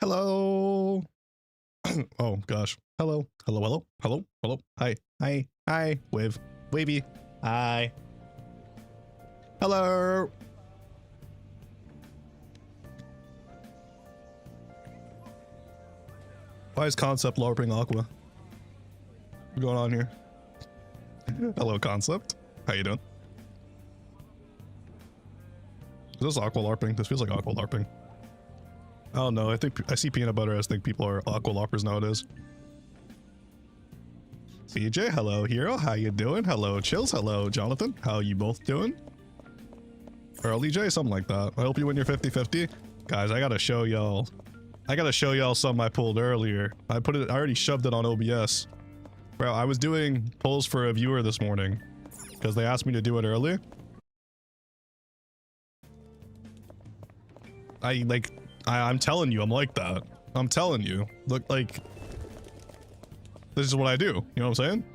Hello. Oh gosh. Hello. Hello. Hello. Hello. Hello. Hi. Hi. Hi. Wave. Wavy. Hi. Hello. Why is Concept LARPing Aqua? What's going on here? Hello, Concept. How you doing? Is this Aqua LARPing? This feels like Aqua LARPing. I don't know. I think I see peanut butter. I think people are Aqua LARPers nowadays. CJ, hello, Hero. How you doing? Hello, Chills. Hello, Jonathan. How you both doing? Early J, something like that. I hope you win your 50-50. Guys, I gotta show y'all. I gotta show y'all something I pulled earlier. I already shoved it on OBS. Bro, I was doing polls for a viewer this morning because they asked me to do it early. I'm telling you, I'm like that. I'm telling you. Look, like, this is what I do. You know what I'm saying?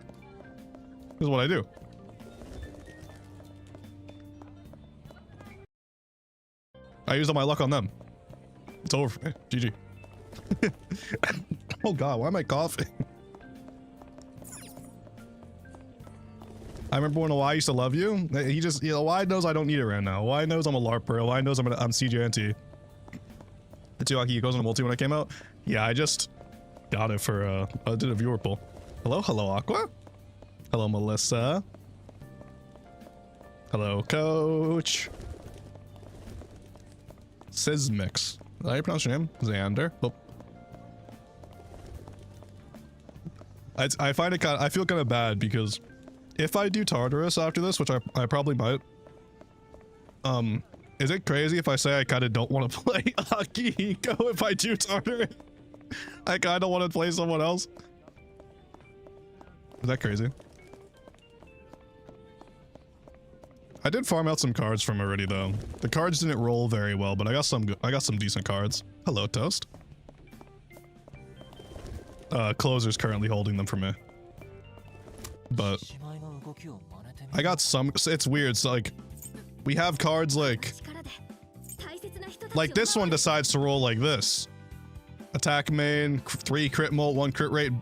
This is what I do. I used all my luck on them. It's over for me. GG. Oh god, why am I coughing? I remember when Y used to love you. He just, you know, Y knows I don't need it right now. Y knows I'm a LARPer. Y knows I'm CJNT. The two Akihiko's in a multi when I came out. Yeah, I just got it for, I did a viewer poll. Hello, hello, Aqua. Hello, Melissa. Hello, Coach. Sismix. Is that how you pronounce your name? Xander. Oh. I find it I feel kind of bad because if I do Tartarus after this, which I probably might, is it crazy if I say I kind of don't want to play Akihiko if I do Tartarus? I kind of want to play someone else. Is that crazy? I did farm out some cards from already though. The cards didn't roll very well, but I got some decent cards. Hello, Toast. Closer's currently holding them for me. But I got some. It's weird. So like, we have cards like this one decides to roll like this. Attack main, 3 crit molt, 1 crit rate,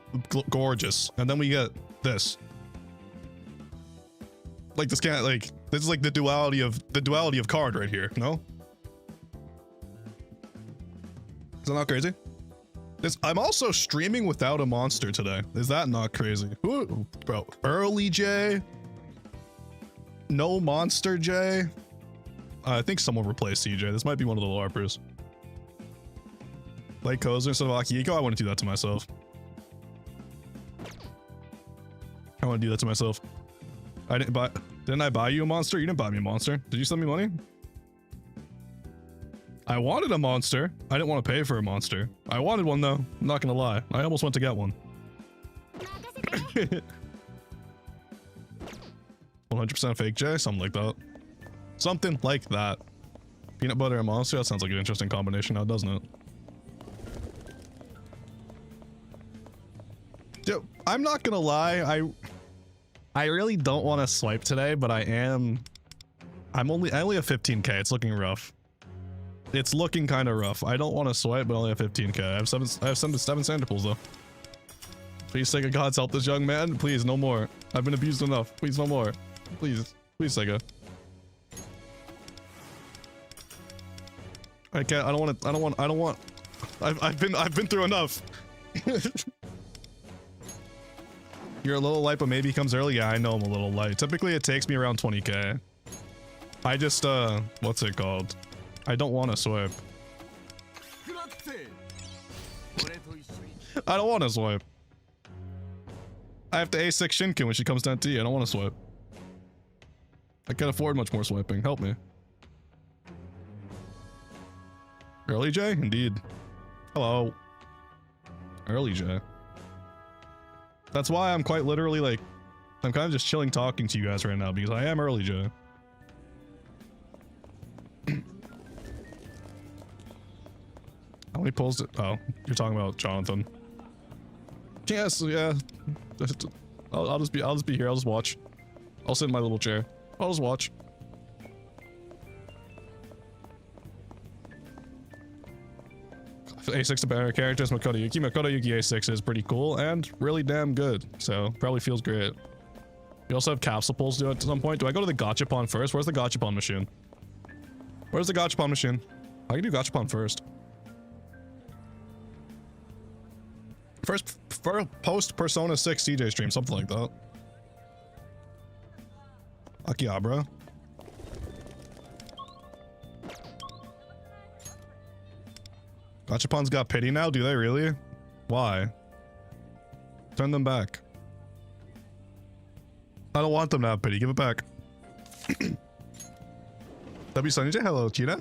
gorgeous. And then we get this. Like this can't like this is like the duality of card right here, no? Is that not crazy? I'm also streaming without a monster today. Is that not crazy? Ooh, bro, early J. No monster J. I think someone replaced CJ. This might be one of the LARPers. Like Kozer instead of Akihiko? I want to do that to myself. I want to do that to myself. Didn't I buy you a monster? You didn't buy me a monster. Did you send me money? I wanted a monster. I didn't want to pay for a monster. I wanted one though. I'm not gonna lie. I almost went to get one. 100% fake J? Something like that. Something like that. Peanut butter and monster? That sounds like an interesting combination now, doesn't it? Dude, I'm not gonna lie. I really don't want to swipe today, but I only have 15k. It's looking rough. It's looking kind of rough. I don't want to swipe, but I only have 15k. I have seven Santa pools though. Please, Sega gods, help this young man. Please, no more. I've been abused enough. Please, no more. Please, Sega. I can't. I don't want. I've been through enough. You're a little light, but maybe comes early. Yeah, I know I'm a little light. Typically, it takes me around 20k. I just, what's it called? I don't want to swipe. I don't want to swipe. I have to A6 Shinken when she comes down to you. I don't want to swipe. I can't afford much more swiping. Help me. Early J? Indeed. Hello. Early J. That's why I'm quite literally like, I'm kind of just chilling talking to you guys right now because I am early J. How many pulls did, oh, you're talking about Jonathan. Yes, yeah. I'll just be here. I'll just watch. I'll sit in my little chair. I'll just watch. A6 to better characters, Makoto Yuki. Makoto Yuki A6 is pretty cool and really damn good. So probably feels great. You also have capsule pulls to it at some point. Do I go to the gachapon first? Where's the gachapon machine? Where's the gachapon machine? I can do gachapon first. First, post Persona 6 CJ stream, something like that. Akihabara. Gachapons got pity now? Do they really? Why? Turn them back. I don't want them to have pity. Give it back. W Sunny, hello, Cheetah.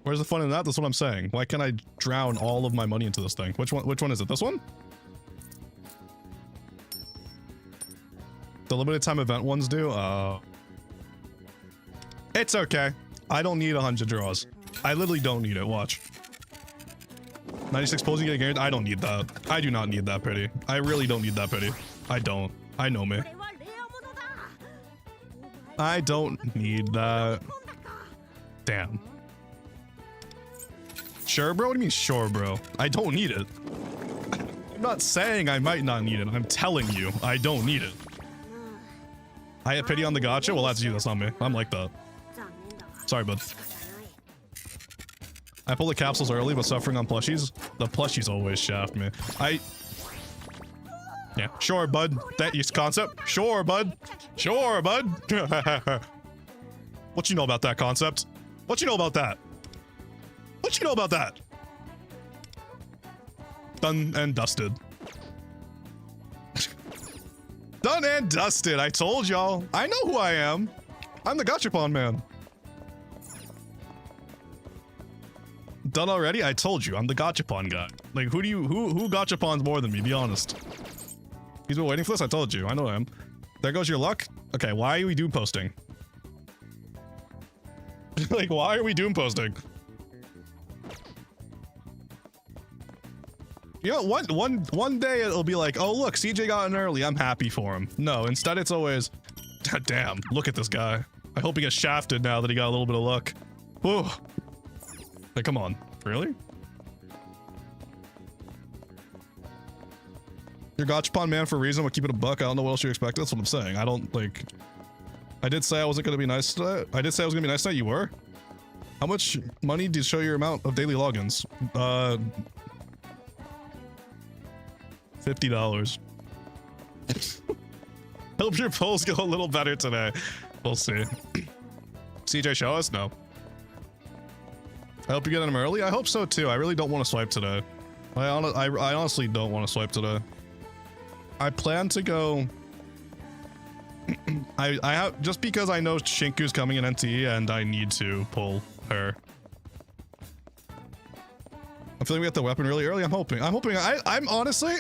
Where's the fun in that? That's what I'm saying. Why can't I drown all of my money into this thing? Which one is it? This one? The limited time event ones do? It's okay. I don't need 100 draws. I literally don't need it. Watch. 96 pulls, you get a guarantee. I don't need that. I do not need that pity. I really don't need that pity. I don't. I know me. I don't need that. Damn. Sure, bro? What do you mean, sure, bro? I don't need it. I'm not saying I might not need it. I'm telling you, I don't need it. I have pity on the gacha? Well, that's you. That's not me. I'm like that. Sorry, bud. I pull the capsules early, but suffering on plushies. The plushies always shaft me. Yeah, sure, bud. That is concept. Sure, bud. Sure, bud. What you know about that concept? What you know about that? What you know about that? Done and dusted. Done and dusted. I told y'all. I know who I am. I'm the gachapon man. Done already? I told you. I'm the gachapon guy. Like, who gachapons more than me? Be honest. He's been waiting for this? I told you. I know him. There goes your luck. Okay, why are we doom posting? Like, why are we doom posting? You know, one day it'll be like, oh look, CJ got in early. I'm happy for him. No, instead it's always, damn, look at this guy. I hope he gets shafted now that he got a little bit of luck. Whoa. Like, come on. Really? You're gachapon man for a reason. We'll keep it a buck. I don't know what else you expect. That's what I'm saying. I don't, like... I did say I wasn't going to be nice today. I did say I was going to be nice today. You were? How much money did you show your amount of daily logins? $50. Hope your polls go a little better today. We'll see. CJ, show us? No. I hope you get them early. I hope so too. I really don't want to swipe today. I honestly don't want to swipe today. I plan to go. I have, just because I know Shinku's coming in NTE and I need to pull her. I'm feeling we get the weapon really early. I'm hoping. I'm honestly.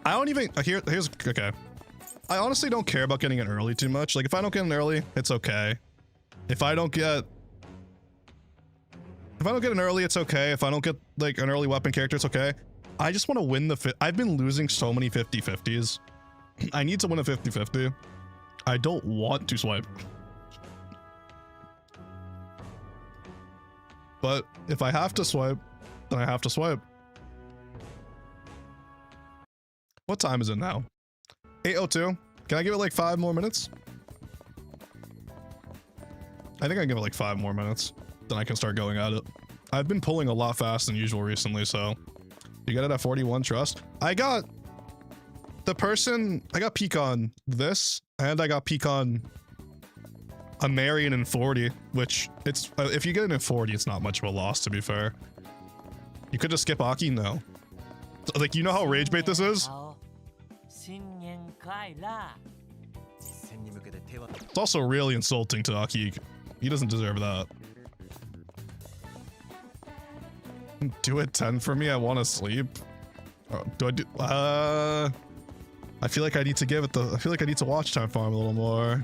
I don't even. Here's okay. I honestly don't care about getting it early too much. Like if I don't get it early, it's okay. If I don't get an early, it's okay. If I don't get like an early weapon character, it's okay. I just want to win the I've been losing so many 50-50s. I need to win a 50-50. I don't want to swipe. But if I have to swipe, then I have to swipe. What time is it now? 8:02. Can I give it like 5 more minutes? I think I can give it like 5 more minutes. Then I can start going at it. I've been pulling a lot faster than usual recently, so... You got it at 41 trust? I got... The person... I got Pecan this, and I got Pecan... a Marion in 40, which... it's... if you get it in 40, it's not much of a loss, to be fair. You could just skip Aki? No. Like, you know how rage bait this is? It's also really insulting to Akihiko. He doesn't deserve that. Do it 10 for me. I want to sleep. Do I do? I feel like I need to give it the. I feel like I need to watch time farm a little more.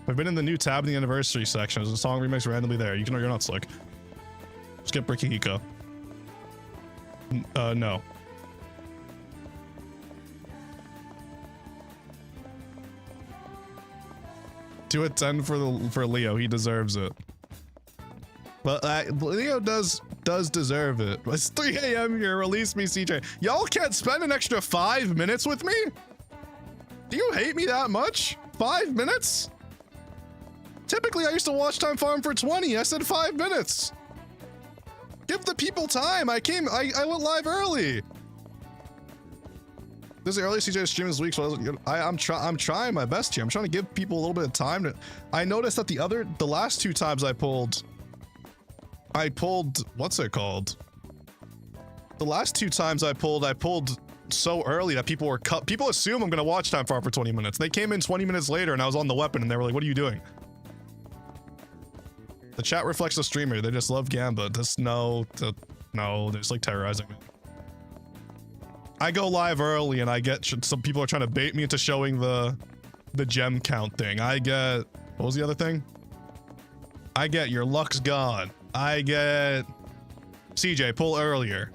I've been in the new tab in the anniversary section. There's a song remix randomly there. You can know you're not slick. Skip Akihiko. No. Do it 10 for Leo. He deserves it. But Leo does deserve it. It's 3 a.m. here. Release me, CJ. Y'all can't spend an extra 5 minutes with me? Do you hate me that much? 5 minutes? Typically, I used to watch time farm for 20. I said 5 minutes. Give the people time. I went live early. This is the early CJ stream this week, so I'm trying my best here. I'm trying to give people a little bit of time to. I noticed that the last 2 times I pulled, what's it called? The last 2 times I pulled so early that people assume I'm gonna watch time farm for 20 minutes. They came in 20 minutes later and I was on the weapon and they were like, "What are you doing?" The chat reflects the streamer. They just love Gambit. No, they're just like terrorizing me. I go live early and I get some people are trying to bait me into showing the gem count thing. I get, what was the other thing? I get your luck's gone. I get CJ pull earlier.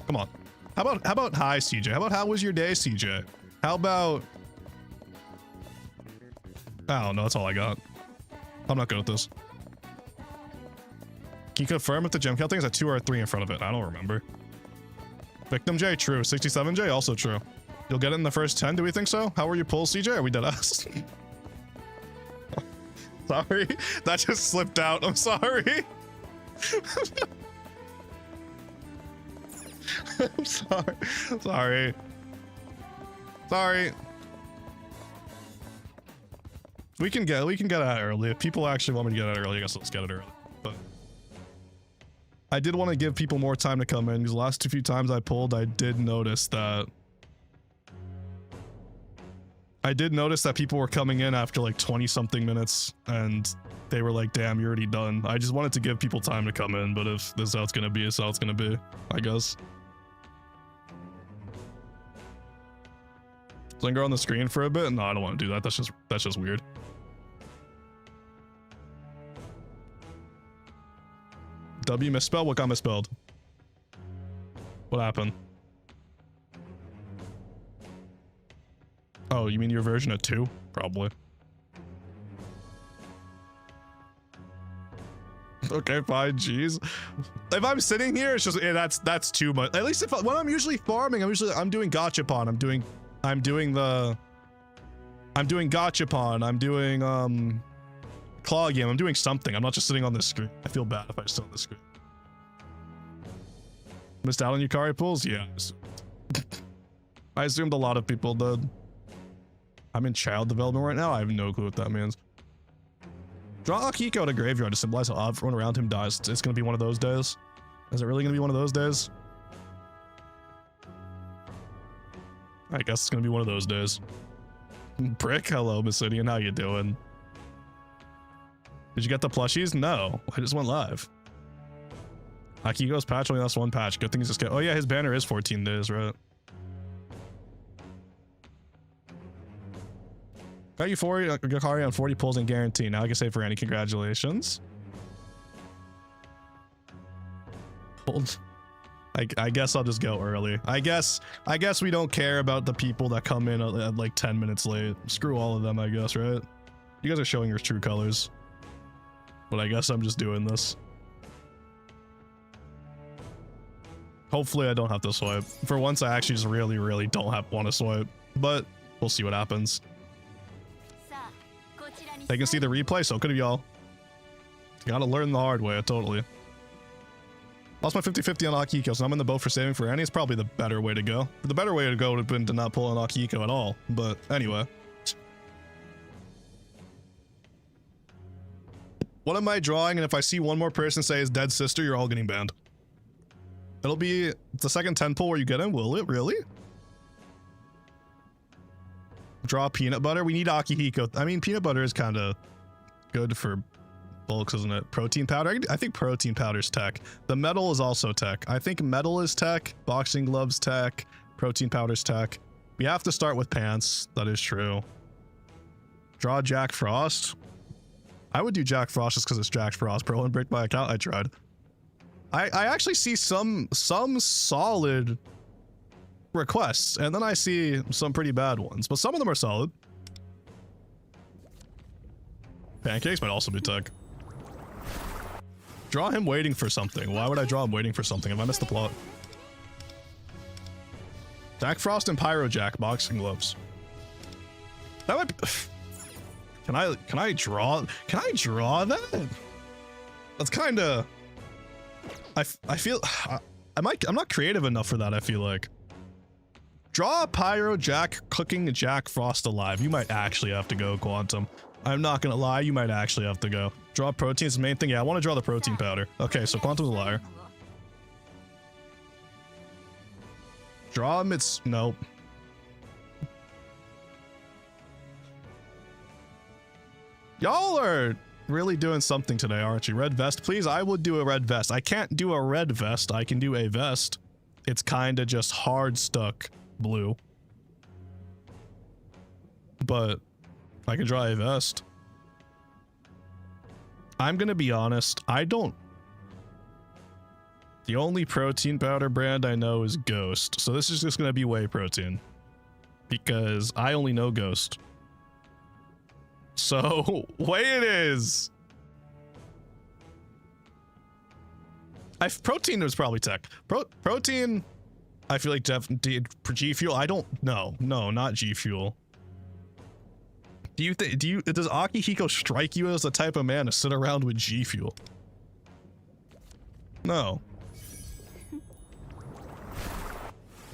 Come on. How about hi CJ? How about how was your day CJ? How about, I don't know, that's all I got. I'm not good at this. Can you confirm if the gem count thing is a 2 or a 3 in front of it? I don't remember. Victim J, true. 67J, also true. You'll get it in the first 10, do we think so? How were your pulls, CJ? Are we dead ass? Sorry, that just slipped out. I'm sorry. I'm sorry. Sorry. We can get it out early. If people actually want me to get it early, I guess let's get it early. But I did want to give people more time to come in because the last few times I pulled, I did notice that people were coming in after like 20 something minutes and they were like, "Damn, you're already done." I just wanted to give people time to come in, but if this is how it's gonna be, it's how it's gonna be, I guess. Linger on the screen for a bit? No, I don't want to do that. That's just weird. W misspelled? What got misspelled? What happened? Oh, you mean your version of 2? Probably. Okay, fine, jeez. If I'm sitting here, it's just, that's too much. At least when I'm usually farming, I'm doing gachapon. I'm doing gachapon. I'm doing claw game. I'm doing something. I'm not just sitting on this screen. I feel bad if I sit on this screen. Missed out on Yukari pulls? Yeah. I assumed a lot of people did. I'm in child development right now. I have no clue what that means. Draw Akihiko to graveyard to symbolize how everyone around him dies. It's gonna be one of those days. Is it really gonna be one of those days? I guess it's gonna be one of those days. Brick, hello, Missidian, how you doing? Did you get the plushies? No, I just went live. Akihiko's patch only lasts 1 patch. Good thing he's just get. Oh yeah, his banner is 14 days, right? Got you 40, Yukari on 40 pulls and guarantee. Now I can say for Annie, congratulations. Hold. I guess I'll just go early. I guess we don't care about the people that come in at like 10 minutes late. Screw all of them, I guess, right? You guys are showing your true colors. But I guess I'm just doing this. Hopefully I don't have to swipe. For once, I actually just really don't want to swipe. But we'll see what happens. They can see the replay, so could have y'all. Gotta learn the hard way, totally. Lost my 50-50 on Akihiko, so I'm in the boat for saving for Annie. It's probably the better way to go. The better way to go would have been to not pull an Akihiko at all, but anyway. What am I drawing? And if I see one more person say his dead sister, you're all getting banned. It'll be the second 10 pull where you get him, will it? Really? Draw peanut butter? We need Akihiko. I mean, peanut butter is kind of good for bulks, isn't it? Protein powder? I think protein powder's tech. The metal is also tech. I think metal is tech. Boxing gloves tech. Protein powder's tech. We have to start with pants. That is true. Draw Jack Frost. I would do Jack Frost just because it's Jack Frost. Pro and break my account. I tried. I actually see some solid requests, and then I see some pretty bad ones, but some of them are solid. Pancakes might also be tech. Draw him waiting for something. Why would I draw him waiting for something? Have I missed the plot? Jack Frost and Pyro Jack boxing gloves. That might be... Can I draw that? That's kind of... I feel... I'm not creative enough for that, I feel like. Draw a Pyro Jack cooking Jack Frost alive. You might actually have to go, Quantum. I'm not gonna lie, you might actually have to go. Draw protein is the main thing. Yeah, I want to draw the protein powder. Okay, so Quantum's a liar. Draw him, it's... Nope. Y'all are really doing something today, aren't you? Red vest, please? I would do a red vest. I can't do a red vest. I can do a vest. It's kind of just hard stuck blue. But I can draw a vest. I'm gonna be honest, I don't... The only protein powder brand I know is Ghost, so this is just gonna be whey protein. Because I only know Ghost. So, whey it is! Protein was probably tech. Protein, I feel like G Fuel, I don't know. No, not G Fuel. Does Akihiko strike you as the type of man to sit around with G Fuel? No.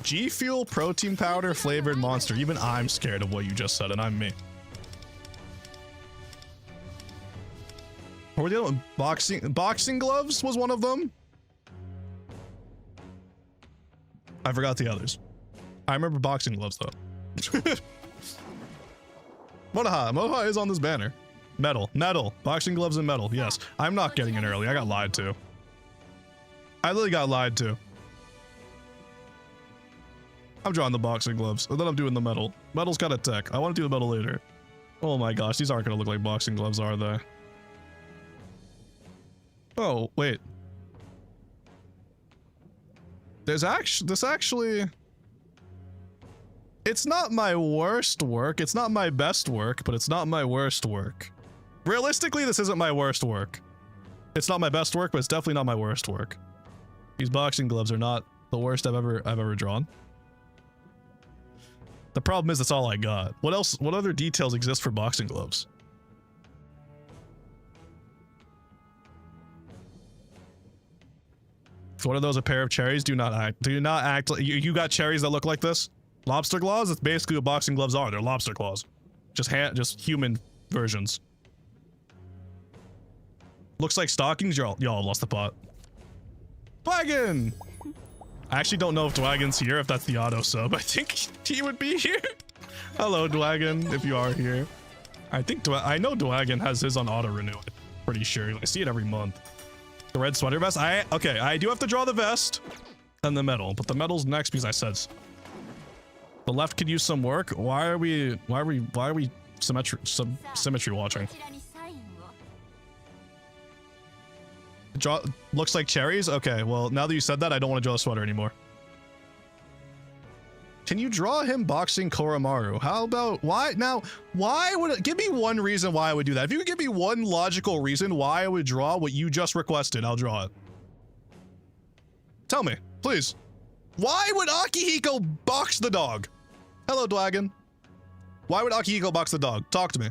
G Fuel protein powder flavored monster. Even I'm scared of what you just said, and I'm me. What were the other one? Boxing gloves was one of them. I forgot the others. I remember boxing gloves though. Moha is on this banner. Metal, boxing gloves and metal. Yes, I'm not getting in early. I got lied to. I literally got lied to. I'm drawing the boxing gloves, and then I'm doing the metal. Metal's got a tech. I want to do the metal later. Oh my gosh, these aren't gonna look like boxing gloves, are they? Oh, wait. This actually... It's not my worst work. It's not my best work, but it's not my worst work. Realistically, this isn't my worst work. It's not my best work, but it's definitely not my worst work. These boxing gloves are not the worst I've ever drawn. The problem is that's all I got. What else? What other details exist for boxing gloves? What are those? A pair of cherries? Do not act like you got cherries that look like this. Lobster claws? That's basically what boxing gloves are. They're lobster claws. Just human versions. Looks like stockings. Y'all lost the pot. Dwagon! I actually don't know if Dwagon's here, if that's the auto sub. I think he would be here. Hello, Dwagon, if you are here. I know Dwagon has his on auto renew. I'm pretty sure. I see it every month. The red sweater vest. Okay, I do have to draw the vest and the metal, but the metal's next because I said so. The left could use some work. Why are we symmetry watching? Looks like cherries? Okay, well, now that you said that, I don't want to draw a sweater anymore. Can you draw him boxing Koromaru? How about, why would it, give me one reason why I would do that. If you could give me one logical reason why I would draw what you just requested, I'll draw it. Tell me, please. Why would Akihiko box the dog? Hello, Dwagon. Why would Akihiko box the dog? Talk to me.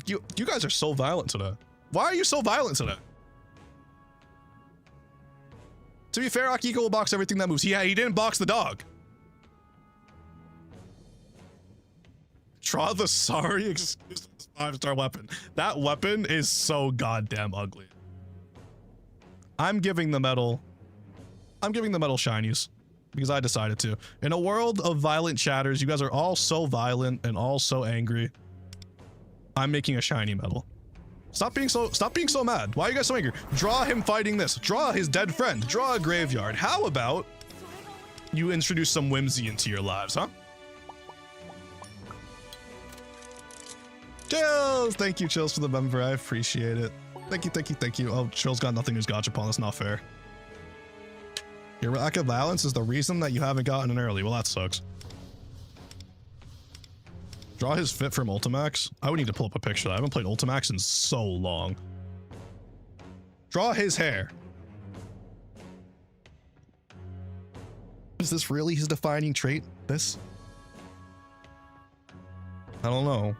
You guys are so violent today. Why are you so violent today? To be fair, Akihiko will box everything that moves. He didn't box the dog. Draw the sorry excuse 5-star weapon. That weapon is so goddamn ugly. I'm giving the metal shinies because I decided to. In a world of violent chatters, you guys are all so violent and all so angry. I'm making a shiny metal. Stop being so mad. Why are you guys so angry? Draw him fighting this. Draw his dead friend. Draw a graveyard. How about you introduce some whimsy into your lives, huh? Chills! Thank you, Chills, for the member. I appreciate it. Thank you. Oh, Chills got nothing who's gachapon. That's not fair. Your lack of violence is the reason that you haven't gotten in early. Well, that sucks. Draw his fit from Ultimax. I would need to pull up a picture. I haven't played Ultimax in so long. Draw his hair. Is this really his defining trait? This? I don't know.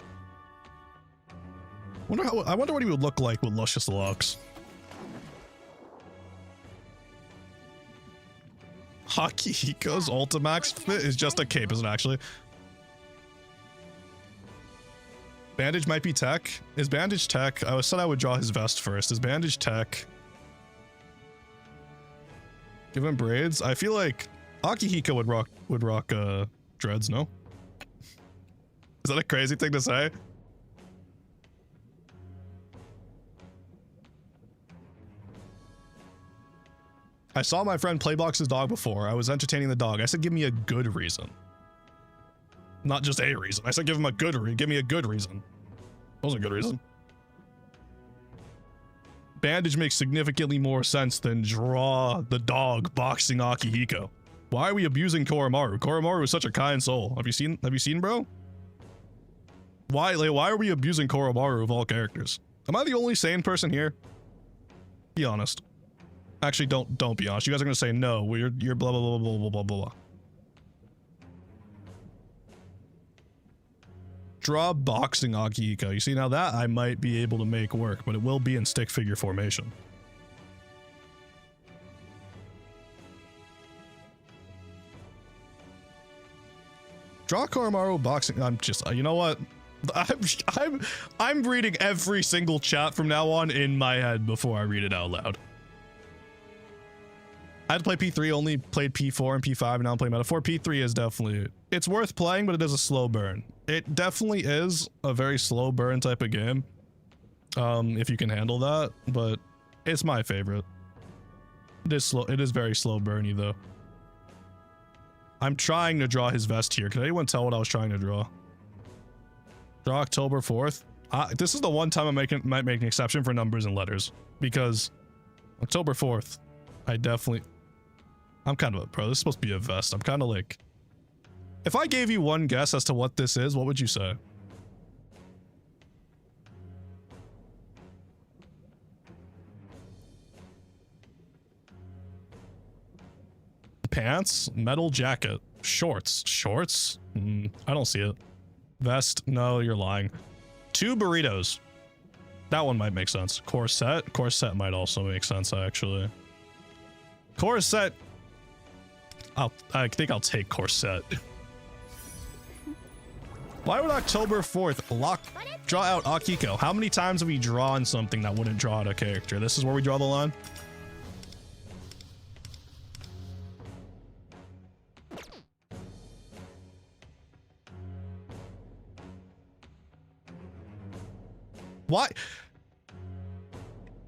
I wonder what he would look like with luscious locks. Akihiko's Ultimax fit is just a cape, isn't it actually? Bandage might be tech. Is bandage tech? I said I would draw his vest first. Is bandage tech? Give him braids. I feel like Akihiko would rock dreads, no? Is that a crazy thing to say? I saw my friend Playbox's dog before. I was entertaining the dog. I said, give me a good reason. Not just a reason. I said, give him a good reason. Give me a good reason. That was a good reason. Bandage makes significantly more sense than draw the dog boxing Akihiko. Why are we abusing Koromaru? Koromaru is such a kind soul. Have you seen, bro? Why are we abusing Koromaru of all characters? Am I the only sane person here? Be honest. Actually, don't be honest. You guys are gonna say no. You're blah blah blah blah blah blah blah. Draw boxing Akihiko. You see, now that I might be able to make work, but it will be in stick figure formation. Draw Koromaru boxing. I'm just, you know what? I'm reading every single chat from now on in my head before I read it out loud. I had to play P3, only played P4 and P5, and now I'm playing Meta 4. P3 is definitely, it's worth playing, but it is a slow burn. It definitely is a very slow burn type of game, if you can handle that, but it's my favorite. It is slow. It is very slow burny though. I'm trying to draw his vest here. Can anyone tell what I was trying to draw? Draw October 4th. This is the one time I might make an exception for numbers and letters, because October 4th, I'm kind of a pro. This is supposed to be a vest. I'm kind of like, if I gave you one guess as to what this is, what would you say? Pants, metal jacket, shorts. I don't see it. Vest, no, you're lying. 2 burritos. That one might make sense. Corset might also make sense actually. Corset. I think I'll take corset. Why would October 4th draw out Akihiko? How many times have we drawn something that wouldn't draw out a character? This is where we draw the line. Why?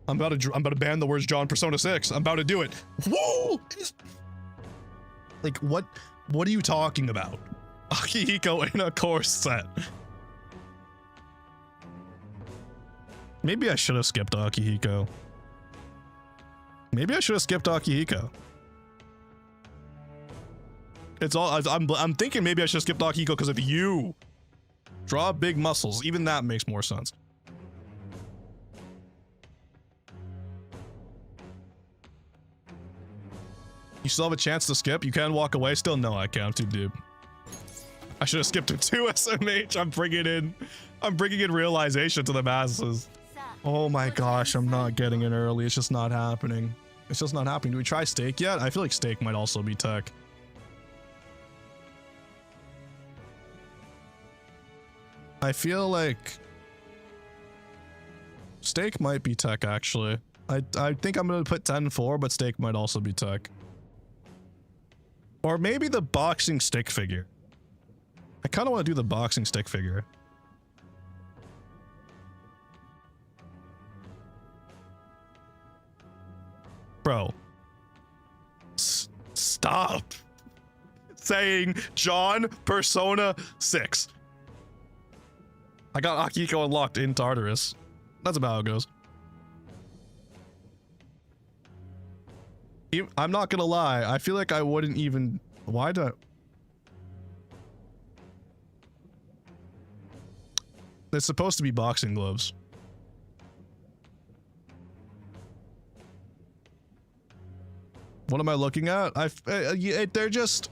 I'm about to ban the words John Persona 6. I'm about to do it. Whoa! Like, what are you talking about? Akihiko in a corset. Maybe I should have skipped Akihiko. It's all, I'm thinking maybe I should have skipped Akihiko because of you. Draw big muscles. Even that makes more sense. You still have a chance to skip? You can walk away still? No, I can't. I'm too deep. I should have skipped him too, SMH. I'm bringing in realization to the masses. Oh my gosh, I'm not getting in early. It's just not happening. It's just not happening. Do we try steak yet? I feel like steak might also be tech. I feel like steak might be tech actually. I think I'm gonna put 10-4, but steak might also be tech. Or maybe the boxing stick figure. I kind of want to do the boxing stick figure. Bro. Stop saying John Persona 6. I got Akihiko unlocked in Tartarus. That's about how it goes. I'm not gonna lie, I feel like I wouldn't even... Why do I... It's supposed to be boxing gloves. What am I looking at? They're just...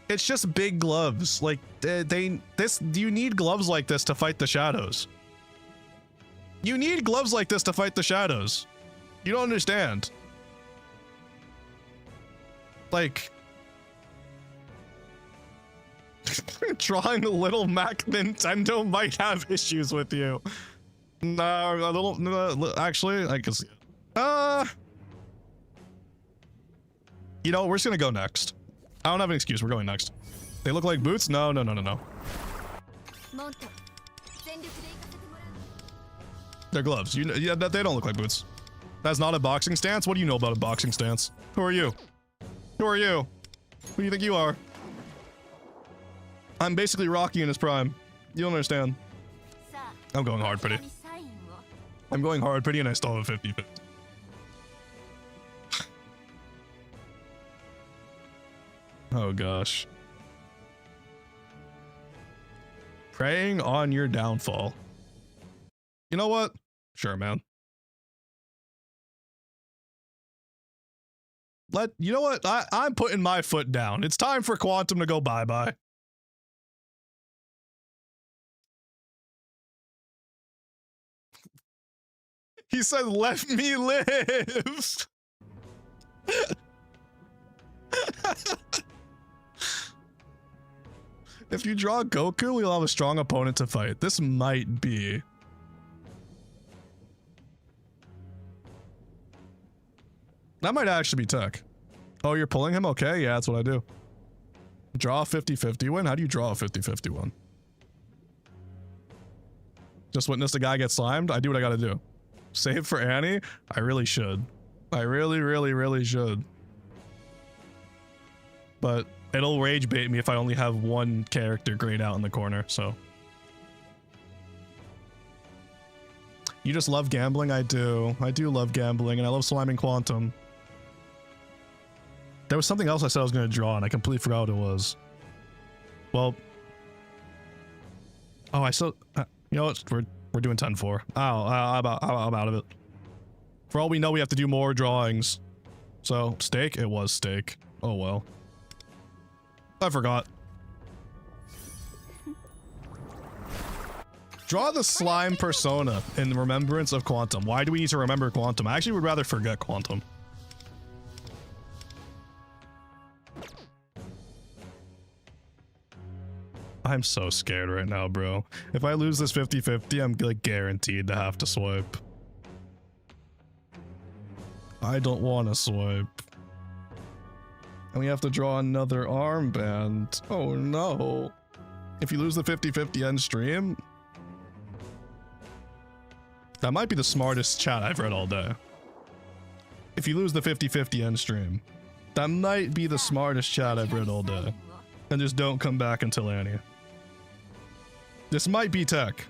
It's just big gloves. Like, you need gloves like this to fight the shadows. You need gloves like this to fight the shadows. You don't understand. Like... Drawing a little Mac Nintendo might have issues with you. No, a little... No, actually, I can see it. You know, we're just gonna go next. I don't have an excuse, we're going next. They look like boots? No, no, no, no, no. They're gloves. Yeah, they don't look like boots. That's not a boxing stance? What do you know about a boxing stance? Who are you? Who are you? Who do you think you are? I'm basically Rocky in his prime. You don't understand. I'm going hard pretty. I'm going hard pretty and I still have a 50-50. Oh gosh. Preying on your downfall. You know what? Sure, man. You know what? I'm putting my foot down. It's time for Quantum to go bye-bye. He said, let me live. If you draw Goku, we'll have a strong opponent to fight. This might be. That might actually be tech. Oh, you're pulling him? Okay, yeah, that's what I do. Draw a 50-50 win? How do you draw a 50-50 one? Just witness the guy get slimed? I do what I gotta do. Save for Annie? I really should. I really, really, really should. But it'll rage bait me if I only have one character grayed out in the corner, so. You just love gambling? I do. I do love gambling, and I love sliming Quantum. There was something else I said I was going to draw, and I completely forgot what it was. Well. Oh, I still... you know what? We're doing 10-4. Oh, I'm out of it. For all we know, we have to do more drawings. So, steak? It was steak. Oh well. I forgot. Draw the slime persona in remembrance of Quantum. Why do we need to remember Quantum? I actually would rather forget Quantum. I'm so scared right now, bro. If I lose this 50-50, I'm like guaranteed to have to swipe. I don't want to swipe. And we have to draw another armband. Oh no. If you lose the 50-50 end stream, that might be the smartest chat I've read all day. If you lose the 50-50 end stream, that might be the smartest chat I've read all day. And just don't come back until Annie. This might be tech.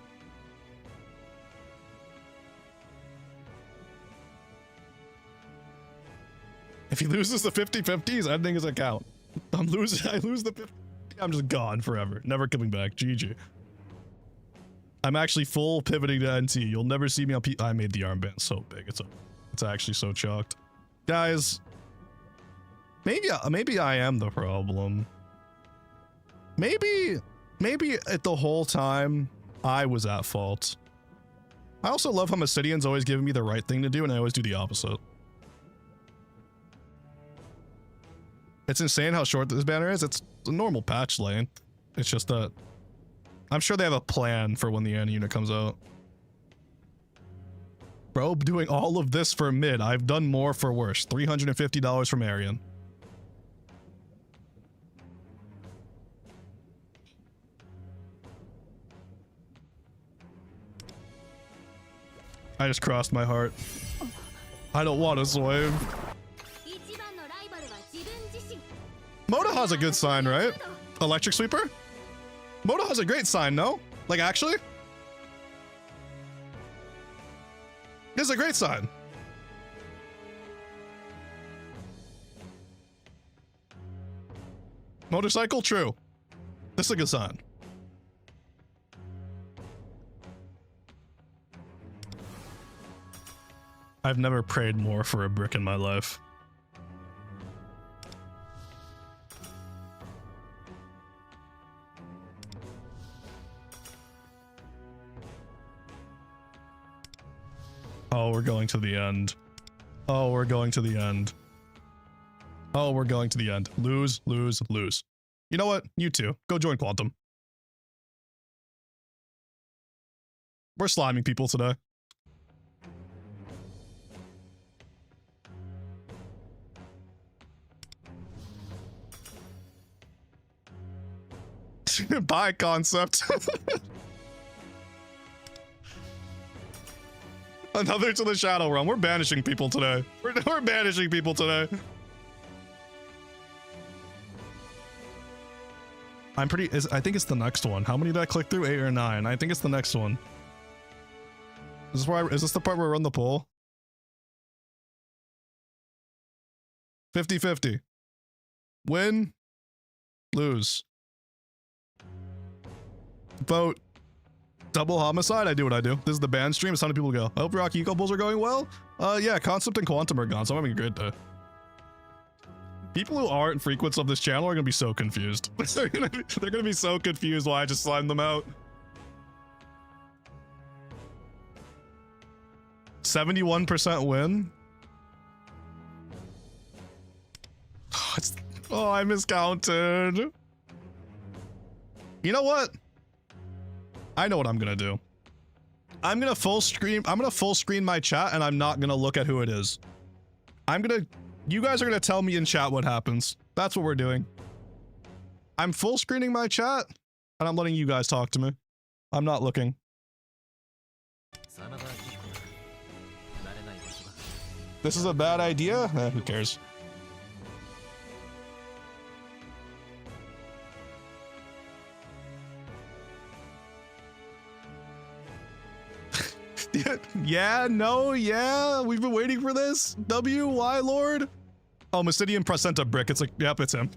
If he loses the 50-50s, ending his account. I lose the 50, I'm just gone forever. Never coming back. GG. I'm actually full pivoting to NT. You'll never see me on I made the armband so big. It's actually so chalked. Guys, maybe I am the problem. Maybe at the whole time I was at fault. I also love how Macidian's always giving me the right thing to do and I always do the opposite. It's insane how short this banner is. It's a normal patch lane. It's just that I'm sure they have a plan for when the Annie unit comes out. Bro, doing all of this for mid. I've done more for worse. $350 from Arian. I just crossed my heart. I don't want to swipe. Moto has a good sign, right? Electric Sweeper? Moto has a great sign, no? Like, actually? This is a great sign. Motorcycle? True. This is a good sign. I've never prayed more for a brick in my life. Oh, we're going to the end. Oh, we're going to the end. Oh, we're going to the end. Lose, lose, lose. You know what? You two, go join Quantum. We're sliming people today. Bye, concept. Another to the Shadow Realm. We're banishing people today. We're banishing people today. I think it's the next one. How many did I click through? 8 or 9. I think it's the next one. Is this the part where I run the poll? 50-50. Win. Lose. Vote. Double homicide. I do what I do. This is the band stream. It's time to people go. I hope your Akihiko pulls are going well. Yeah, Concept and Quantum are gone, so I'm having a great day. People who aren't frequents of this channel are gonna be so confused. They're gonna be so confused why I just slimed them out. 71% win. Oh, I miscounted. You know what? I know what I'm gonna do. I'm gonna full screen my chat, and I'm not gonna look at who it is. You guys are gonna tell me in chat what happens. That's what we're doing. I'm full screening my chat, and I'm letting you guys talk to me. I'm not looking. This is a bad idea? Who cares? Yeah, no, yeah, we've been waiting for this. W.Y. Lord? Oh, Mysidian sent a brick. It's like, yep, it's him.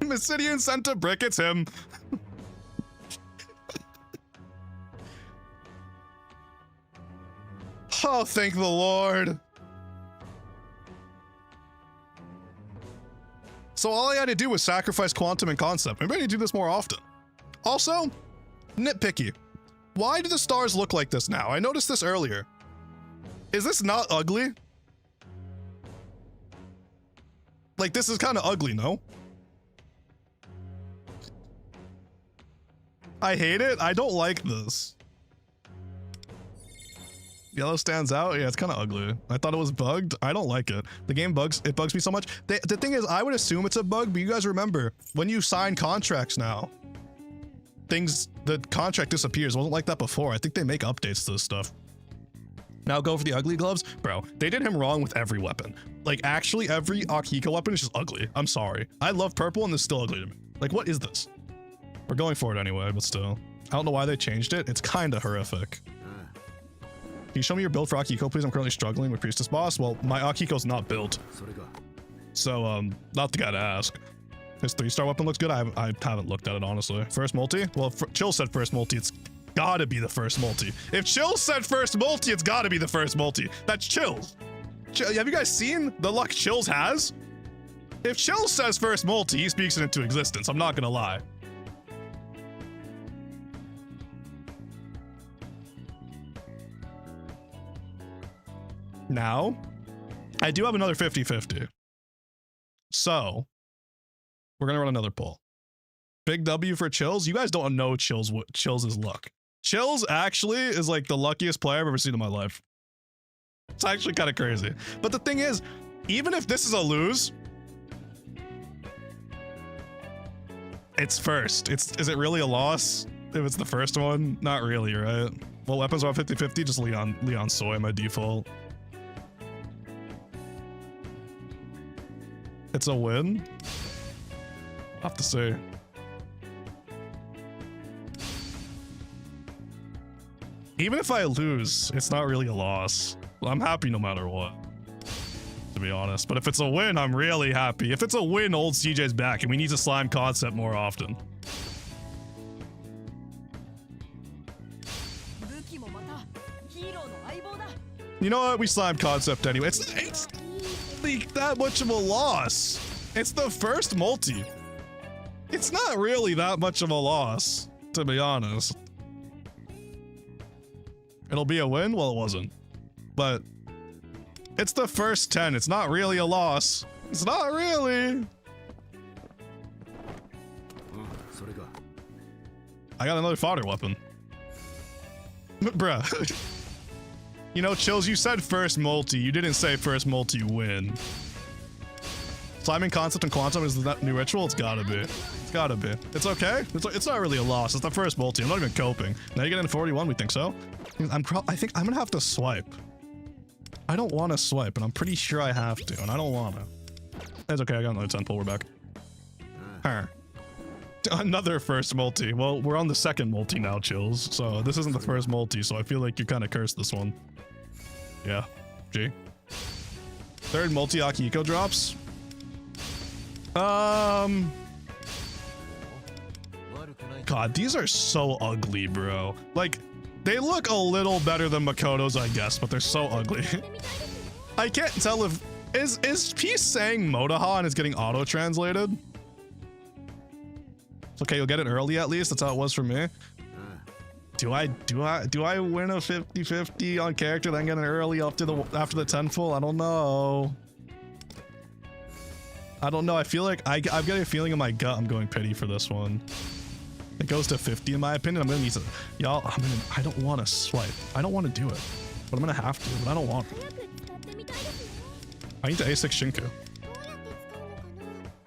Mysidian sent a brick, it's him. Oh, thank the Lord. So all I had to do was sacrifice Quantum and Concept. Maybe I need to do this more often. Also, nitpicky. Why do the stars look like this now? I noticed this earlier. Is this not ugly? Like, this is kind of ugly, no? I hate it. I don't like this. Yellow stands out. Yeah, it's kind of ugly. I thought it was bugged. I don't like it. The game bugs me so much. The thing is, I would assume it's a bug, but you guys remember, when you sign contracts now, the contract disappears. It wasn't like that before. I think they make updates to this stuff. Now go for the ugly gloves. Bro, they did him wrong with every weapon. Like, actually, every Akihiko weapon is just ugly. I'm sorry. I love purple and it's still ugly to me. Like, what is this? We're going for it anyway, but still. I don't know why they changed it. It's kind of horrific. Can you show me your build for Akihiko, please? I'm currently struggling with Priestess Boss. Well, my Akihiko's not built. So, not the guy to ask. His 3-star weapon looks good. I haven't looked at it, honestly. First multi? Well, Chill said first multi. It's gotta be the first multi. If Chill said first multi, it's gotta be the first multi. That's Chills. Have you guys seen the luck Chills has? If Chill says first multi, he speaks it into existence. I'm not gonna lie. Now, I do have another 50-50. So, we're gonna run another poll. Big W for Chills. You guys don't know Chills' luck. Chills actually is like the luckiest player I've ever seen in my life. It's actually kind of crazy. But the thing is, even if this is a lose, it's first. Is it really a loss if it's the first one? Not really, right? Well, weapons are 50-50, just Leon Soy, my default. It's a win? I'll have to say. Even if I lose, it's not really a loss. I'm happy no matter what, to be honest. But if it's a win, I'm really happy. If it's a win, old CJ's back, and we need to slime Concept more often. You know what? We slammed concept anyway. It's like that much of a loss. It's the first multi. It's not really that much of a loss, to be honest. It'll be a win? Well, it wasn't. But it's the first 10. It's not really a loss. It's not really. I got another fodder weapon. Bruh. You know, Chills, you said first multi. You didn't say first multi win. Slamming concept and quantum is that new ritual? It's gotta be. It's gotta be. It's okay. It's not really a loss. It's the first multi. I'm not even coping. Now you get in 41. We think so. I think I'm gonna have to swipe. I don't want to swipe, but I'm pretty sure I have to, and I don't want to. It's okay. I got another 10 pull. We're back. Another first multi. Well, we're on the second multi now, Chills. So this isn't the first multi. So I feel like you kind of cursed this one. Yeah. G. Third multi Akihiko drops. God, these are so ugly, bro. Like, they look a little better than Makoto's, I guess, but they're so ugly. I can't tell if is Peace saying Motoha and it's getting auto-translated? It's okay, you'll get it early at least. That's how it was for me. Do I win a 50-50 on character, then get an early after the 10 full? I don't know. I don't know. I feel like I've got a feeling in my gut I'm going pity for this one. It goes to 50 in my opinion. I'm gonna need to, y'all. I don't want to swipe. I don't want to do it, but I'm gonna have to. But I don't want to. I need to A6 Shinku.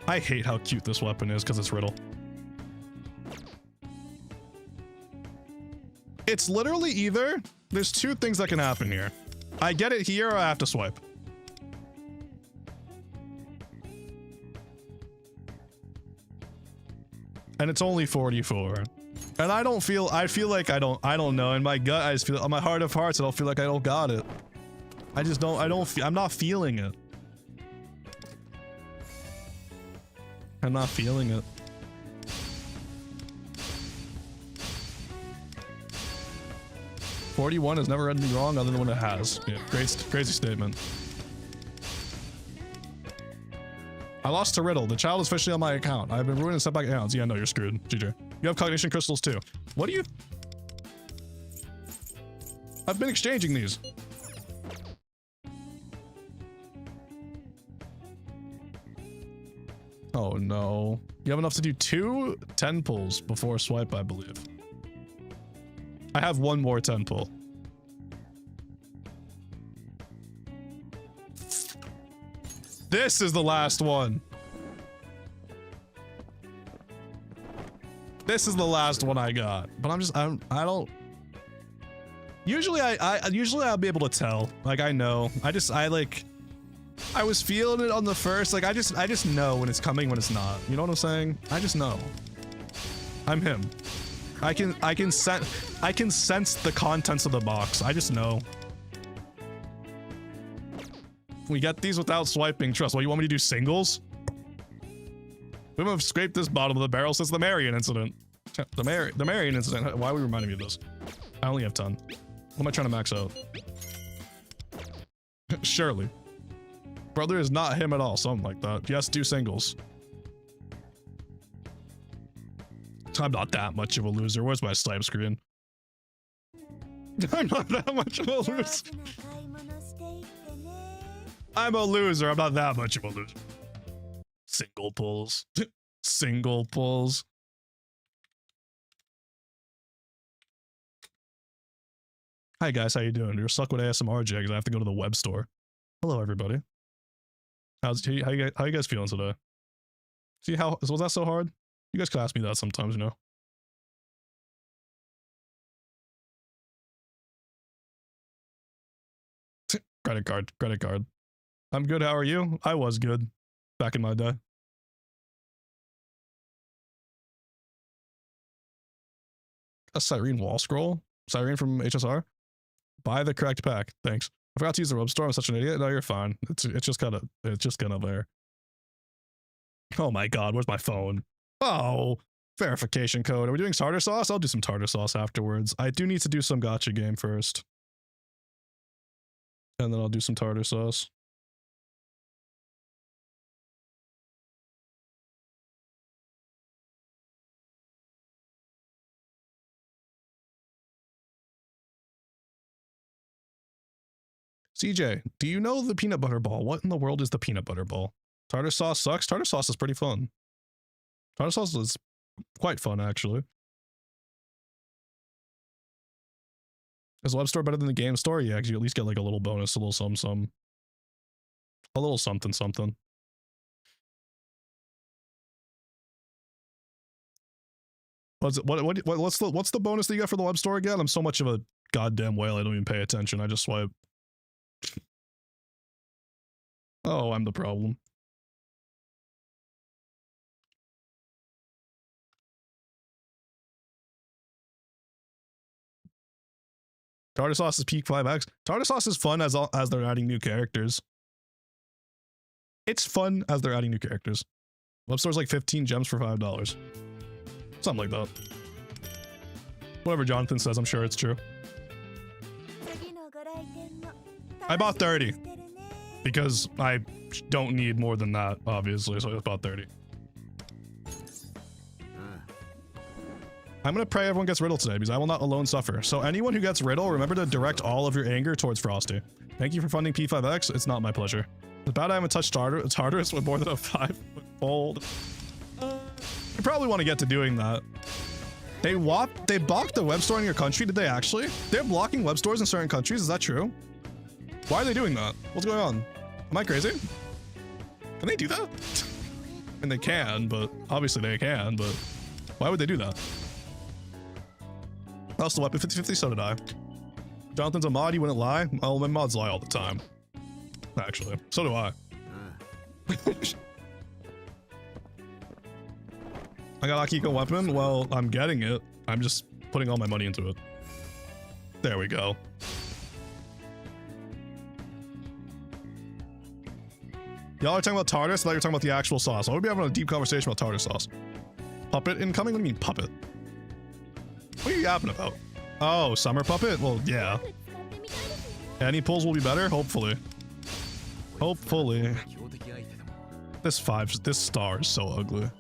I hate how cute this weapon is because it's Riddle. It's literally either there's two things that can happen here. I get it here, or I have to swipe. And it's only 44. And I feel like I don't know. In my gut, I just feel, on my heart of hearts, I don't feel like I don't got it. I just don't, I'm not feeling it. I'm not feeling it. "41 has never read me wrong other than when it has." Yeah, crazy statement. I lost to Riddle. The child is officially on my account. I've been ruining setback accounts. Yeah, no, you're screwed. GG. You have cognition crystals too. What do you... I've been exchanging these. Oh no. You have enough to do 2 10 pulls before swipe, I believe. I have one more 10 pull. This is the last one. This is the last one I got. But I don't... Usually I'll be able to tell. Like, I know. I was feeling it on the first. Like, I just know when it's coming, when it's not. You know what I'm saying? I just know. I'm him. I can sense the contents of the box. I just know. We get these without swiping. Trust. What, you want me to do singles? We have scraped this bottom of the barrel since the Marion incident. The Marion incident. Why are we reminding me of this? I only have 10. What am I trying to max out? Surely. Brother is not him at all. Something like that. Yes, do singles. I'm not that much of a loser. Where's my snipe screen? I'm not that much of a loser. I'm a loser. I'm not that much of a loser. Single pulls. Single pulls. Hi guys, how you doing? You're stuck with ASMR jigs. I have to go to the web store. Hello everybody. How you guys feeling today? See was that so hard? You guys could ask me that sometimes, you know. Credit card. I'm good, how are you? I was good. Back in my day. A Cyrene wall scroll? Cyrene from HSR? Buy the correct pack, thanks. I forgot to use the web store, I'm such an idiot. No, you're fine. It's just kind of there. Oh my god, where's my phone? Oh, verification code. Are we doing tartar sauce? I'll do some tartar sauce afterwards. I do need to do some gacha game first. And then I'll do some tartar sauce. CJ, do you know the peanut butter ball? What in the world is the peanut butter ball? Tartar sauce sucks? Tartar sauce is pretty fun. Tartar sauce is quite fun, actually. Is the web store better than the game store? Yeah, because you at least get like a little bonus, a little some. A little something. What's the bonus that you got for the web store again? I'm so much of a goddamn whale, I don't even pay attention. I just swipe. Oh, I'm the problem. Tartar sauce is peak 5x. Tartar sauce is fun as they're adding new characters. It's fun as they're adding new characters. Web store's like 15 gems for $5. Something like that. Whatever Jonathan says, I'm sure it's true. I bought 30. Because I don't need more than that, obviously, so I bought 30. I'm gonna pray everyone gets Riddle today, because I will not alone suffer. So anyone who gets Riddle, remember to direct all of your anger towards Frosty. Thank you for funding P5X, it's not my pleasure. It's bad I haven't touched Tartarus with more than a 5-fold. You probably want to get to doing that. They blocked the web store in your country, did they actually? They're blocking web stores in certain countries, is that true? Why are they doing that? What's going on? Am I crazy? Can they do that? And they can, but obviously they can, but why would they do that? I lost the weapon 50-50, so did I. Jonathan's a mod, he wouldn't lie. Oh, my mods lie all the time. Actually, so do I. I got Akihiko weapon. Well, I'm getting it. I'm just putting all my money into it. There we go. Y'all are talking about tartar, so I thought you were talking about the actual sauce. I would be having a deep conversation about tartar sauce. Puppet incoming? What do you mean puppet? What are you yapping about? Oh, summer puppet? Well, yeah. Any pulls will be better? Hopefully. Hopefully. This star is so ugly.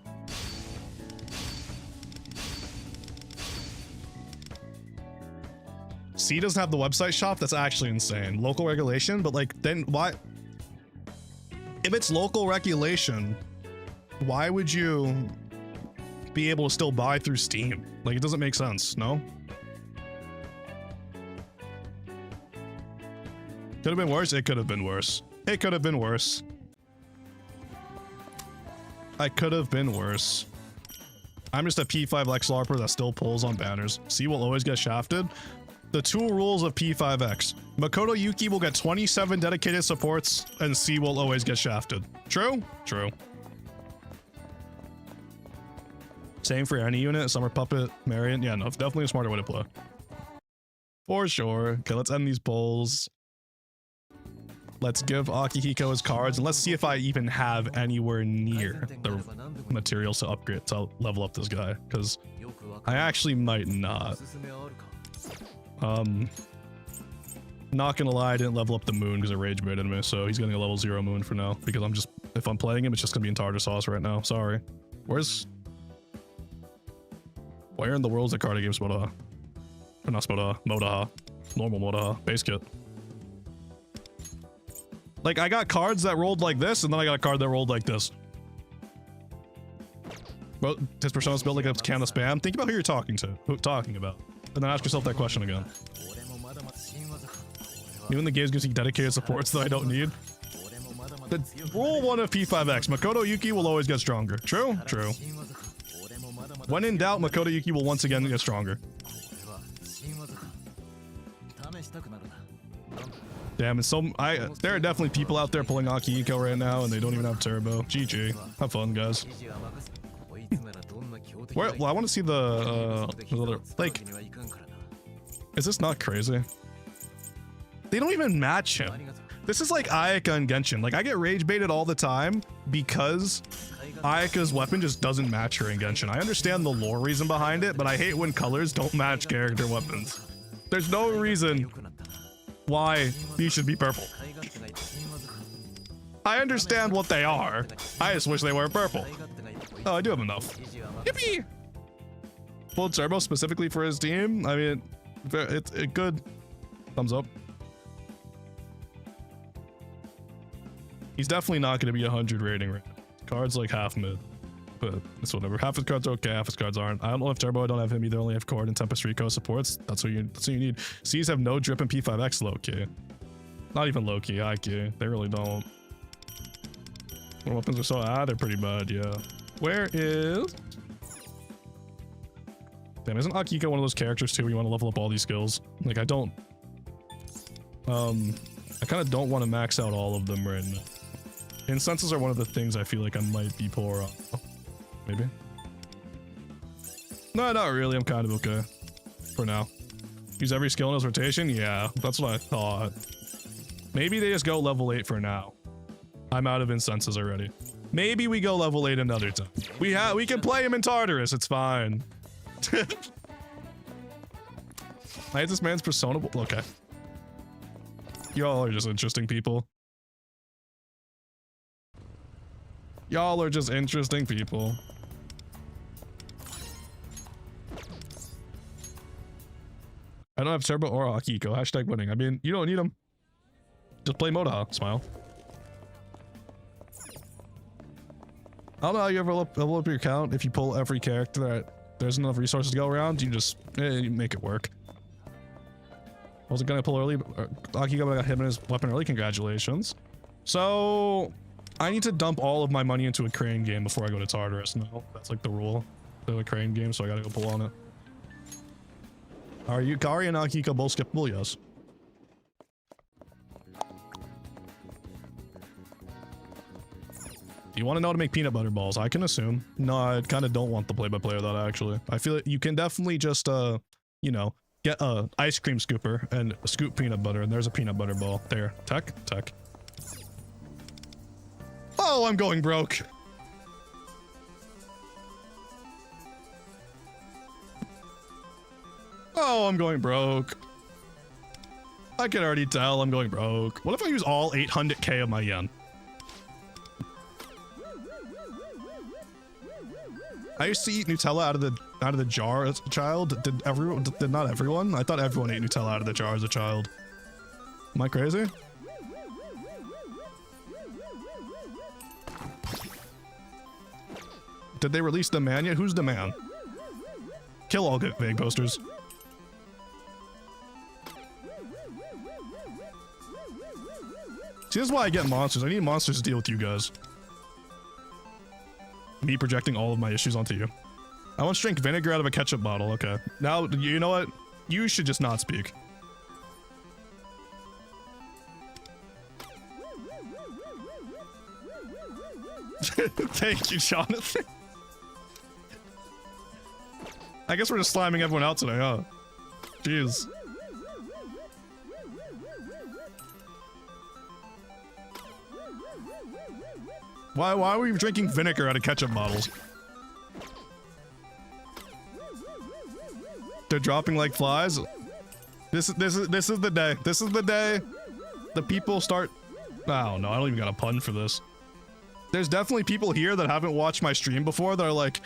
C doesn't have the website shop? That's actually insane. Local regulation? But like, then why? If it's local regulation, why would you be able to still buy through Steam? Like, it doesn't make sense, no? Could have been worse? It could have been worse. It could have been worse. I could have been worse. I'm just a P5X LARPer that still pulls on banners. C will always get shafted. The two rules of P5X. Makoto Yuki will get 27 dedicated supports, and C will always get shafted. True? True. Same for any unit, Summer Puppet, Marion. Yeah, no, definitely a smarter way to play. For sure. Okay, let's end these polls. Let's give Akihiko his cards, and let's see if I even have anywhere near the materials to upgrade, to level up this guy, because I actually might not. Not gonna lie, I didn't level up the moon because it rage baited me, so he's getting a level 0 moon for now, because if I'm playing him, it's just gonna be in tartar sauce right now. Sorry. Where in the world is the card game Smodaha? Or not Smodaha, Modaha. Normal Modaha. Base kit. Like, I got cards that rolled like this, and then I got a card that rolled like this. Well, his persona's built like a can of spam. Think about who you're talking about. And then ask yourself that question again. Even the games gives you dedicated supports that I don't need. The rule 1 of P5X, Makoto Yuki will always get stronger. True? True. When in doubt, Makoto Yuki will once again get stronger. Damn, it's there are definitely people out there pulling Akihiko right now, and they don't even have turbo. GG. Have fun, guys. Well, I want to see the other, like, is this not crazy? They don't even match him. This is like Ayaka and Genshin. Like, I get rage baited all the time because Ayaka's weapon just doesn't match her in Genshin. I understand the lore reason behind it, but I hate when colors don't match character weapons. There's no reason. why these should be purple. I understand what they are. I just wish they were purple. Oh, I do have enough. Yippee! Full turbo specifically for his team. I mean, it's good. Thumbs up. He's definitely not going to be 100 rating right now. Cards like half mid, but it's whatever. Half his cards are okay, half his cards aren't. I don't know if Turbo, I don't have him either. Only have Cord and Tempest Rico supports. That's what you need. C's have no drip and P5X low key. Not even low key, high key. They really don't. Their weapons are so they're pretty bad, yeah. Where is? Damn, isn't Akihiko one of those characters too where you want to level up all these skills? Like I don't. I kind of don't want to max out all of them right now. Incenses are one of the things I feel like I might be poor on. Maybe. No, not really. I'm kind of okay for now. Use every skill in his rotation? Yeah, that's what I thought. Maybe they just go level 8 for now. I'm out of incenses already. Maybe we go level 8 another time. We can play him in Tartarus. It's fine. I hate this man's persona. Okay. Y'all are just interesting people. Y'all are just interesting people. I don't have Turbo or Akihiko. Hashtag winning. I mean, you don't need them. Just play Moda. Smile. I don't know how you ever level up your account. If you pull every character that there's enough resources to go around, you just you make it work. I wasn't gonna pull early, but Akihiko got him and his weapon early. Congratulations. So I need to dump all of my money into a crane game before I go to Tartarus now. That's like the rule. They're a crane game, so I gotta go pull on it. Are you Kari and Akihiko both skippable? Yes. You want to know how to make peanut butter balls? I can assume. No, I kind of don't want the play-by-play of that, actually. I feel like you can definitely just, you know, get a ice cream scooper and scoop peanut butter, and there's a peanut butter ball. There. Tech. Oh, I'm going broke. Oh, I'm going broke. I can already tell I'm going broke. What if I use all 800k of my yen? I used to eat Nutella out of the jar as a child. Did not everyone? I thought everyone ate Nutella out of the jar as a child. Am I crazy? Did they release the man yet? Who's the man? Kill all good vague posters. See, this is why I get monsters. I need monsters to deal with you guys. Me projecting all of my issues onto you. I once drank vinegar out of a ketchup bottle. Okay. Now, you know what? You should just not speak. Thank you, Jonathan. I guess we're just slamming everyone out today, huh? Jeez. Why are we drinking vinegar out of ketchup bottles? They're dropping like flies. This is the day. This is the day the people start. Oh no, I don't even got a pun for this. There's definitely people here that haven't watched my stream before that are like,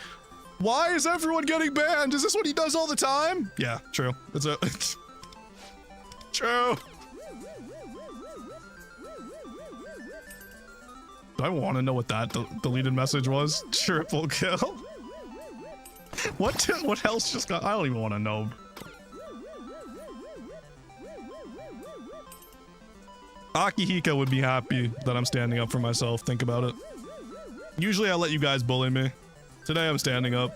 why is everyone getting banned? Is this what he does all the time? Yeah, true. It's true. Do I want to know what that deleted message was? Triple kill. What else just got? I don't even want to know. Akihiko would be happy that I'm standing up for myself. Think about it. Usually I let you guys bully me. Today I'm standing up.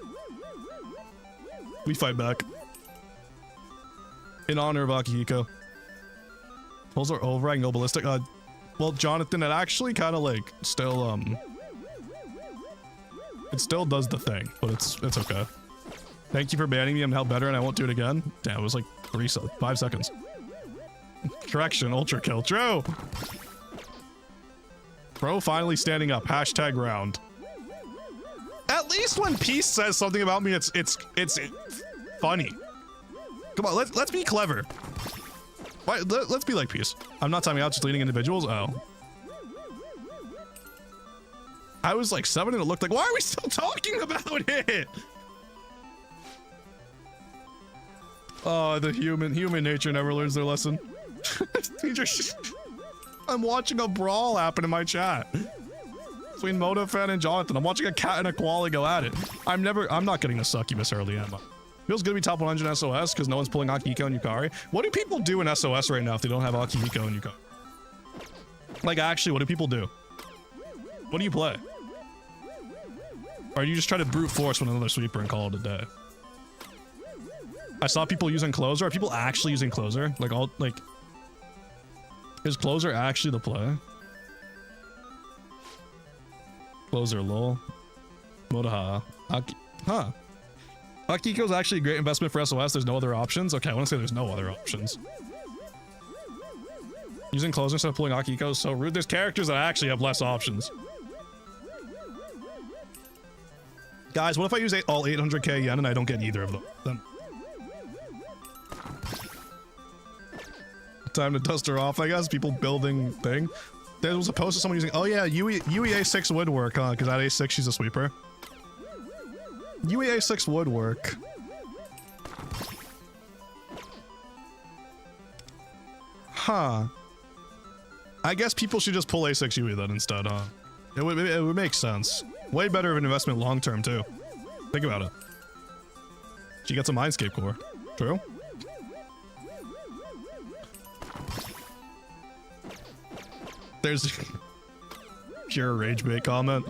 We fight back. In honor of Akihiko. Pulls are over. I can go ballistic. Well, Jonathan, it actually kind of like still, it still does the thing, but it's okay. Thank you for banning me. I'm held better and I won't do it again. Damn, it was like 5 seconds. Correction, ultra kill. True. Bro, finally standing up. Hashtag round. At least when Peace says something about me, it's funny. Come on, let's be clever. Why, let's be like peace. I'm not timing out, just leading individuals. Oh. I was like 7 and it looked like, why are we still talking about it? Oh, the human nature never learns their lesson. I'm watching a brawl happen in my chat between Motofan and Jonathan. I'm watching a cat and a koala go at it. I'm not getting a succubus early, am I? Feels good to be top 100 in SOS because no one's pulling Akihiko and Yukari. What do people do in SOS right now if they don't have Akihiko and Yukari? Like, actually, what do people do? What do you play? Or do you just try to brute force with another sweeper and call it a day? I saw people using closer. Are people actually using closer? Like, is closer actually the play? Closer, lol. Modaha. Huh. Akihiko's actually a great investment for SOS. There's no other options. Okay, I want to say there's no other options. Using closer instead of pulling Akihiko is so rude. There's characters that actually have less options. Guys, what if I use all 800k yen and I don't get either of them? Then time to dust her off, I guess. People building thing. There was a post of someone using, oh yeah, Yui A6 would work, huh? Because at A6 she's a sweeper. Yui A6 would work. Huh. I guess people should just pull A6 Yui then instead, huh? It would make sense. Way better of an investment long term too. Think about it. She gets a Mindscape core. True? There's pure rage bait comment.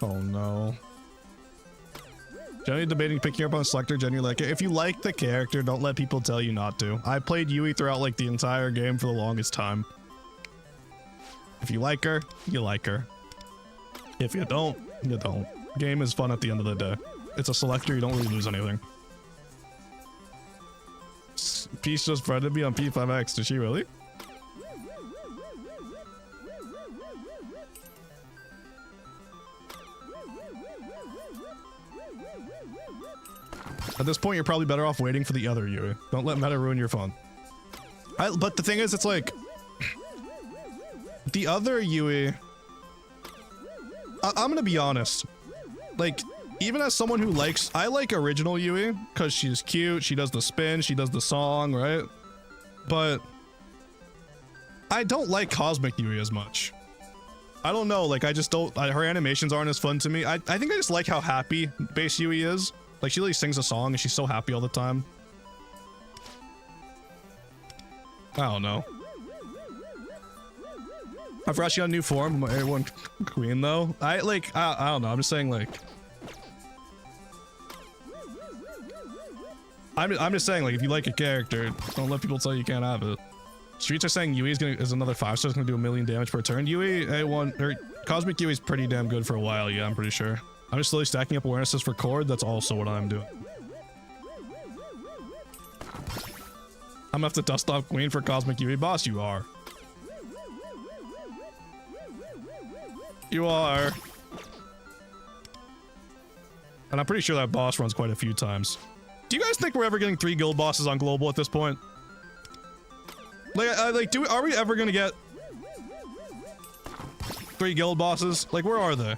Oh no. Jenny debating picking up on Selector. Jenny like, if you like the character, don't let people tell you not to. I played Yui throughout like the entire game for the longest time. If you like her, you like her. If you don't, you don't. Game is fun at the end of the day. It's a Selector, you don't really lose anything. Peace just friended me on P5X. Did she really? At this point, you're probably better off waiting for the other Yui. Don't let meta ruin your fun. But the thing is, it's like... the other Yui... I'm gonna be honest. Like, even as someone who likes... I like original Yui, because she's cute, she does the spin, she does the song, right? But... I don't like Cosmic Yui as much. I don't know, like, I just don't... her animations aren't as fun to me. I think I just like how happy base Yui is. Like, she really sings a song and she's so happy all the time. I don't know. I forgot she got a new form. My A1 queen, though. I don't know. I'm just saying, like... I'm just saying, like, if you like a character, don't let people tell you can't have it. Streets are saying Yui is another 5-star. It's gonna do 1 million damage per turn. Yui, A1, or Cosmic Yui's pretty damn good for a while, yeah, I'm pretty sure. I'm just slowly stacking up awarenesses for Cord. That's also what I'm doing. I'm gonna have to dust off Queen for Cosmic Yui. Boss, you are. You are. And I'm pretty sure that boss runs quite a few times. Do you guys think we're ever getting 3 guild bosses on global at this point? Like, are we ever gonna get 3 guild bosses? Like, where are they?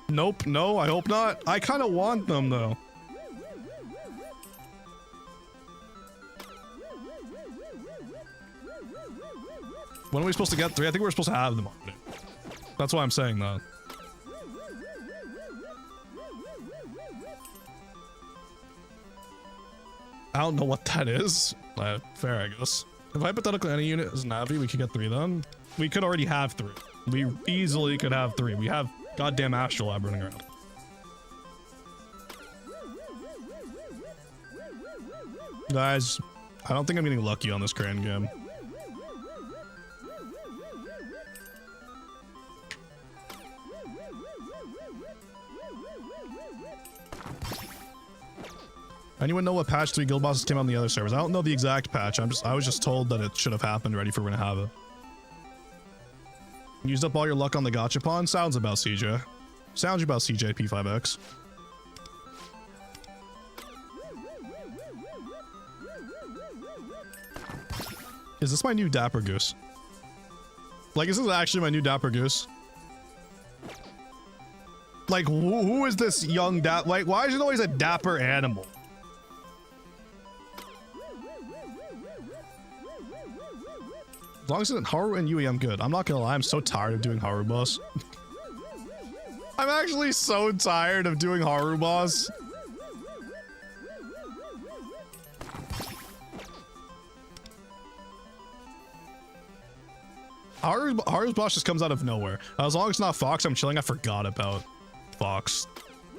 Nope, no, I hope not. I kind of want them, though. When are we supposed to get 3? I think we're supposed to have them already. That's why I'm saying that. I don't know what that is. Fair, I guess. If hypothetically any unit is Navi, we could get 3 then. We could already have 3. We easily could have 3. We have goddamn Astrolab running around. Guys, I don't think I'm getting lucky on this Crane game. Anyone know what patch 3 guild bosses came out on the other servers? I don't know the exact patch. I was just told that it should have happened ready for when to have it. Used up all your luck on the gachapon? Sounds about CJ. Sounds about CJ P5X. Is this my new Dapper Goose? Like, is this actually my new Dapper Goose? Like, who is this young like, why is it always a dapper animal? As long as it's Haru and Yui, I'm good. I'm not gonna lie, I'm so tired of doing Haru boss. I'm actually so tired of doing Haru boss. Haru's boss just comes out of nowhere. As long as it's not Fox, I'm chilling. I forgot about Fox.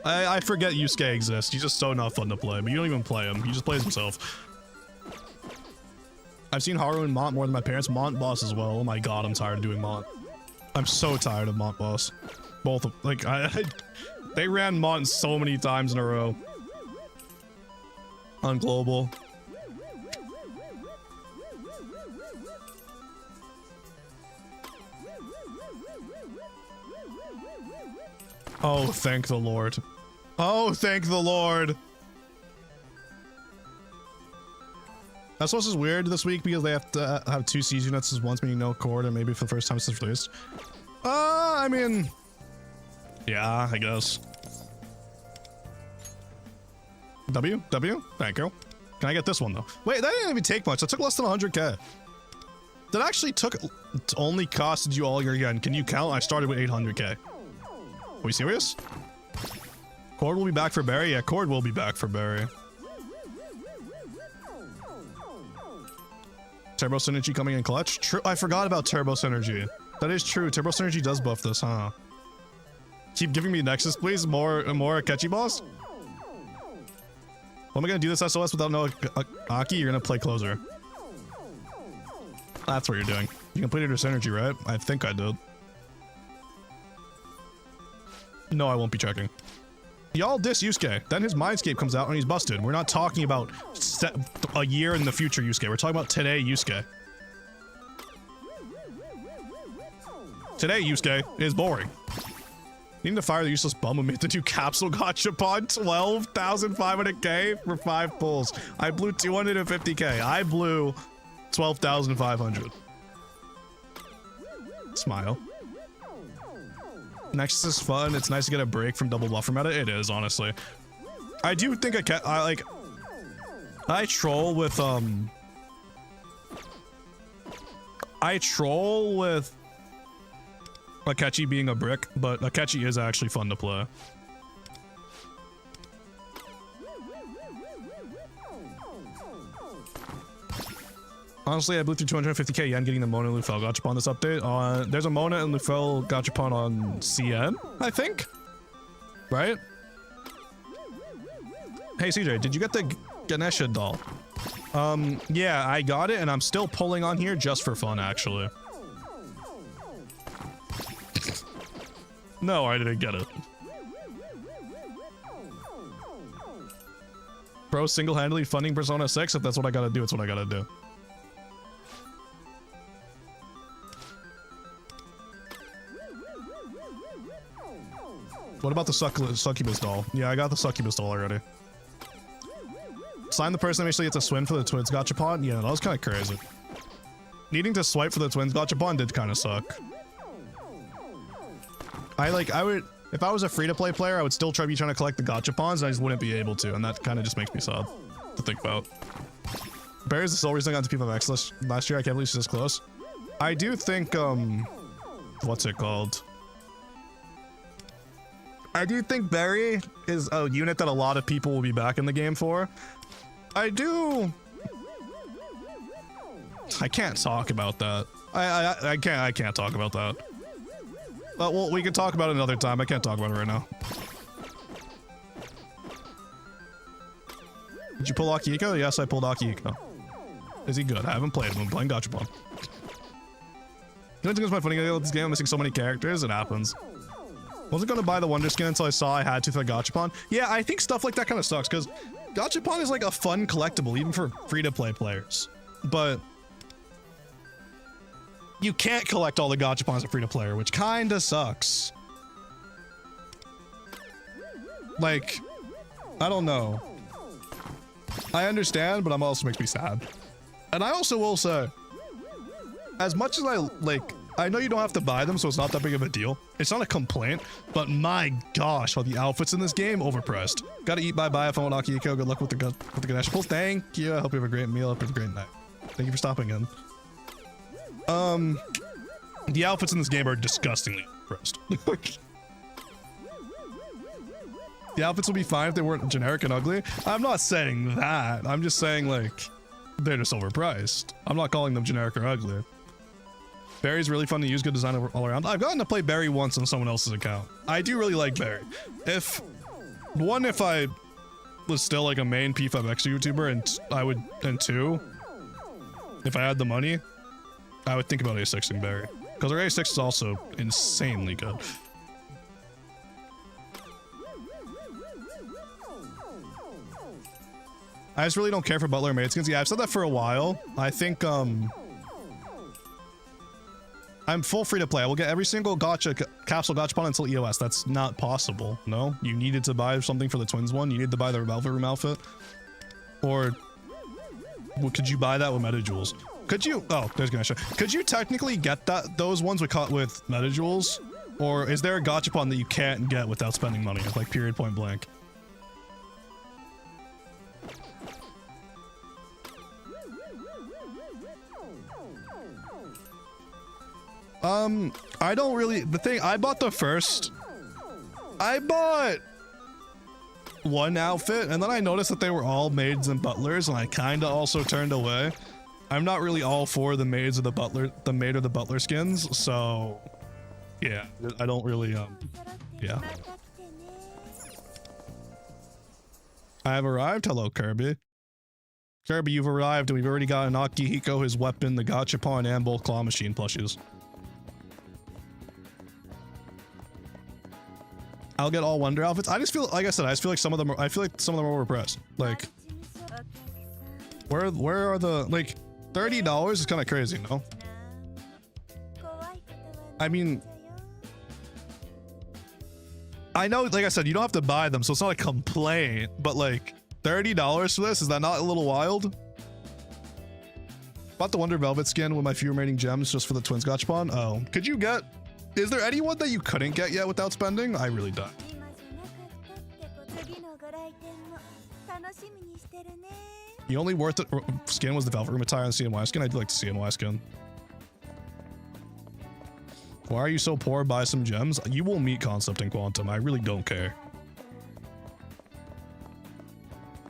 I forget Yusuke exists. He's just so not fun to play, but you don't even play him. He just plays himself. I've seen Haru and Mont more than my parents. Mont boss as well. Oh my god, I'm tired of doing Mont. I'm so tired of Mont boss. Both of, like, they ran Mont so many times in a row. On global. Oh, thank the Lord. Oh, thank the Lord. That's what's weird this week because they have to have 2 siege units once meaning no cord and maybe for the first time since released. I mean, yeah, I guess. W? Thank you. Can I get this one though? Wait, that didn't even take much. That took less than 100k. That actually took, only costed you all your yen. Can you count? I started with 800k. Are we serious? Cord will be back for Barry? Yeah, Cord will be back for Barry. Turbo Synergy coming in clutch? True, I forgot about Turbo Synergy. That is true, Turbo Synergy does buff this, huh? Keep giving me Nexus, please. More Akechi boss? What am I gonna do this SOS without no Aki? You're gonna play closer. That's what you're doing. You completed your Synergy, right? I think I did. No, I won't be checking. Y'all diss Yusuke. Then his Mindscape comes out and he's busted. We're not talking about a year in the future Yusuke. We're talking about today Yusuke. Today Yusuke is boring. Needing to fire the useless bum who made the new capsule gachapon. 12,500k for 5 pulls. I blew 250k. I blew 12,500. Smile. Nexus is fun. It's nice to get a break from double buffer meta. It is, honestly. I do think I troll with Akechi being a brick, but Akechi is actually fun to play. Honestly, I blew through 250k yen getting the Mona and Lufel gachapon this update. There's a Mona and Lufel gachapon on CN, I think? Right? Hey CJ, did you get the Ganesha doll? Yeah, I got it and I'm still pulling on here just for fun, actually. No, I didn't get it. Bro, single-handedly funding Persona 6? If that's what I gotta do, it's what I gotta do. What about the succubus doll? Yeah, I got the succubus doll already. Sign the person that actually gets a swim for the twins gachapon? Yeah, that was kind of crazy. Needing to swipe for the twins gachapon did kind of suck. If I was a free-to-play player, I would still be trying to collect the gachapons, and I just wouldn't be able to, and that kind of just makes me sad to think about. Barry's the sole reason I got to P5X last year. I can't believe she's this close. I do think, what's it called? I do think Barry is a unit that a lot of people will be back in the game for. I can't talk about that. I can't talk about that. Well, we can talk about it another time. I can't talk about it right now. Did you pull Akihiko? Yes, I pulled Akihiko. Is he good? I haven't played him. I'm playing gachapon. You know what's my funny about this game? I'm missing so many characters. It happens. Wasn't gonna buy the Wonder Skin until I saw I had to for the gachapon. Yeah, I think stuff like that kind of sucks because gachapon is like a fun collectible even for free-to-play players. But you can't collect all the gachapons at free-to-player, which kinda sucks. Like, I don't know. I understand, but it also makes me sad. And I also will say, as much as I know you don't have to buy them, so it's not that big of a deal. It's not a complaint, but my gosh, all the outfits in this game, overpriced. Gotta eat bye-bye if I want Akihiko. Good luck with the Ganesh pulls. Thank you. I hope you have a great meal. Hope you have a great night. Thank you for stopping in. The outfits in this game are disgustingly overpriced. The outfits would be fine if they weren't generic and ugly. I'm not saying that. I'm just saying, like, they're just overpriced. I'm not calling them generic or ugly. Barry's really fun to use, good design all around. I've gotten to play Barry once on someone else's account. I do really like Barry. If I was still like a main P5X YouTuber, and two, if I had the money, I would think about A6ing Barry. Because our A6 is also insanely good. I just really don't care for Butler maid skins. Yeah, I've said that for a while. I think, I'm full free to play. I will get every single capsule gachapon until EOS. That's not possible. No, you needed to buy something for the twins one. You needed to buy their Velvet Room outfit. Or could you buy that with Meta Jewels? Could you? Oh, there's Ganesha. Could you technically get those ones with Meta Jewels? Or is there a gachapon that you can't get without spending money? Like period point blank. I don't really, I bought one outfit and then I noticed that they were all maids and butlers and I kinda also turned away. I'm not really all for the maids or the maid or the butler skins, so yeah, I don't really, yeah. I have arrived. Hello, Kirby. Kirby, you've arrived and we've already got an Akihiko, his weapon, the gachapon, and both claw machine plushies. I'll get all Wonder outfits. I just feel, like I said, I just feel like some of them are overpriced. Like, where are the, like, $30 is kind of crazy, no? I mean, I know, like I said, you don't have to buy them, so it's not a complaint, but like, $30 for this? Is that not a little wild? Bought the Wonder Velvet skin with my few remaining gems just for the twins gachapon. Oh, could you get... Is there anyone that you couldn't get yet without spending? I really don't. The only worth it skin was the Velvet Room attire and CNY skin. I do like the CNY skin. Why are you so poor? Buy some gems. You will meet Concept in Quantum. I really don't care.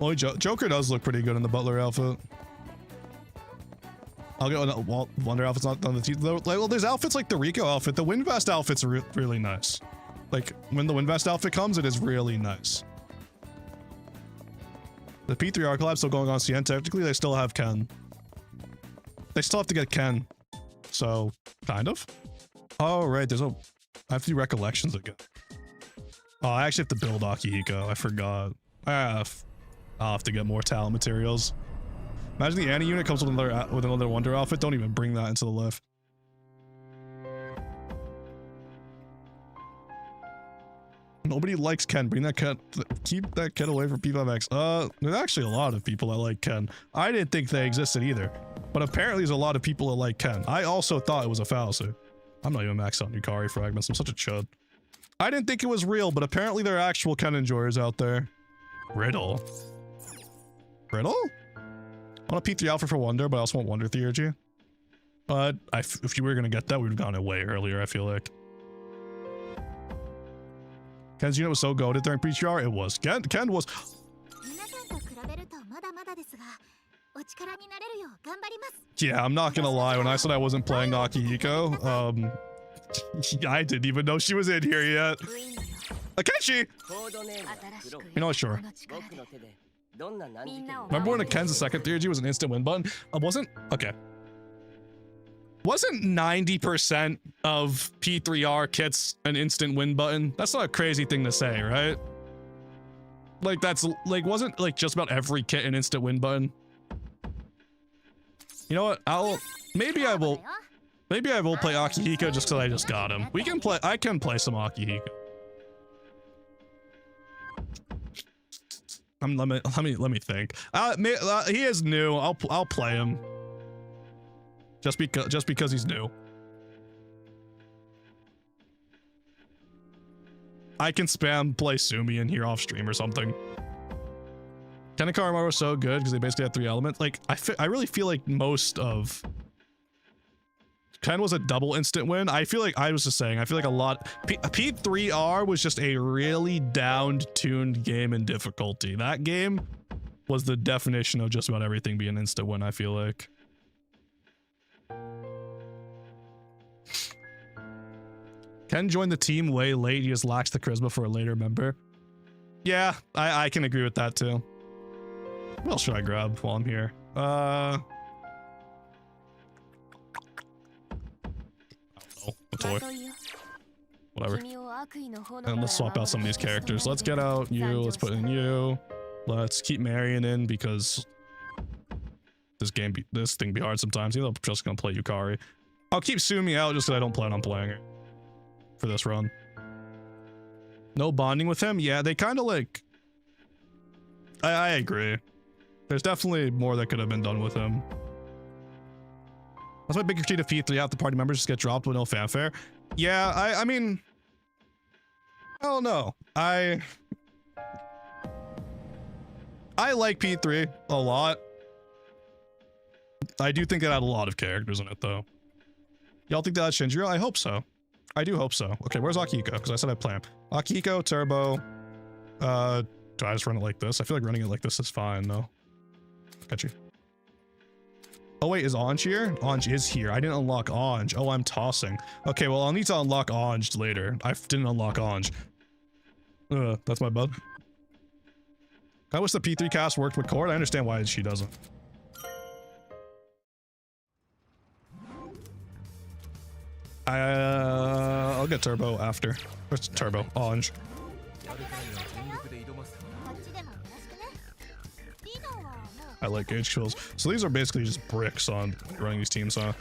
Well, Joker does look pretty good in the Butler outfit. I'll get Wonder outfit's not done. Well, there's outfits like the Rico outfit. The Windvest outfit's really nice. Like when the Windvest outfit comes, it is really nice. The P3R collab still going on CN. Technically, they still have Ken. They still have to get Ken. So, kind of. Oh, right. I have to do recollections again. Oh, I actually have to build Akihiko. I forgot. I'll have to get more talent materials. Imagine the Annie unit comes with another Wonder outfit. Don't even bring that into the lift. Nobody likes Ken. Bring that Ken. Keep that Ken away from P5X. There's actually a lot of people that like Ken. I didn't think they existed either. But apparently there's a lot of people that like Ken. I also thought it was a fallacy. I'm not even maxed out Yukari fragments. I'm such a chud. I didn't think it was real, but apparently there are actual Ken enjoyers out there. Riddle? Riddle? I want a P3 outfit for Wonder, but I also want Wonder Theurgy. But if you were gonna get that, we would have gone it way earlier, I feel like. Ken's unit was so goated during P3R. It was. Ken was... Yeah, I'm not gonna lie. When I said I wasn't playing Akihiko, I didn't even know she was in here yet. Akechi! You know, sure. Remember when a Ken's second Theurgy was an instant win button? Wasn't 90% of P3R kits an instant win button? That's not a crazy thing to say, right? Like that's like wasn't like just about every kit an instant win button? You know what? Maybe I Maybe I will play Akihiko just because I just got him. We can play. I can play some Akihiko. Let me think. He is new. I'll play him. Just because he's new. I can spam play Sumi in here off stream or something. Tenakar was so good because they basically had 3 elements. Like I really feel like most of Ken was a double instant win. I feel like I was just saying, I feel like a lot P3R was just a really down-tuned game in difficulty. That game was the definition of just about everything being instant win, I feel like. Ken joined the team way late. He just lacks the charisma for a later member. Yeah, I can agree with that too. What else should I grab while I'm here? A toy. Whatever. And let's swap out some of these characters. Let's get out you. Let's put in you. Let's keep Marion in because this thing be hard sometimes. I'm just gonna play Yukari. I'll keep Sumi out just because I don't plan on playing her for this run. No bonding with him? Yeah, they kind of like... I agree. There's definitely more that could have been done with him. That's my big critique of P3. Half the party members just get dropped with no fanfare. Yeah, I mean... I don't know. I like P3 a lot. I do think it had a lot of characters in it, though. Y'all think that had Shinjiro? I hope so. I do hope so. Okay, where's Akihiko? Because I said I'd play him. Akihiko, Turbo. Do I just run it like this? I feel like running it like this is fine, though. Got you. Oh wait, is Anj here? Anj is here. I didn't unlock Anj. Oh, I'm tossing. Okay, well, I'll need to unlock Anj later. I didn't unlock Anj. That's my bad. I wish the P3 cast worked with Cord. I understand why she doesn't. I'll get Turbo after. Where's Turbo? Anj. I like gauge kills. So these are basically just bricks on running these teams, huh?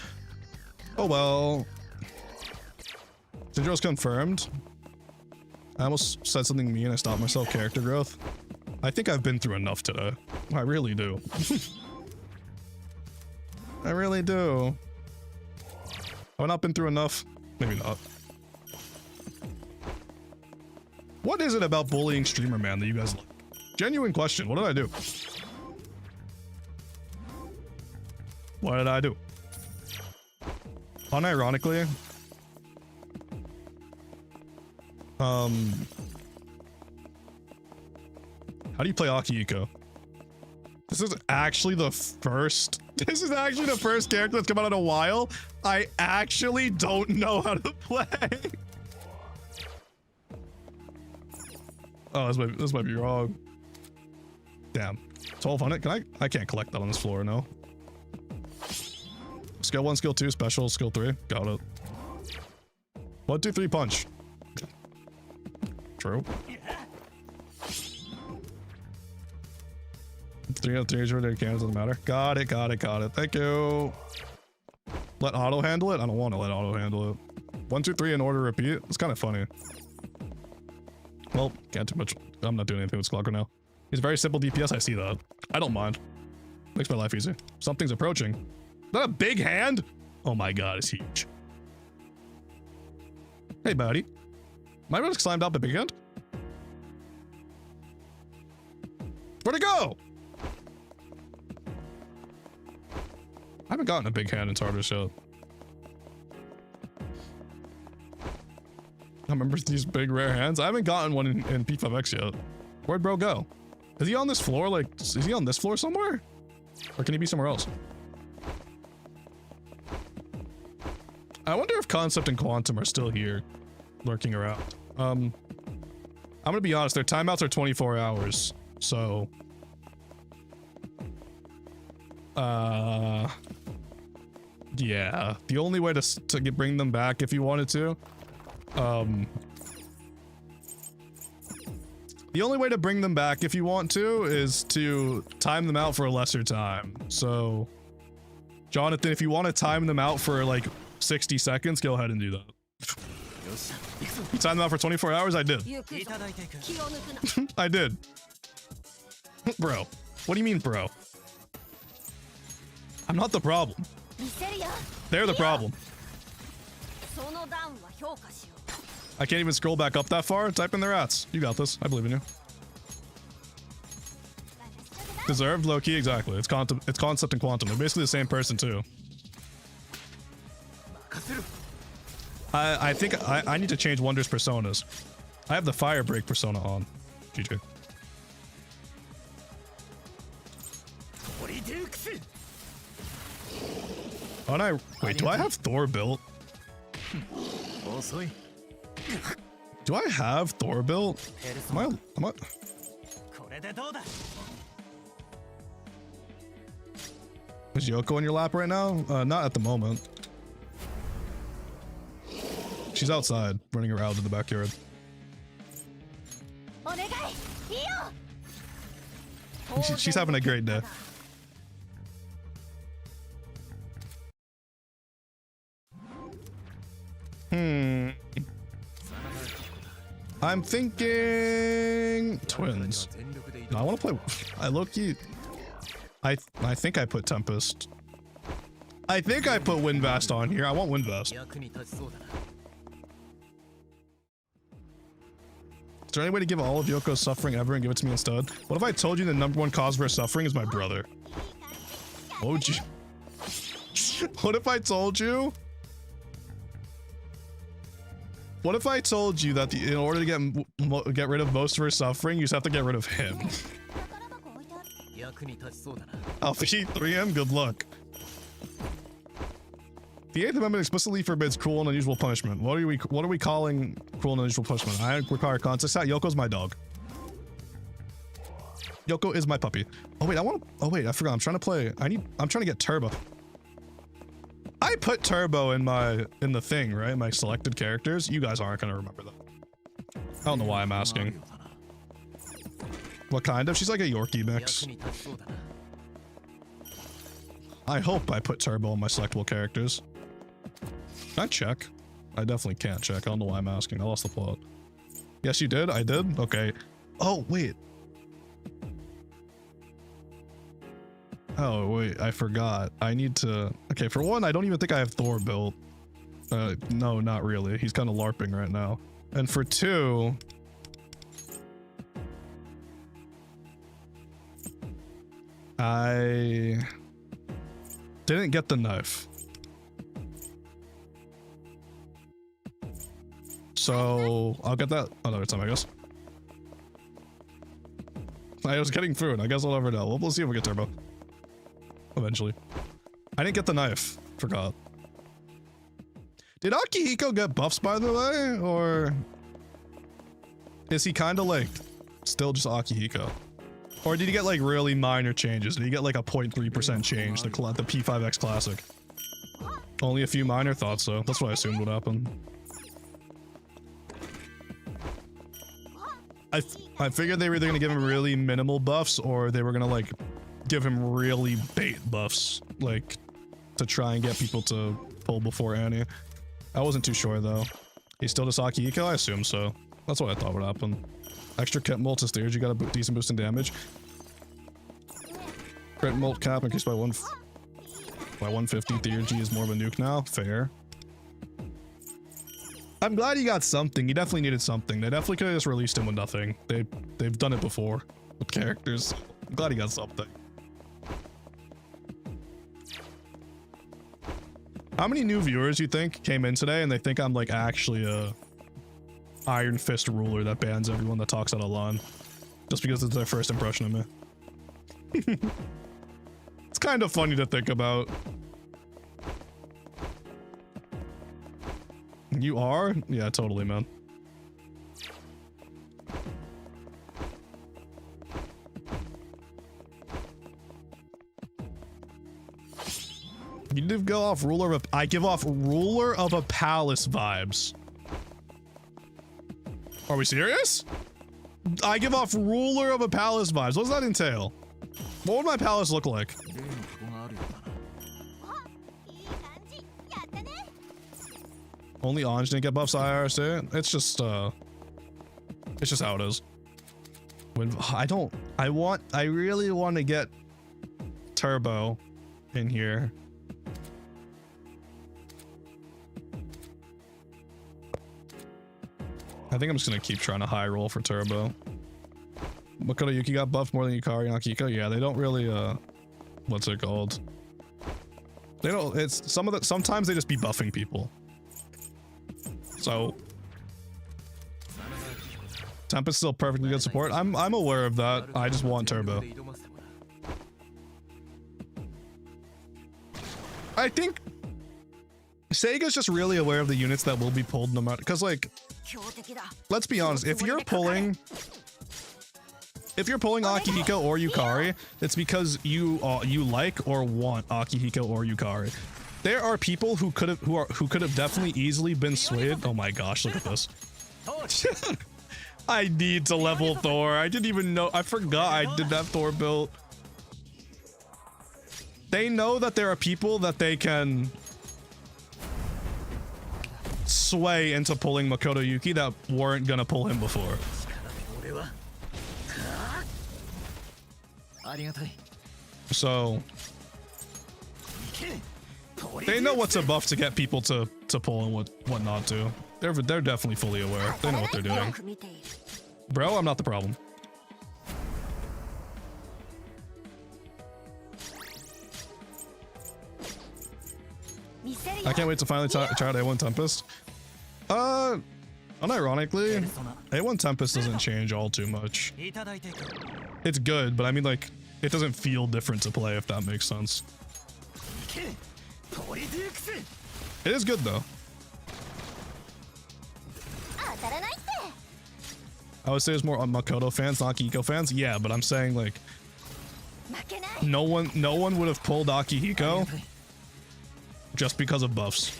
Oh well. Shinjiro's confirmed. I almost said something mean. I stopped myself. Character growth. I think I've been through enough today. I really do. I really do. Have I not been through enough? Maybe not. What is it about bullying streamer man that you guys like? Genuine question. What did I do? What did I do? Unironically, how do you play Akihiko? This is actually the first character that's come out in a while. I actually don't know how to play. Oh, this might be wrong. Damn. 1200? I can't collect that on this floor, no. Skill 1, skill 2, special, skill 3. Got it. 1, 2, 3, punch. True. 3 out of 3 is your cannons, doesn't matter. Got it. Thank you. Let auto handle it? I don't want to let auto handle it. 1, 2, 3 in order repeat. It's kind of funny. Well, can't do much. I'm not doing anything with Sklogger now. He's very simple DPS. I see that. I don't mind. Makes my life easy. Something's approaching. Is that a big hand? Oh my god, it's huge. Hey, buddy. My relic climbed up a big hand? Where'd it go? I haven't gotten a big hand in Tartarus yet. I remember these big rare hands. I haven't gotten one in P5X yet. Where'd bro go? Is he on this floor? Like, is he on this floor somewhere? Or can he be somewhere else? I wonder if Concept and Quantum are still here, lurking around. I'm gonna be honest, their timeouts are 24 hours, so... yeah. The only way to bring them back if you wanted to, the only way to bring them back if you want to is to time them out for a lesser time. So, Jonathan, if you want to time them out for like 60 seconds, go ahead and do that. You timed them out for 24 hours? I did. I did. Bro. What do you mean, bro? I'm not the problem. They're the problem. I can't even scroll back up that far. Type in their ads. You got this. I believe in you. Deserved, low-key, exactly. It's concept and quantum. They're basically the same person, too. I think I need to change Wonder's personas. I have the fire break persona on. GG. Oh, and wait, do I have Thor built? Do I have Thor built? Am I Is Yoko in your lap right now? Not at the moment. She's outside, running around in the backyard. She's having a great day. I'm thinking twins. No, I want to play. I low-key. I think I put Tempest. I think I put Windvast on here. I want Windvast. Is there any way to give all of Yoko's suffering ever and give it to me instead? What if I told you the #1 cause of her suffering is my brother? What would you? What if I told you? What if I told you that in order to get rid of most of her suffering, you just have to get rid of him? Alpha Heat 3M, good luck. The 8th Amendment explicitly forbids cruel and unusual punishment. What are we calling cruel and unusual punishment? I require context. Yoko's my dog. Yoko is my puppy. Oh wait, oh wait, I forgot. I'm trying to get Turbo. I put Turbo in the thing, right? My selected characters. You guys aren't gonna remember that. I don't know why I'm asking. What kind of? She's like a Yorkie mix. I hope I put Turbo in my selectable characters. Can I check? I definitely can't check. I don't know why I'm asking. I lost the plot. Yes, you did? I did? Okay. Oh, wait. Oh, wait. I forgot. I need to... Okay, for one, I don't even think I have Thor built. No, not really. He's kind of LARPing right now. And for two... I... didn't get the knife. So I'll get that another time, I guess. I was getting through it. I guess I'll never know. We'll see if we get Turbo. Eventually. I didn't get the knife. Forgot. Did Akihiko get buffs, by the way? Or is he kind of like still just Akihiko? Or did he get like really minor changes? Did he get like a 0.3% change? The P5X Classic. Only a few minor, thought so. That's what I assumed would happen. I figured they were either gonna give him really minimal buffs or they were gonna like give him really bait buffs, like to try and get people to pull before Annie. I wasn't too sure though. He's still just Akihiko? I assume so. That's what I thought would happen. Extra kit molt to steers, you got a decent boost in damage. Crit molt cap increased by 150. Theurgy is more of a nuke now. Fair. I'm glad he got something. He definitely needed something. They definitely could have just released him with nothing. They've done it before with characters. I'm glad he got something. How many new viewers you think came in today and they think I'm like actually a Iron Fist ruler that bans everyone that talks out of line just because it's their first impression of me? It's kind of funny to think about. You are? Yeah, totally, man. You did go off ruler of I give off ruler of a palace vibes. Are we serious? I give off ruler of a palace vibes. What does that entail? What would my palace look like? Only Anj didn't get buffs IRC. It's just how it is. When I really want to get Turbo in here. I think I'm just gonna keep trying to high roll for Turbo. Makoto Yuki got buffed more than Yukari and Akihiko. Yeah, they don't really what's it called? They don't, it's sometimes they just be buffing people. So Tempest still perfectly good support. I'm aware of that. I just want Turbo. I think Sega's just really aware of the units that will be pulled no matter, because like, let's be honest, if you're pulling Akihiko or Yukari, it's because you like or want Akihiko or Yukari. There are people who could have definitely easily been swayed. Oh my gosh, look at this. I need to level Thor. I didn't even know. I forgot I did that Thor build. They know that there are people that they can sway into pulling Makoto Yuki that weren't gonna pull him before. So they know what's a buff to get people to pull and what not to. They're definitely fully aware. They know what they're doing. Bro, I'm not the problem. I can't wait to finally try out A1 Tempest. Unironically, A1 Tempest doesn't change all too much. It's good, but I mean, like, it doesn't feel different to play, if that makes sense. It is good, though. I would say it's more on Makoto fans, not Akihiko fans. Yeah, but I'm saying, like, no one would have pulled Akihiko just because of buffs.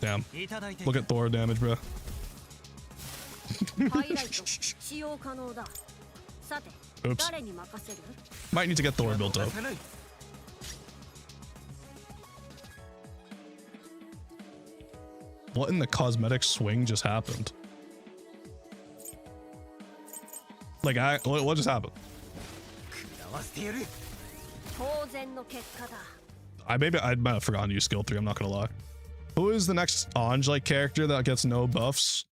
Damn. Look at Thor damage, bro. Oops. Might need to get Thor built up. What in the cosmetic swing just happened? Like, what just happened? I might have forgotten to use skill 3, I'm not gonna lie. Who is the next Anj-like character that gets no buffs?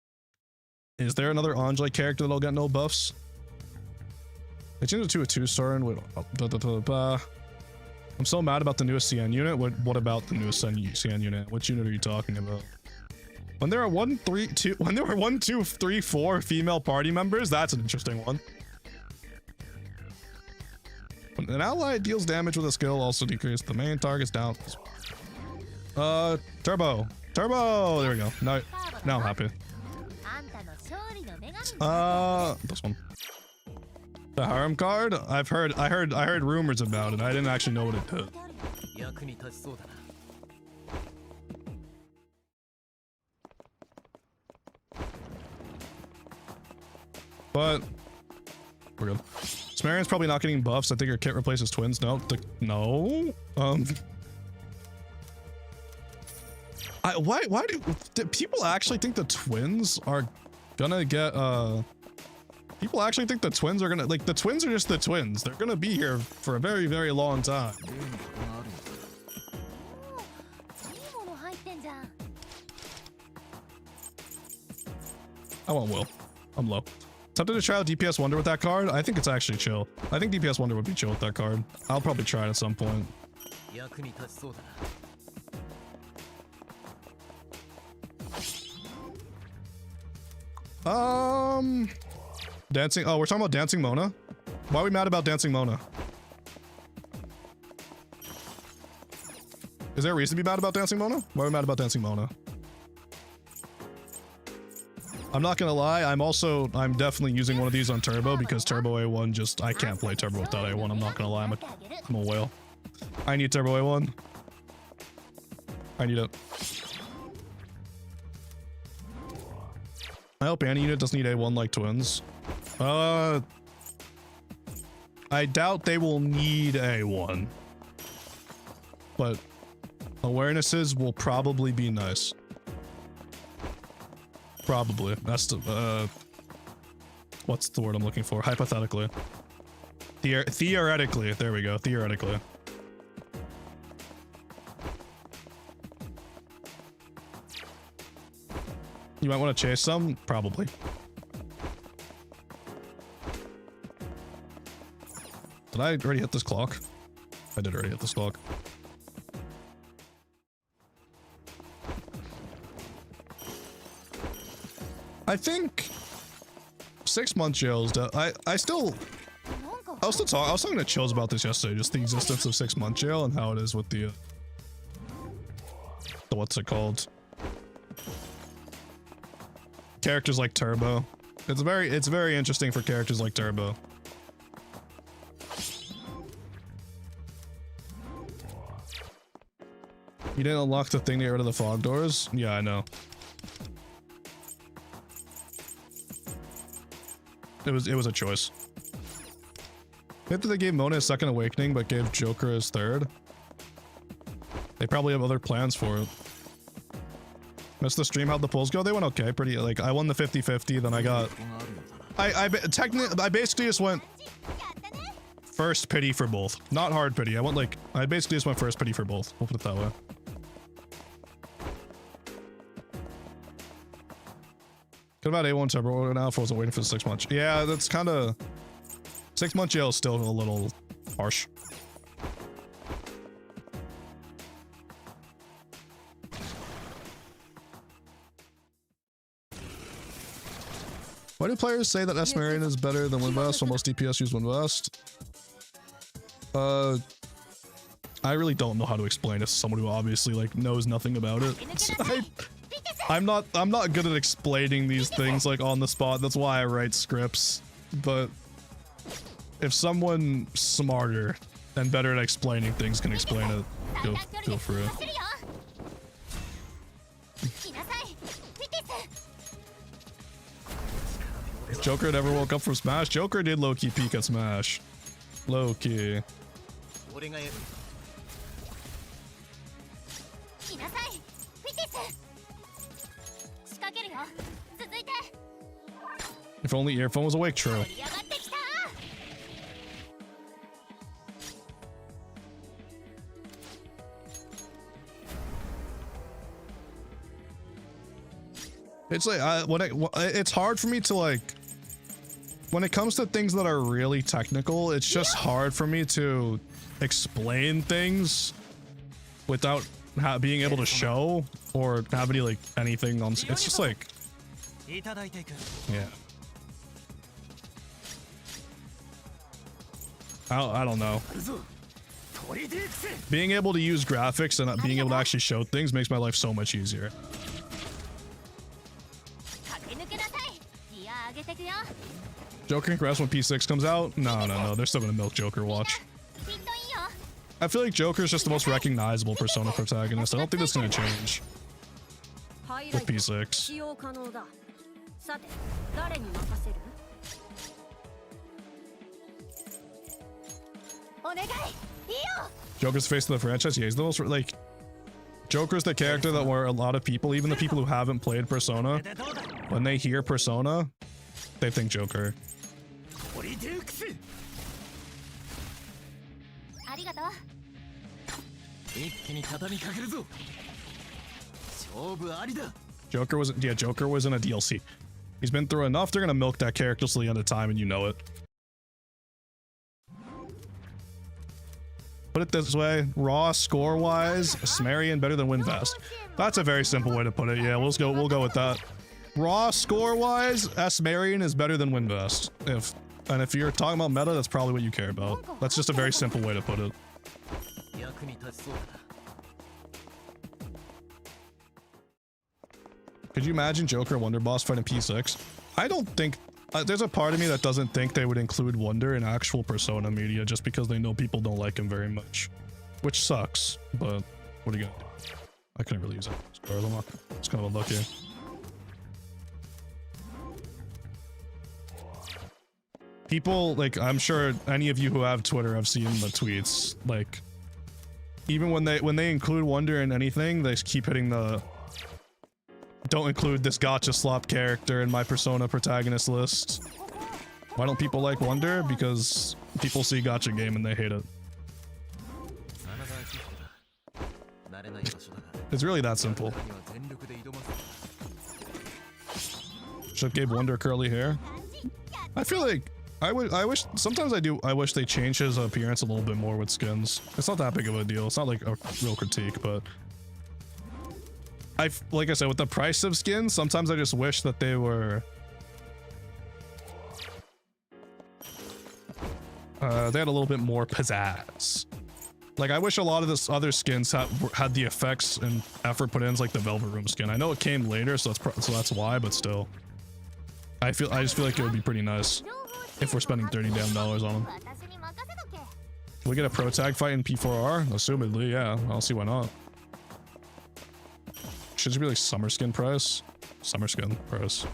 Is there another Anj-like character that'll get no buffs? They changed it to a 2-star and wait, I'm so mad about the newest CN unit. What about the newest CN unit? Which unit are you talking about? When there are 1, 2, 3, 4 female party members, that's an interesting one. When an ally deals damage with a skill, also decrease the main target's down. Turbo. There we go. Now I'm happy. This one. The harem card? I heard rumors about it. I didn't actually know what it did. But we're good. Smarion's probably not getting buffs. I think your kit replaces twins. No. No. Why do people actually think the twins are gonna get people actually think the twins are gonna, like, the twins are just the twins. They're gonna be here for a very, very long time. I want Will. I'm low. Tempted to try out DPS Wonder with that card. I think it's actually chill. I think DPS Wonder would be chill with that card. I'll probably try it at some point. Dancing. Oh, we're talking about Dancing Mona. Why are we mad about Dancing Mona? Is there a reason to be mad about Dancing Mona? Why are we mad about Dancing Mona? I'm not gonna lie, I'm definitely using one of these on Turbo because Turbo A1 I can't play Turbo without A1, I'm not gonna lie, I'm a whale. I need Turbo A1. I need it. I hope Anni unit doesn't need A1 like twins. I doubt they will need A1. But Awarenesses will probably be nice. Probably. That's the, what's the word I'm looking for? Hypothetically. Theoretically. There we go. Theoretically. You might want to chase some? Probably. Did I already hit this clock? I did already hit this clock. I think 6 month jail is I was talking to Chills about this yesterday, just the existence of 6 month jail and how it is with the what's it called? Characters like Turbo. It's very interesting for characters like Turbo. You didn't unlock the thing to get rid of the fog doors? Yeah, I know. It was a choice. Maybe they gave Mona a second awakening, but gave Joker his third. They probably have other plans for it. Missed the stream. How'd the polls go? They went okay. Pretty, like, I won the 50-50, then I got... I basically just went first pity for both. Not hard pity. I basically just went first pity for both. We'll put it that way. Could have had A1 Turbo now if I wasn't waiting for the 6 months. Yeah, that's kind of... 6 month jail is still a little harsh. Why do players say that S-Marion is better than Winvest when most DPS use Winvest? I really don't know how to explain this to someone who obviously like knows nothing about it. I'm not good at explaining these things like on the spot. That's why I write scripts. But if someone smarter and better at explaining things can explain it, go for it. Joker never woke up from Smash. Joker did low-key peek at Smash. Low-key. If only Earphone was awake, true. It's like it's hard for me to like when it comes to things that are really technical, it's just hard for me to explain things without being able to show or have any like anything on. It's just like, yeah. I don't know. Being able to use graphics and being able to actually show things makes my life so much easier. Joker can crash when P6 comes out? No. They're still gonna milk Joker, watch. I feel like Joker's just the most recognizable Persona protagonist. I don't think that's gonna change with P6. Joker's face of the franchise? Yeah, he's the most, like... Joker's the character that where a lot of people, even the people who haven't played Persona, when they hear Persona, they think Joker. Joker was in a DLC. He's been through enough. They're gonna milk that character till the end of time, and you know it. Put it this way, raw score-wise, Smarian better than Winvest. That's a very simple way to put it. Yeah, we'll go with that. Raw score-wise, Smarian is better than Winvest. If you're talking about meta, that's probably what you care about. That's just a very simple way to put it. Could you imagine Joker and Wonder Boss fighting P6? I don't think... there's a part of me that doesn't think they would include Wonder in actual Persona media just because they know people don't like him very much. Which sucks, but what are you gonna do? I couldn't really use it. It's kind of unlucky. People, like, I'm sure any of you who have Twitter have seen the tweets. Like, Even when they include Wonder in anything, they keep hitting the don't include this gacha slop character in my Persona protagonist list. Why don't people like Wonder? Because people see gacha game and they hate it. It's really that simple. Should give Wonder curly hair. I feel like I wish sometimes I wish they change his appearance a little bit more with skins. It's not that big of a deal. It's not like a real critique, but like I said, with the price of skins, sometimes I just wish that they were they had a little bit more pizzazz. Like, I wish a lot of this other skins had the effects and effort put in, like the Velvet Room skin. I know it came later, so that's why, but still. I just feel like it would be pretty nice if we're spending $30 damn on them. Can we get a pro tag fight in P4R? Assumedly, yeah. I'll see why not. Should just be like summer skin price. Summer skin price.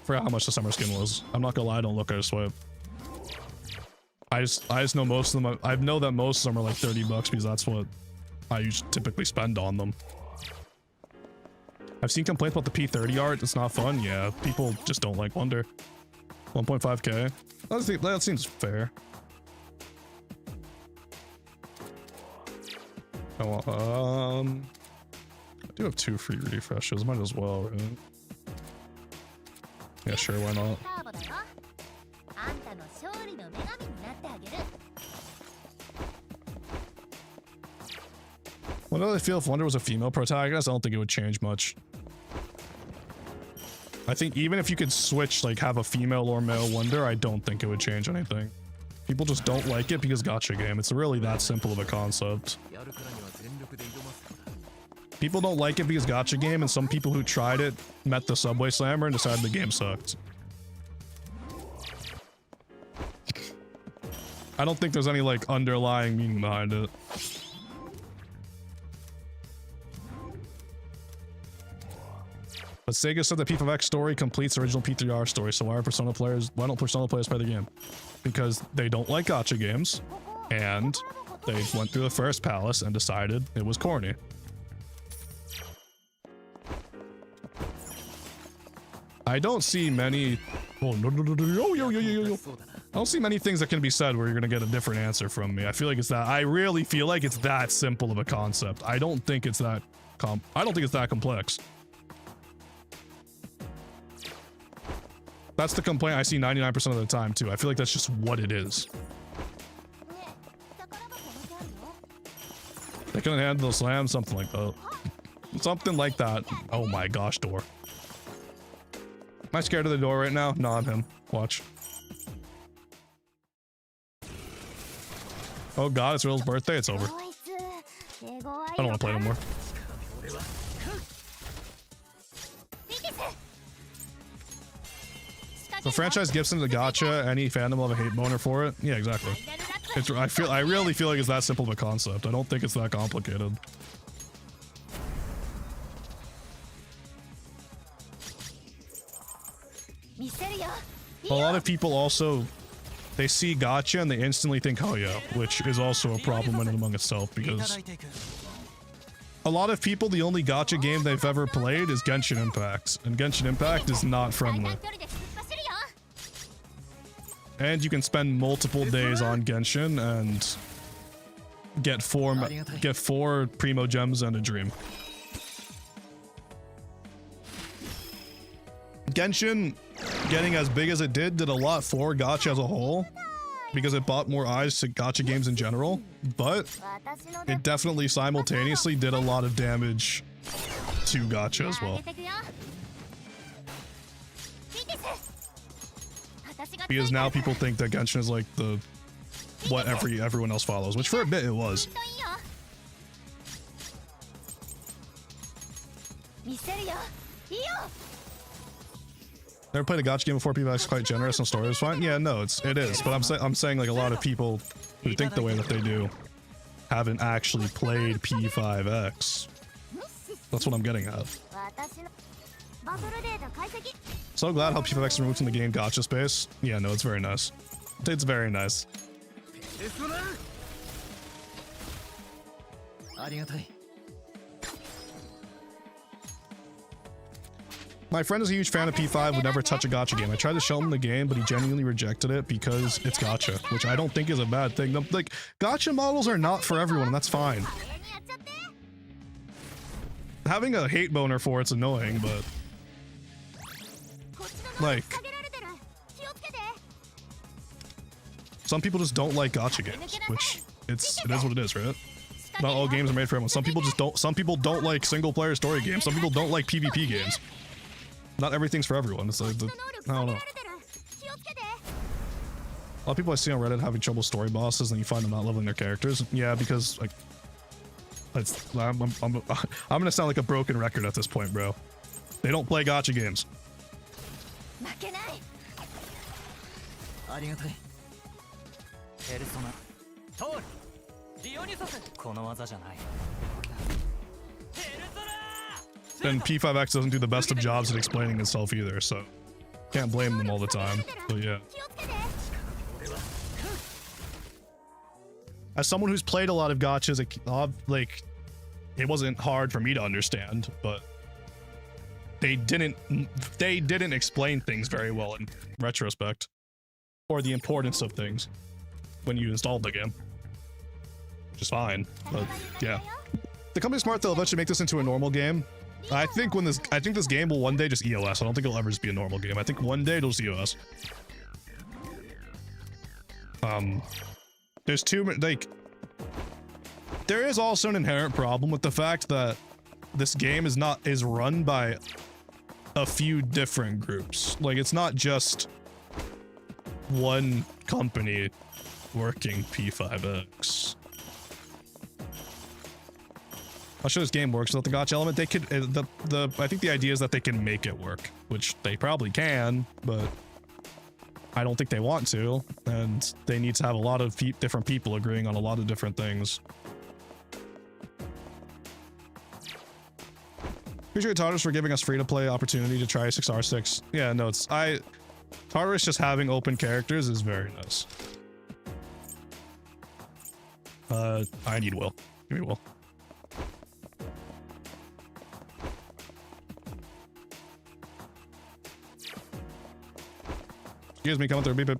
Forgot how much the summer skin was. I'm not gonna lie, I don't look at a swipe. I just know most of them. I know that most of them are like $30 because that's what I typically spend on them. I've seen complaints about the P30 art. It's not fun. Yeah, people just don't like Wonder. 1.5k. That seems fair. Oh, I do have 2 free refreshes. Might as well, right? Yeah, sure. Why not? What do I feel if Wonder was a female protagonist? I don't think it would change much. I think even if you could switch, like have a female or male Wonder, I don't think it would change anything. People just don't like it because gacha game. It's really that simple of a concept. People don't like it because gacha game, and some people who tried it met the Subway Slammer and decided the game sucked. I don't think there's any like underlying meaning behind it. But Sega said the P5X story completes the original P3R story, so why don't Persona players play the game? Because they don't like gacha games, and they went through the first palace and decided it was corny. I don't see many... Oh, no. I don't see many things that can be said where you're gonna get a different answer from me. I feel like it's that... I really feel like it's that simple of a concept. I don't think it's that... I don't think it's that complex. That's the complaint I see 99% of the time, too. I feel like that's just what it is. They couldn't handle the slam, something like that. Something like that. Oh my gosh, door. Am I scared of the door right now? No, I'm him. Watch. Oh god, it's Real's birthday. It's over. I don't want to play no more. The franchise Gibson to gacha, any fandom will have a hate boner for it. Yeah, exactly. I really feel like it's that simple of a concept. I don't think it's that complicated. A lot of people also, they see gacha and they instantly think, oh yeah, which is also a problem in and among itself because a lot of people, the only gacha game they've ever played is Genshin Impact, and Genshin Impact is not friendly. And you can spend multiple days on Genshin and get four Primo Gems and a Dream. Genshin, getting as big as it did a lot for gacha as a whole, because it brought more eyes to gacha games in general, but it definitely simultaneously did a lot of damage to gacha as well. Because now people think that Genshin is like what everyone else follows, which for a bit it was. Never played a gacha game before. People are quite generous and story is fine. Yeah, no, it is. But I'm saying like a lot of people who think the way that they do haven't actually played P5X. That's what I'm getting at. So glad how P5X is removed from the game gacha space. Yeah, no, it's very nice. It's very nice. My friend is a huge fan of P5, would never touch a gacha game. I tried to show him the game, but he genuinely rejected it because it's gacha, which I don't think is a bad thing. Like, gacha models are not for everyone, and that's fine. Having a hate boner for it's annoying, but... like... some people just don't like gacha games, which it is what it is, right? Not all games are made for everyone. Some people don't like single-player story games. Some people don't like PvP games. Not everything's for everyone. It's like, I don't know. A lot of people I see on Reddit having trouble story bosses, and you find them not leveling their characters. Yeah, because like, I'm gonna sound like a broken record at this point, bro. They don't play gacha games. And P5X doesn't do the best of jobs at explaining itself either, so can't blame them all the time. But yeah. As someone who's played a lot of gachas, it wasn't hard for me to understand, but they didn't explain things very well in retrospect, or the importance of things when you installed the game, which is fine. But yeah, the company's smart. They'll eventually make this into a normal game. I think this game will one day just EOS. I don't think it'll ever just be a normal game. I think one day it'll just EOS. There's too many, like, there is also an inherent problem with the fact that this game is run by a few different groups. Like, it's not just one company working P5X. I'll show this game works without the gacha element. They could, I think the idea is that they can make it work, which they probably can, but I don't think they want to, and they need to have a lot of different people agreeing on a lot of different things. Appreciate Tartarus for giving us free-to-play opportunity to try 6R6. Yeah, no, Tartarus just having open characters is very nice. I need Will. Give me Will. Excuse me, coming through. Beep it.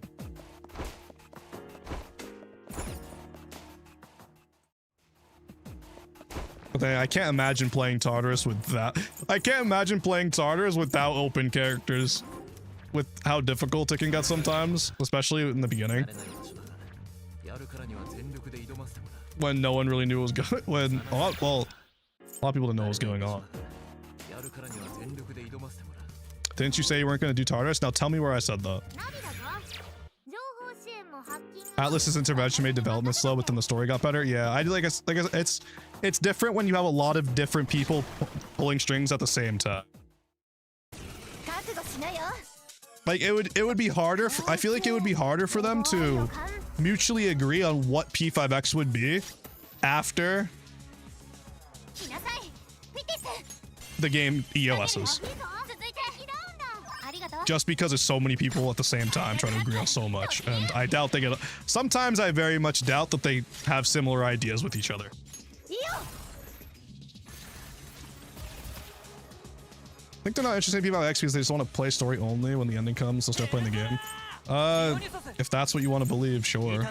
Okay, I can't imagine playing Tartarus with that. I can't imagine playing Tartarus without open characters. With how difficult it can get sometimes, especially in the beginning. When no one really knew what was going on. When a lot of people didn't know what was going on. Didn't you say you weren't going to do Tartarus? Now tell me where I said that. Atlas's intervention made development slow, but then the story got better. Yeah, I it's different when you have a lot of different people pulling strings at the same time. Like it would be harder. I feel like it would be harder for them to mutually agree on what P5X would be after the game EOS's. Just because there's so many people at the same time trying to agree on so much, and I doubt they get. Sometimes I very much doubt that they have similar ideas with each other. I think they're not interested in people X because they just want to play story only. When the ending comes, they'll start playing the game. If that's what you want to believe, sure.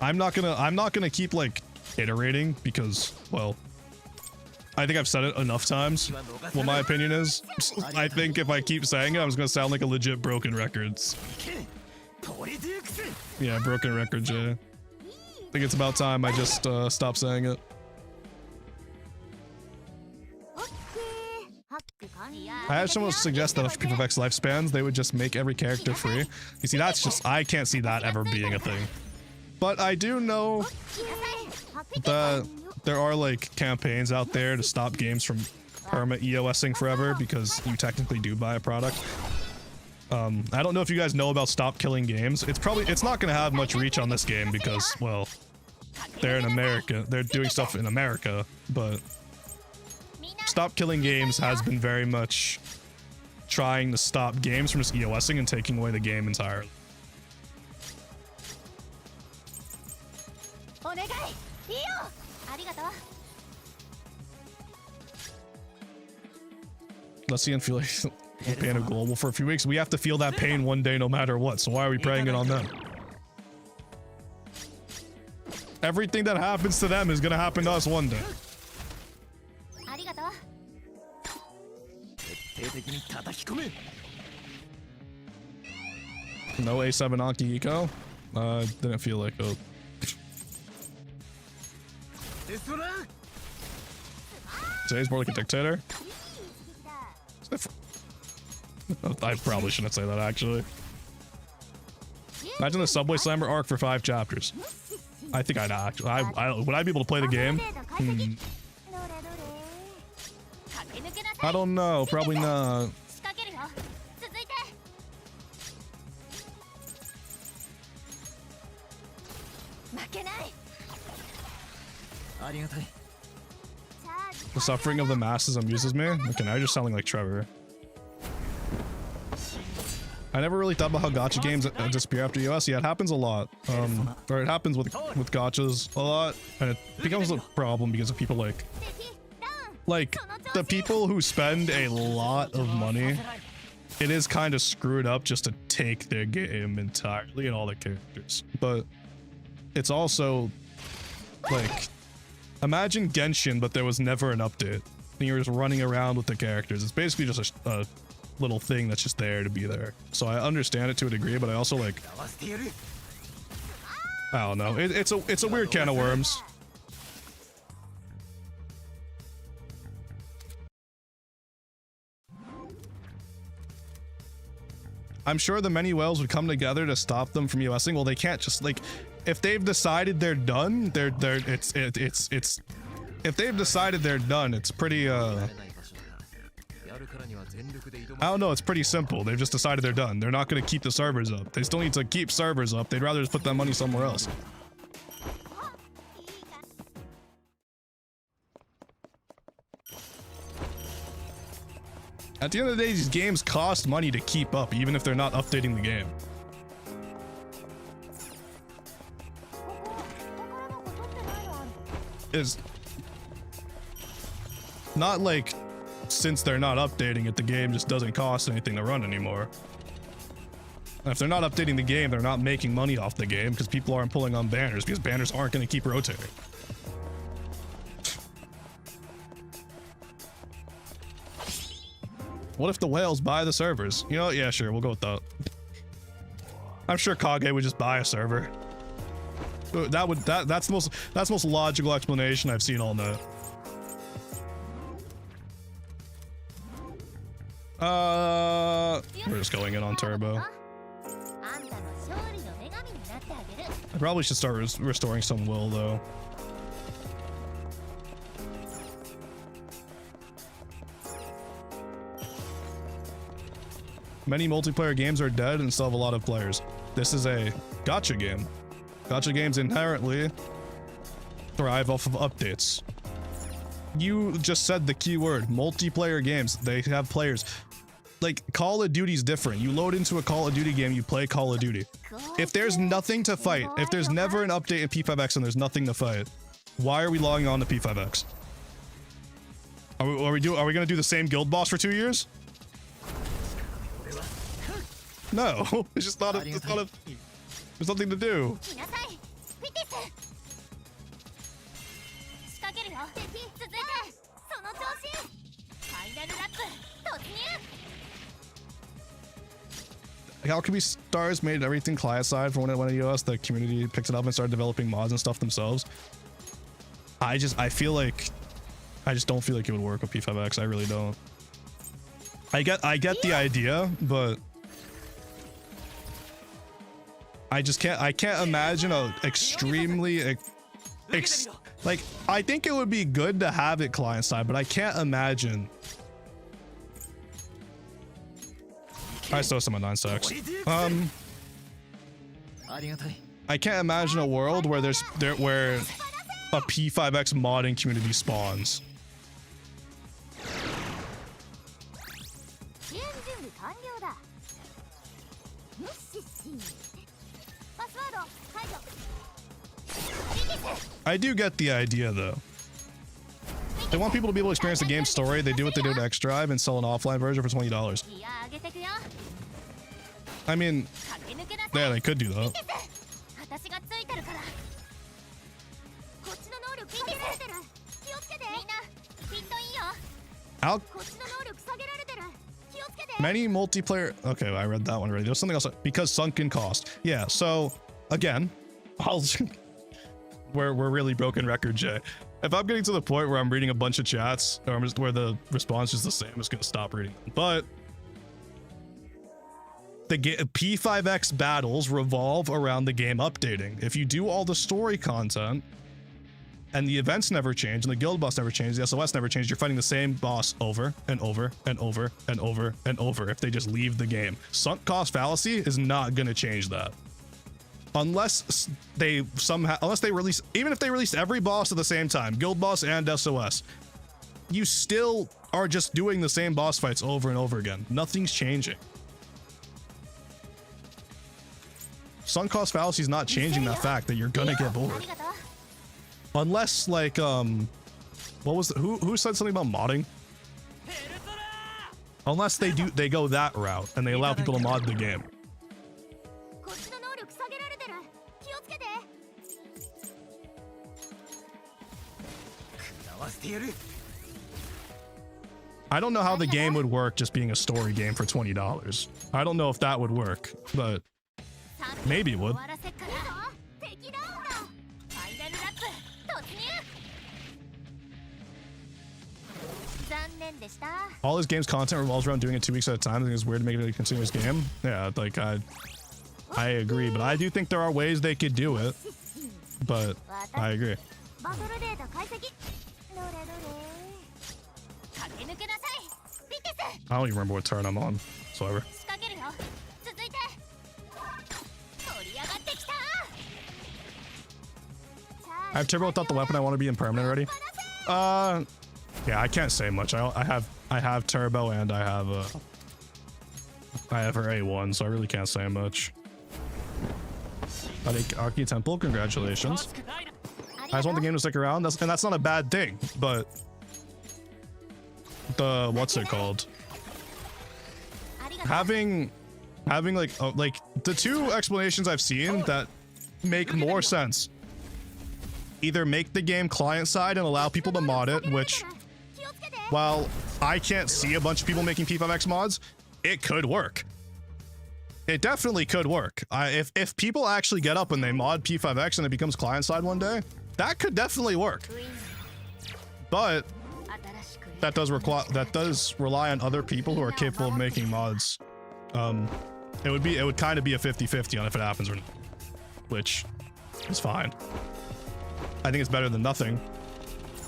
I'm not gonna keep like iterating because, well, I think I've said it enough times. What my opinion is. I think if I keep saying it, I'm just gonna sound like a legit broken records. Yeah, broken records. Yeah. I think it's about time I just stop saying it. I had someone suggest that if P5X lifespans, they would just make every character free. You see, that's just, I can't see that ever being a thing. But I do know that there are like campaigns out there to stop games from perma EOSing forever because you technically do buy a product. I don't know if you guys know about Stop Killing Games. It's not going to have much reach on this game because, well, they're in America. They're doing stuff in America, but Stop Killing Games has been very much trying to stop games from just EOSing and taking away the game entirely. Let's see and feel like the pain of global for a few weeks. We have to feel that pain one day no matter what. So why are we praying it on them? Everything that happens to them is gonna happen to us one day. No A7 Akihiko? Didn't feel like a... Today's more like a dictator? I probably shouldn't say that, actually. Imagine the Subway Slammer arc for 5 chapters. I think I'd actually... would I be able to play the game? I don't know. Probably not. The suffering of the masses amuses me. Okay, now you're just sounding like Trevor. I never really thought about how gacha games disappear after US. Yeah, it happens a lot. Or it happens with gachas a lot, and it becomes a problem because of people like the people who spend a lot of money. It is kind of screwed up just to take their game entirely and all the characters. But it's also like, imagine Genshin, but there was never an update. And you're just running around with the characters. It's basically just a little thing that's just there to be there. So I understand it to a degree, but I also like, I don't know. It's a weird can of worms. I'm sure the many whales would come together to stop them from USing. Well, they can't just like, if they've decided they're done, if they've decided they're done, it's pretty I don't know, it's pretty simple. They've just decided they're done. They're not going to keep the servers up. They still need to keep servers up. They'd rather just put that money somewhere else. At the end of the day, these games cost money to keep up, even if they're not updating the game. It's not like, since they're not updating it, the game just doesn't cost anything to run anymore. And if they're not updating the game, they're not making money off the game because people aren't pulling on banners, because banners aren't going to keep rotating. What if the whales buy the servers? You know what? Yeah, sure, we'll go with that. I'm sure Kage would just buy a server. That's the most logical explanation I've seen all night. We're just going in on turbo. I probably should start restoring some will though. Many multiplayer games are dead and still have a lot of players. This is a gacha game. Gacha games inherently thrive off of updates. You just said the key word, multiplayer games. They have players. Like, Call of Duty's different. You load into a Call of Duty game, you play Call of Duty. If there's nothing to fight, if there's never an update in P5X and there's nothing to fight, why are we logging on to P5X? Are we gonna do the same guild boss for 2 years? No, it's just not a, there's nothing to do. Alchemy Stars made everything client-side for when it went to US. The community picked it up and started developing mods and stuff themselves. I just don't feel like it would work with P5X. I really don't. I get the idea, but I can't imagine a extremely like, I think it would be good to have it client side, but I can't imagine. I still have some 9 stacks. I can't imagine a world where where a P5X modding community spawns. I do get the idea though. They want people to be able to experience the game's story. They do what they do to X Drive and sell an offline version for $20. I mean, yeah, they could do that. Many multiplayer. Okay, I read that one already. There's something else because sunken cost. Yeah. So again, we're really broken record, Jay. If I'm getting to the point where I'm reading a bunch of chats, or I'm just where the response is the same, I'm just gonna stop reading. But the P5X battles revolve around the game updating. If you do all the story content and the events never change and the guild boss never changes, the SOS never changes, you're fighting the same boss over and over and over and over and over if they just leave the game. Sunk cost fallacy is not going to change that. Unless they release, even if they release every boss at the same time, guild boss and SOS, you still are just doing the same boss fights over and over again. Nothing's changing. Sunk cost fallacy is not changing that fact that you're gonna get bored. Unless, like, what was who said something about modding? Unless they go that route and they allow people to mod the game. I don't know how the game would work just being a story game for $20. I don't know if that would work, but maybe it would. All his game's content revolves around doing it 2 weeks at a time. I think it's weird to make it a continuous game. Yeah, like I agree, but I do think there are ways they could do it. But I agree. I don't even remember what turn I'm on, so ever. I have turbo without the weapon. I want to be in permanent already. Yeah, I can't say much. I have turbo and I have her A1, so I really can't say much. I think Aki Temple, congratulations. I just want the game to stick around, and that's not a bad thing, but the what's it called? Having like the two explanations I've seen that make more sense. Either make the game client side and allow people to mod it, which, while I can't see a bunch of people making P5X mods, it could work. It definitely could work. If people actually get up and they mod P5X and it becomes client side one day, that could definitely work. But that does rely on other people who are capable of making mods. It would kind of be a 50-50 on if it happens or not, which is fine. I think it's better than nothing.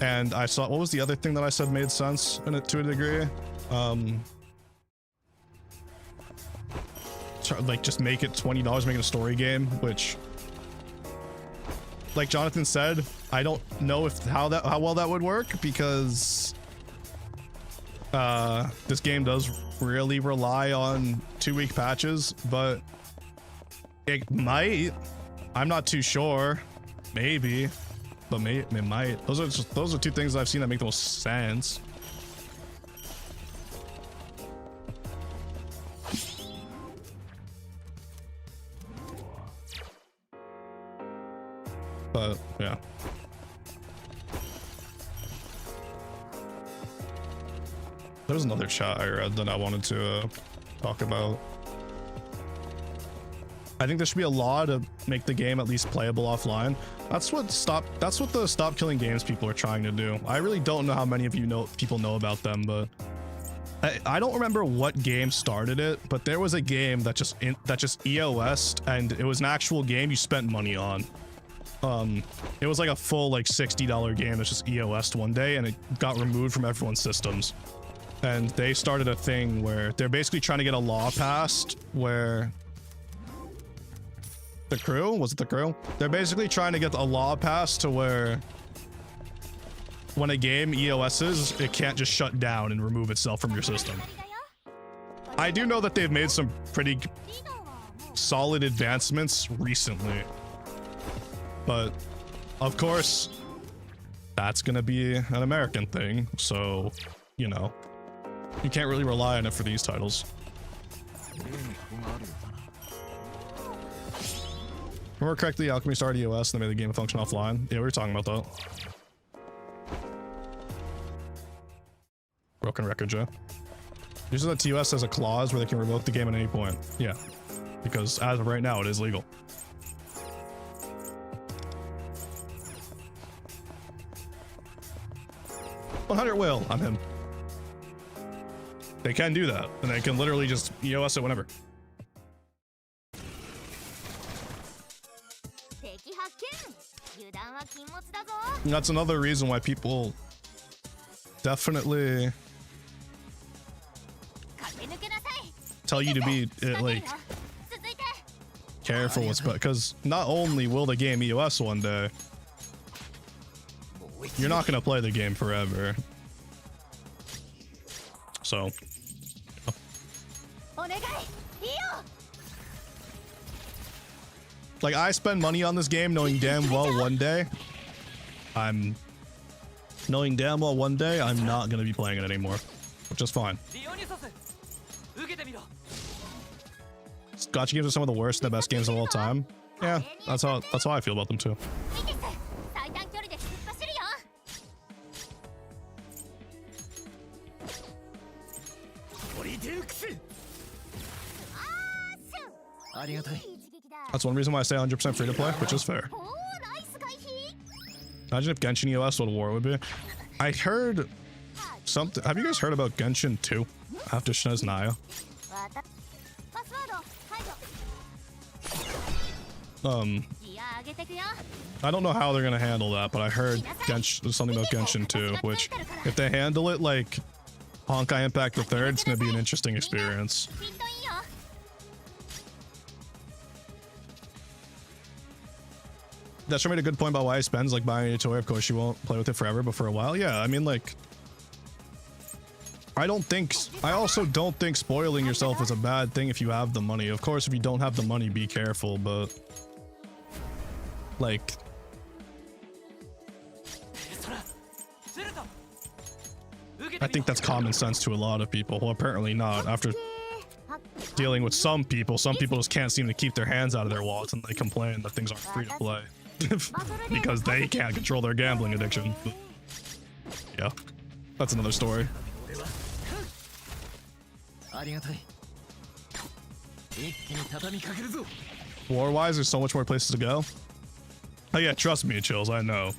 And I saw, what was the other thing that I said made sense in it to a degree? Like just make it $20, make it a story game, which, like Jonathan said, I don't know how well that would work, because this game does really rely on 2-week patches, but it might. I'm not too sure. Maybe. But it might. Those are two things I've seen that make the most sense. But yeah. There's another chat I read that I wanted to talk about. I think there should be a law to make the game at least playable offline. That's what the Stop Killing Games people are trying to do. I really don't know how many of people know about them, but I don't remember what game started it, but there was a game that just EOS'd, and it was an actual game you spent money on. It was like a full like $60 game that's just EOS'd one day, and it got removed from everyone's systems. And they started a thing where they're basically trying to get a law passed where the crew? Was it the crew? They're basically trying to get a law passed to where when a game EOS's, it can't just shut down and remove itself from your system. I do know that they've made some pretty solid advancements recently. But, of course, that's gonna be an American thing, so, you know, you can't really rely on it for these titles. Remember correctly, Alchemy started EOS and they made the game function offline? Yeah, we were talking about that. Broken record, Joe. Usually the TOS has a clause where they can revoke the game at any point. Yeah, because as of right now, it is legal. $100 will, I'm him. They can do that, and they can literally just EOS it whenever. And that's another reason why people definitely tell you to be like careful with, because not only will the game EOS one day, you're not gonna play the game forever. So like, I spend money on this game knowing damn well one day I'm not gonna be playing it anymore, which is fine. Gacha games are some of the worst and the best games of all time. Yeah, that's how I feel about them too. That's one reason why I say 100% free to play, which is fair. Imagine if Genshin EOS what a war would be. I heard something. Have you guys heard about Genshin 2 after Shina's Naya? I don't know how they're gonna handle that, but I heard something about Genshin 2, which if they handle it like Honkai Impact the Third, it's gonna be an interesting experience. That's made a good point about why he spends like buying a toy. Of course, you won't play with it forever, but for a while, yeah. I mean, like, I also don't think spoiling yourself is a bad thing if you have the money. Of course, if you don't have the money, be careful, but like, I think that's common sense to a lot of people. Well, apparently not. After dealing with some people just can't seem to keep their hands out of their wallets, and they complain that things aren't free to play because they can't control their gambling addiction. But yeah, that's another story. War-wise, there's so much more places to go. Oh yeah, trust me, Chills, I know.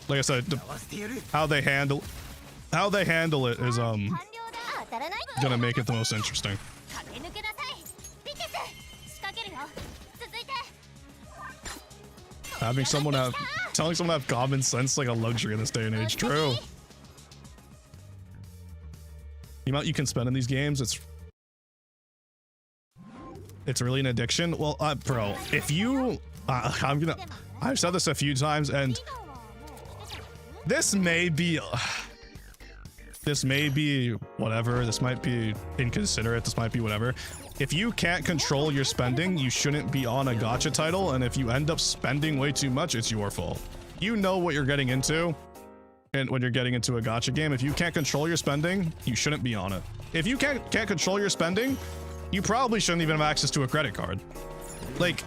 Like I said, how they handle it is gonna make it the most interesting. Telling someone to have common sense like a luxury in this day and age. True. The amount you can spend in these games, it's really an addiction. Well, bro, if you, I've said this a few times, and this may be whatever. This might be inconsiderate. This might be whatever. If you can't control your spending, you shouldn't be on a gacha title. And if you end up spending way too much, it's your fault. You know what you're getting into. And when you're getting into a gacha game, if you can't control your spending, you shouldn't be on it. If you can't control your spending, you probably shouldn't even have access to a credit card. Like,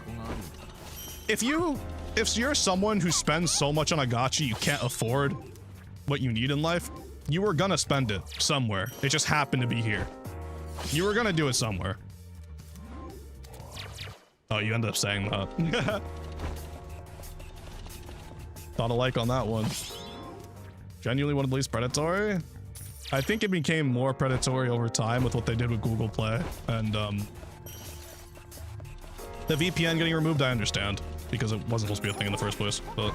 if you're someone who spends so much on a gacha you can't afford what you need in life, you were gonna spend it somewhere. It just happened to be here. You were gonna do it somewhere. Oh, you ended up saying that. Thought alike on that one. Genuinely one of the least predatory? I think it became more predatory over time with what they did with Google Play. And the VPN getting removed, I understand. Because it wasn't supposed to be a thing in the first place. But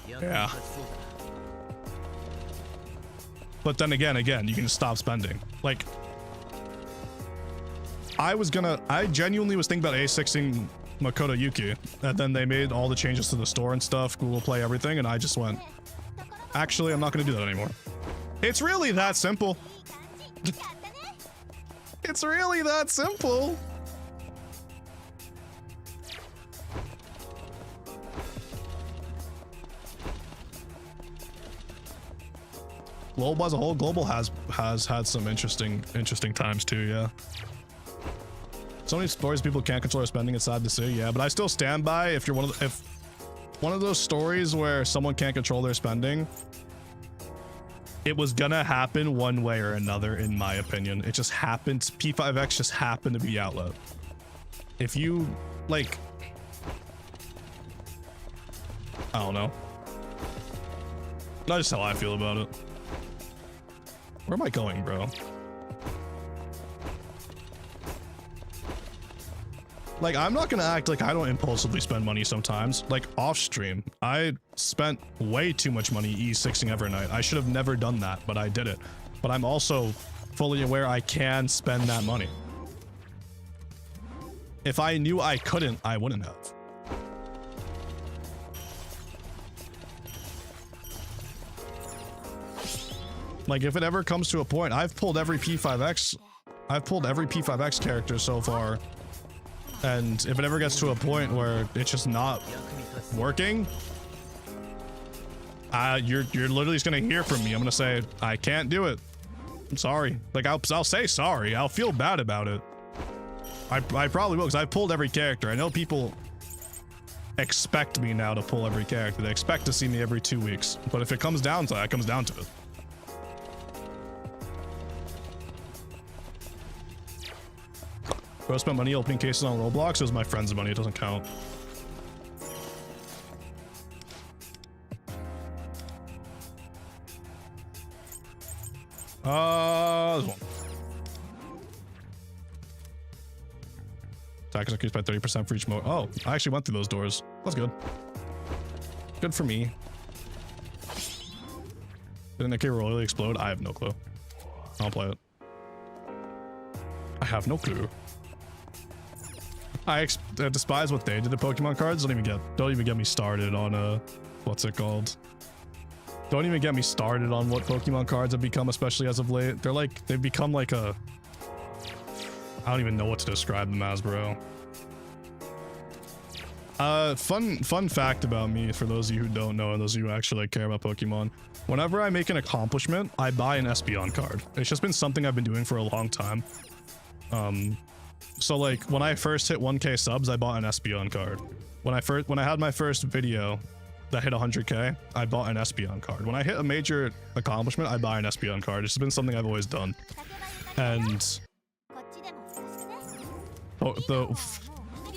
yeah. But then again, you can stop spending. Like, I genuinely was thinking about A6ing Makoto Yuki, and then they made all the changes to the store and stuff, Google Play, everything, and I just went, actually, I'm not going to do that anymore. It's really that simple. It's really that simple. Global as a whole, global has had some interesting times too. Yeah. So many stories people can't control their spending. It's sad to see. Yeah, but I still stand by if one of those stories where someone can't control their spending, it was gonna happen one way or another, in my opinion. It just happened. P5X just happened to be the outlet. If you, like, I don't know. That's just how I feel about it. Where am I going, bro? Like, I'm not gonna act like I don't impulsively spend money sometimes. Like, off stream, I spent way too much money E6ing Evernight. I should have never done that, but I did it. But I'm also fully aware I can spend that money. If I knew I couldn't, I wouldn't have. Like, if it ever comes to a point, I've pulled every P5X character so far. And if it ever gets to a point where it's just not working, you're literally just gonna hear from me. I'm gonna say, I can't do it. I'm sorry. Like, I'll say sorry. I'll feel bad about it. I probably will, because I pulled every character. I know people expect me now to pull every character. They expect to see me every 2 weeks. But if it comes down to that, it comes down to it. Bro spent money opening cases on Roblox. It was my friend's money. It doesn't count. This one. Attackers increased by 30% for each mode. Oh, I actually went through those doors. That's good. Good for me. Didn't the cable really explode? I have no clue. I'll play it. I have no clue. I despise what they did to Pokemon cards. Don't even get me started on what's it called? Don't even get me started on what Pokemon cards have become, especially as of late. They've become like a, I don't even know what to describe them as, bro. Fun fact about me, for those of you who don't know and those of you who actually like care about Pokemon. Whenever I make an accomplishment, I buy an Espeon card. It's just been something I've been doing for a long time. So like when I first hit 1K subs, I bought an Espeon card. When I had my first video that hit 100K, I bought an Espeon card. When I hit a major accomplishment, I buy an Espeon card. It's been something I've always done. And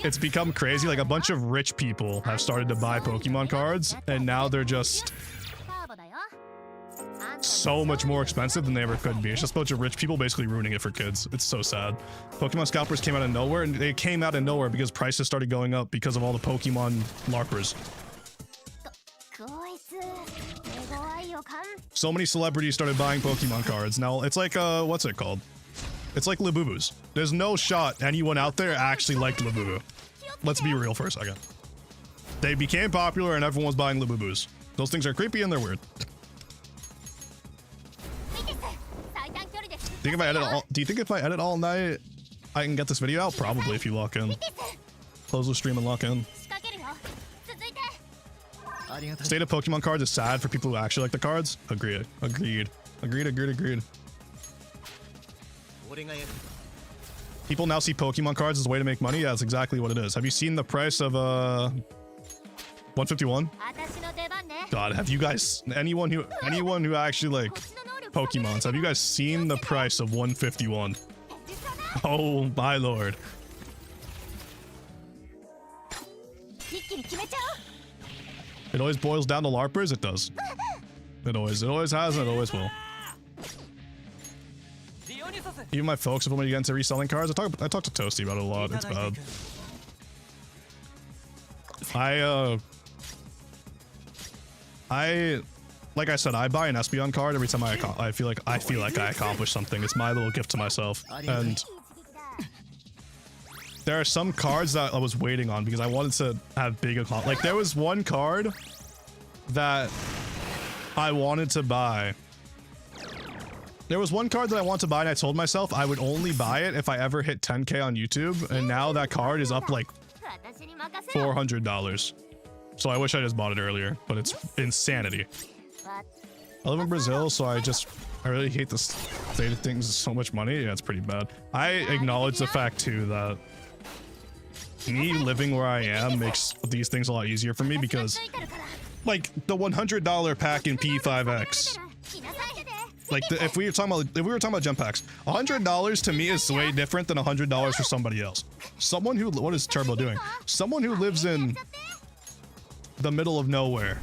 it's become crazy. Like, a bunch of rich people have started to buy Pokemon cards, and now they're just so much more expensive than they ever could be. It's just a bunch of rich people basically ruining it for kids. It's so sad. Pokemon scalpers came out of nowhere, and they came out of nowhere because prices started going up because of all the Pokemon LARPers. So many celebrities started buying Pokemon cards. Now it's like what's it called? It's like Labubus. There's no shot anyone out there actually liked Labubu. Let's be real for a second. They became popular and everyone was buying Labubus. Those things are creepy and they're weird. Do you think if I edit all night, I can get this video out? Probably, if you lock in. Close the stream and lock in. State of Pokemon cards is sad for people who actually like the cards. Agreed. People now see Pokemon cards as a way to make money. Yeah, that's exactly what it is. Have you seen the price of 151? God, have you guys, anyone who actually like Pokemons, have you guys seen the price of 151? Oh my lord. It always boils down to LARPers. It does. It always has, and it always will. Even my folks have told me to get into reselling cards. I talk to Toasty about it a lot. It's bad. Like I said, I buy an Espeon card every time I feel like I accomplish something. It's my little gift to myself. And there are some cards that I was waiting on because I wanted to have big accomplishments. Like, there was one card that I wanted to buy. There was one card that I wanted to buy, and I told myself I would only buy it if I ever hit 10K on YouTube, and now that card is up like $400. So I wish I just bought it earlier, but it's insanity. I live in Brazil, so I really hate the state of things. So much money. Yeah, it's pretty bad. I acknowledge the fact too that me living where I am makes these things a lot easier for me because, like, the $100 pack in P5X. Like, if we were talking about gem packs, $100 to me is way different than $100 for somebody else. Someone who, what is Turbo doing? Someone who lives in the middle of nowhere,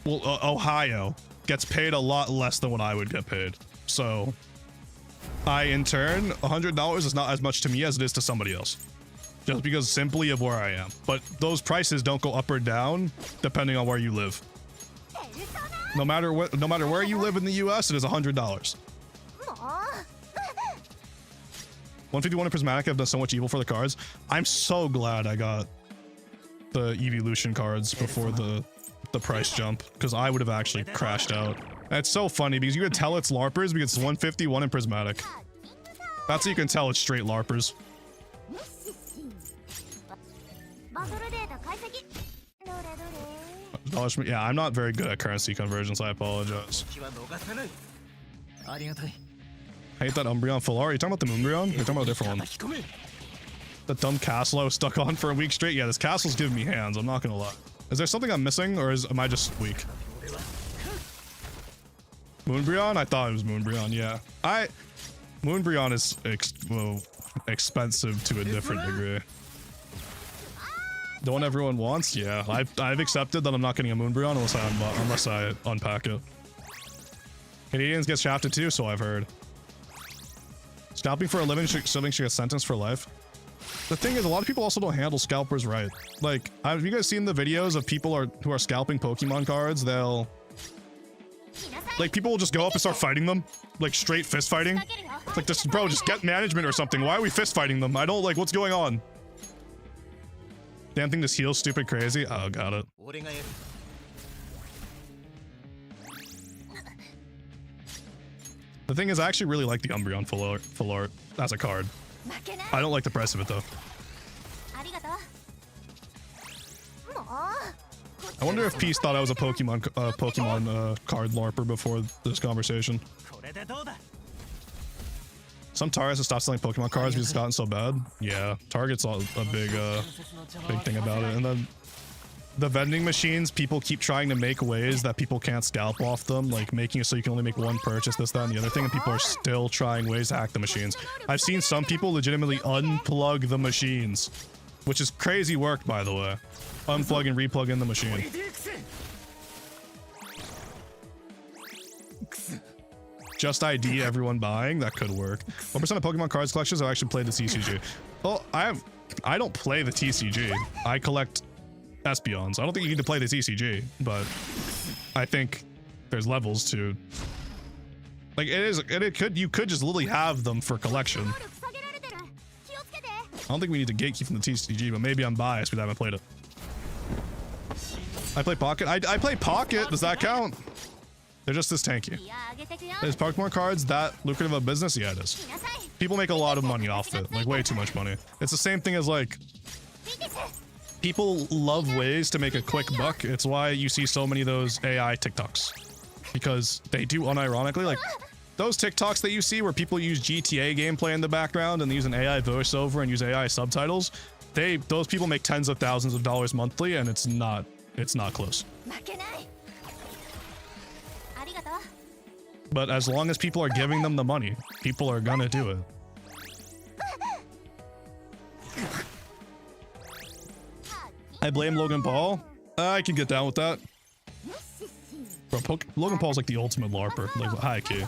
well, Ohio, gets paid a lot less than what I would get paid. So, in turn, $100 is not as much to me as it is to somebody else. Just because simply of where I am. But those prices don't go up or down depending on where you live. No matter where you live in the US, it is $100. 151 in Prismatic have done so much evil for the cards. I'm so glad I got the Evolution cards before the price jump, because I would have actually crashed out. And it's so funny because you can tell it's LARPers because it's 151 in Prismatic. That's how you can tell it's straight LARPers. Yeah, I'm not very good at currency conversions. I apologize. I hate that Umbreon full art. Are you talking about the Moonbreon? You're talking about a different one. The dumb castle I was stuck on for a week straight. Yeah, this castle's giving me hands. I'm not gonna lie. Is there something I'm missing, or am I just weak? Moonbreon? I thought it was Moonbreon. Yeah, Moonbreon is expensive to a different degree. The one everyone wants? Yeah, I've accepted that I'm not getting a Moonbreon unless I unpack it. Canadians get shafted too, so I've heard. Scalping for a living should get sentenced for life. The thing is, a lot of people also don't handle scalpers right. Like, have you guys seen the videos of people who are scalping Pokemon cards? Like, people will just go up and start fighting them. Like, straight fist fighting. Like, this, bro, just get management or something. Why are we fist fighting them? I don't, like, what's going on? Damn thing just heals stupid crazy. Oh, got it. The thing is, I actually really like the Umbreon full art as a card. I don't like the price of it though. I wonder if Peace thought I was a Pokemon card LARPer before this conversation. Some Targets have stopped selling Pokemon cards because it's gotten so bad. Yeah, Target's a big thing about it. And then the vending machines, people keep trying to make ways that people can't scalp off them, like making it so you can only make one purchase, this, that, and the other thing, and people are still trying ways to hack the machines. I've seen some people legitimately unplug the machines, which is crazy work, by the way. Unplug and replug in the machine. Just ID everyone buying, that could work. What percent of Pokemon cards collections have actually played the TCG? Well, I don't play the TCG. I collect Espeons. I don't think you need to play the TCG, but I think there's levels to, like, you could just literally have them for collection. I don't think we need to gatekeep from the TCG, but maybe I'm biased because I haven't played it. I play Pocket. I play Pocket. Does that count? They're just this tanky. Is Pokemon cards that lucrative of a business? Yeah, it is. People make a lot of money off it, like way too much money. It's the same thing as, like, people love ways to make a quick buck. It's why you see so many of those AI TikToks, because they do unironically, like those TikToks that you see where people use GTA gameplay in the background and they use an AI voiceover and use AI subtitles. Those people make tens of thousands of dollars monthly, and it's not close. But as long as people are giving them the money, people are gonna do it. I blame Logan Paul. I can get down with that. Bro, Logan Paul's like the ultimate LARPer. Like, high key.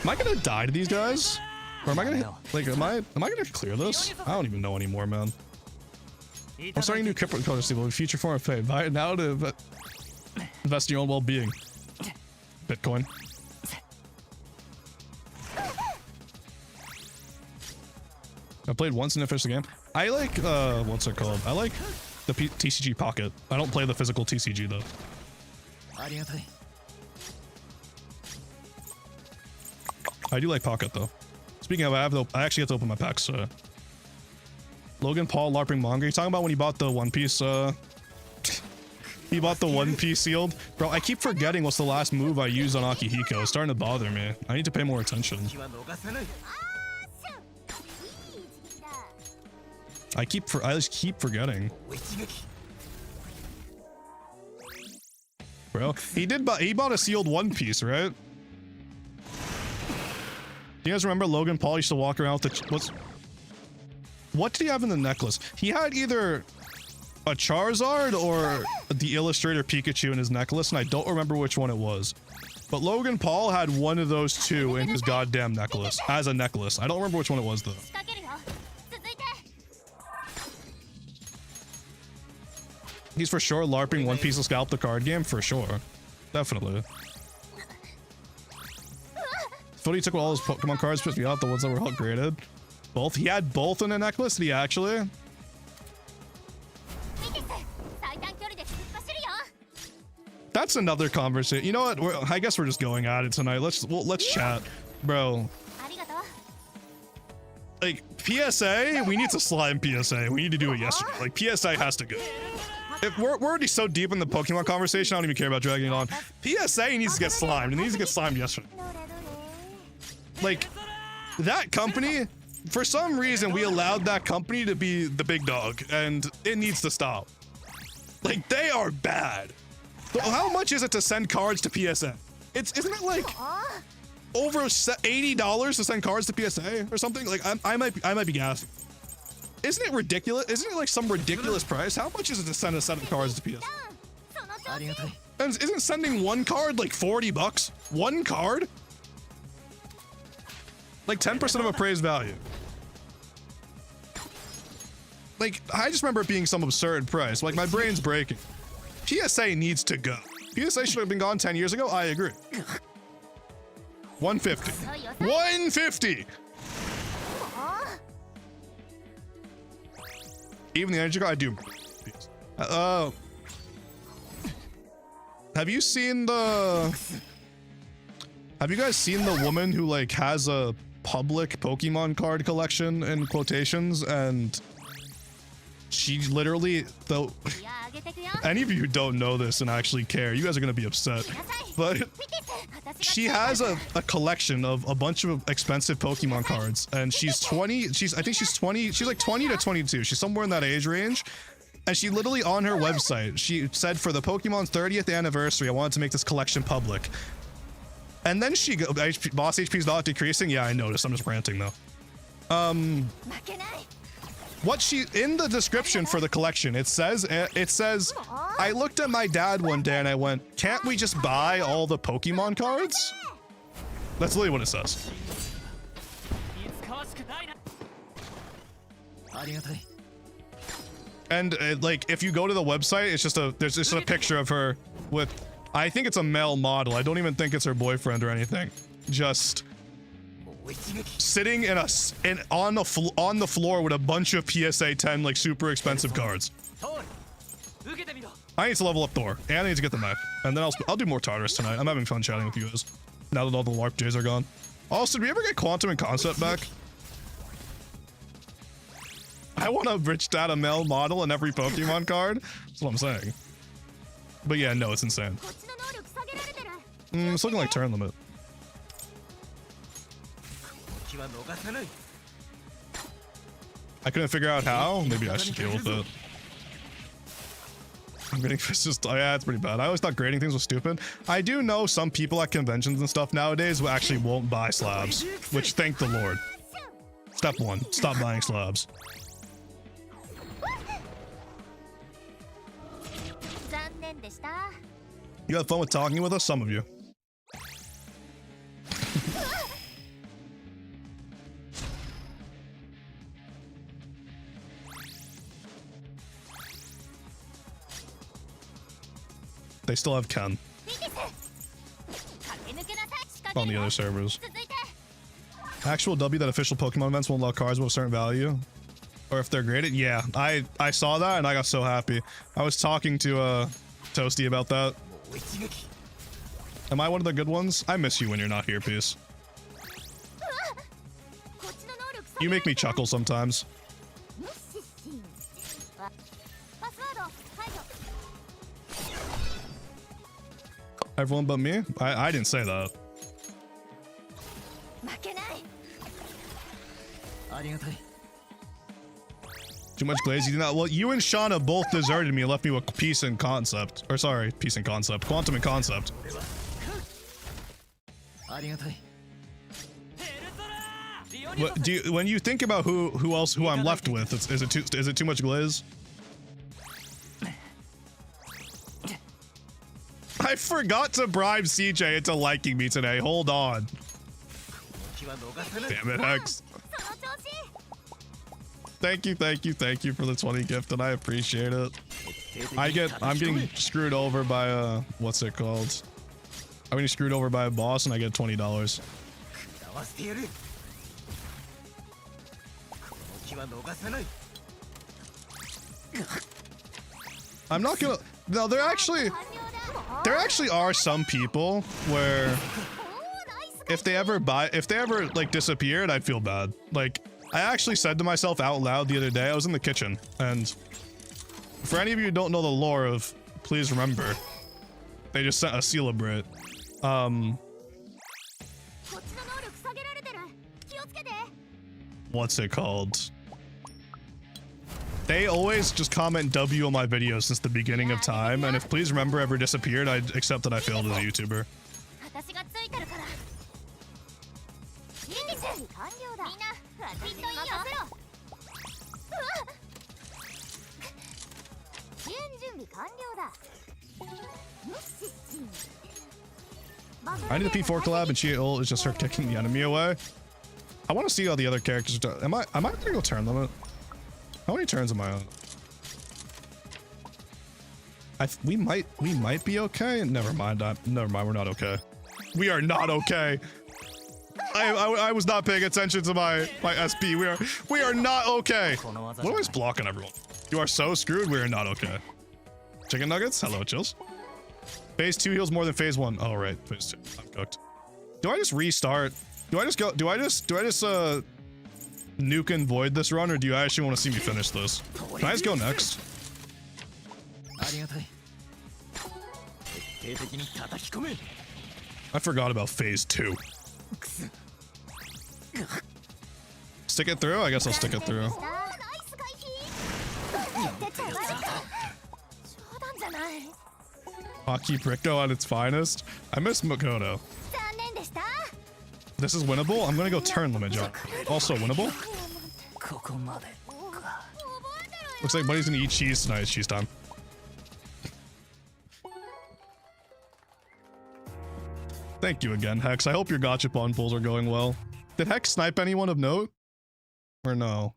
Am I gonna die to these guys? Or am I gonna, like, am I gonna clear this? I don't even know anymore, man. I'm starting a new crypto color future form of pay. Buy it now to invest in your own well-being. Bitcoin. I played once and I finished the game. I like, what's it called? I like the TCG Pocket. I don't play the physical TCG though. I do like Pocket though. Speaking of, I actually have to open my packs. Logan Paul LARPing manga. You talking about when he bought the One Piece? He He bought the One Piece sealed. Bro, I keep forgetting what's the last move I used on Akihiko. It's starting to bother me. I need to pay more attention. I just keep forgetting. Bro, he bought a sealed One Piece, right? Do you guys remember Logan Paul used to walk around with the what did he have in the necklace? He had either a Charizard or the Illustrator Pikachu in his necklace, and I don't remember which one it was. But Logan Paul had one of those two in his goddamn necklace, as a necklace. I don't remember which one it was though. He's for sure LARPing One Piece to scalp the card game, for sure. Definitely. Footy took all his Pokemon cards, pissed me off, the ones that were upgraded. Both? He had both in a necklace? Did he actually? That's another conversation. You know what? I guess we're just going at it tonight. Let's chat. Bro. Like, PSA? We need to slime PSA. We need to do it yesterday. Like, PSA has to go. If we're already so deep in the Pokemon conversation, I don't even care about dragging it on. PSA needs to get slimed. It needs to get slimed yesterday. Like, that company, for some reason, we allowed that company to be the big dog, and it needs to stop. Like, they are bad. How much is it to send cards to PSA? Isn't it like over $80 to send cards to PSA or something? Like, I might be gassing. Isn't it ridiculous? Isn't it like some ridiculous price? How much is it to send a set of cards to PSA? And isn't sending one card like 40 bucks? One card? Like 10% of appraised value. Like, I just remember it being some absurd price. Like, my brain's breaking. PSA needs to go. PSA should have been gone 10 years ago. I agree. 150. 150! Even the energy card, I do. Have you guys seen the woman who like has a public Pokemon card collection in quotations, and she literally, though, any of you who don't know this and actually care, you guys are gonna be upset, but she has a collection of a bunch of expensive Pokemon cards, and she's 20, I think she's 20, she's like 20 to 22, she's somewhere in that age range, and she literally on her website, she said, for the Pokemon's 30th anniversary, I wanted to make this collection public. And then she go, boss HP's not decreasing. Yeah, I noticed. I'm just ranting though. What she, in the description for the collection, it says, I looked at my dad one day and I went, can't we just buy all the Pokemon cards? That's literally what it says. And like, if you go to the website, it's just there's just a picture of her with, I think it's a male model. I don't even think it's her boyfriend or anything. Just sitting on the floor with a bunch of PSA 10 like super expensive cards. I need to level up Thor, and I need to get the knife, and then I'll do more Tartarus tonight. I'm having fun chatting with you guys now that all the LARP J's are gone. Also, did we ever get Quantum and Concept back? I want a rich data male model in every Pokemon card. That's what I'm saying. But yeah, no, it's insane. It's looking like turn limit. I couldn't figure out how. Maybe I should deal with it. I'm getting just, yeah, it's pretty bad. I always thought grading things was stupid. I do know some people at conventions and stuff nowadays who actually won't buy slabs, which thank the Lord. Step one, stop buying slabs. You had fun with talking with us? Some of you. They still have Ken on the other servers. Actual W that official Pokemon events won't allow cards with a certain value, or if they're graded. Yeah, I saw that and I got so happy. I was talking to Toasty about that. Am I one of the good ones? I miss you when you're not here, Peace. You make me chuckle sometimes. Everyone but me? I didn't say that. Too much glaze, you did not. Well, you and Shauna both deserted me and left me with peace and concept. Or sorry, peace and concept. Quantum and concept. What, do you, when you think about who I'm left with, is it too much glaze? I forgot to bribe CJ into liking me today. Hold on. Damn it, Hex. Thank you for the 20 gift, and I appreciate it. I'm getting screwed over by what's it called? I'm getting screwed over by a boss, and I get $20. I'm not gonna. No, there actually are some people where if they ever like disappeared, I'd feel bad. Like, I actually said to myself out loud the other day, I was in the kitchen, and for any of you who don't know the lore of Please Remember, they just sent a celebrate. What's it called? They always just comment W on my videos since the beginning of time, and if Please Remember ever disappeared, I'd accept that I failed as a YouTuber. I need a P4 collab, and she ult is just her kicking the enemy away. I want to see how the other characters are. Am I gonna go turn limit? How many turns am I on? We might be okay. Never mind. Never mind. We're not okay. We are not okay. I was not paying attention to my SP. We are not okay. What am I just blocking everyone? You are so screwed. We are not okay. Chicken nuggets. Hello, chills. Phase 2 heals more than phase 1. Oh right, phase 2. I'm cooked. Do I just restart? Do I just nuke and void this run, or do you actually want to see me finish this? Can I just go next? I forgot about phase 2. Stick it through? I guess I'll stick it through. Akihiko at its finest. I miss Makoto. This is winnable? I'm gonna go turn limit jump. Also winnable? Looks like Buddy's gonna eat cheese tonight. It's cheese time. Thank you again, Hex. I hope your gachapon pulls are going well. Did Hex snipe anyone of note? Or no?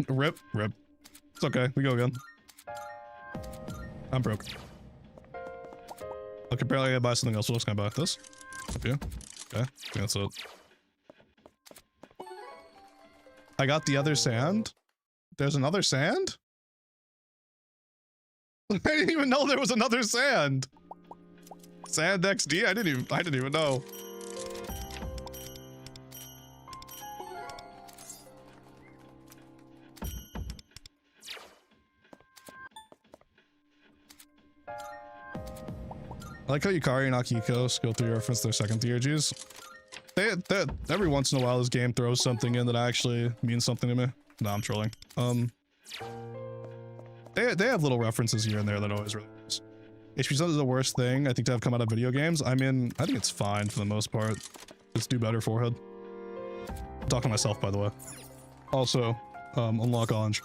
Rip. It's okay. We go again. I'm broke. Okay, apparently I gotta buy something else. What else can I buy? This? Up here? Okay. I think that's it. I got the other sand? There's another sand? I didn't even know there was another sand. Sand XD? I didn't even know. I like how Yukari and Akihiko go through reference their second tier Gs. They every once in a while this game throws something in that actually means something to me. No, I'm trolling. They have little references here and there that always really is. HP is the worst thing I think to have come out of video games. I mean, I think it's fine for the most part. Just do better, forehead. I'm talking to myself, by the way. Also, unlock Ange.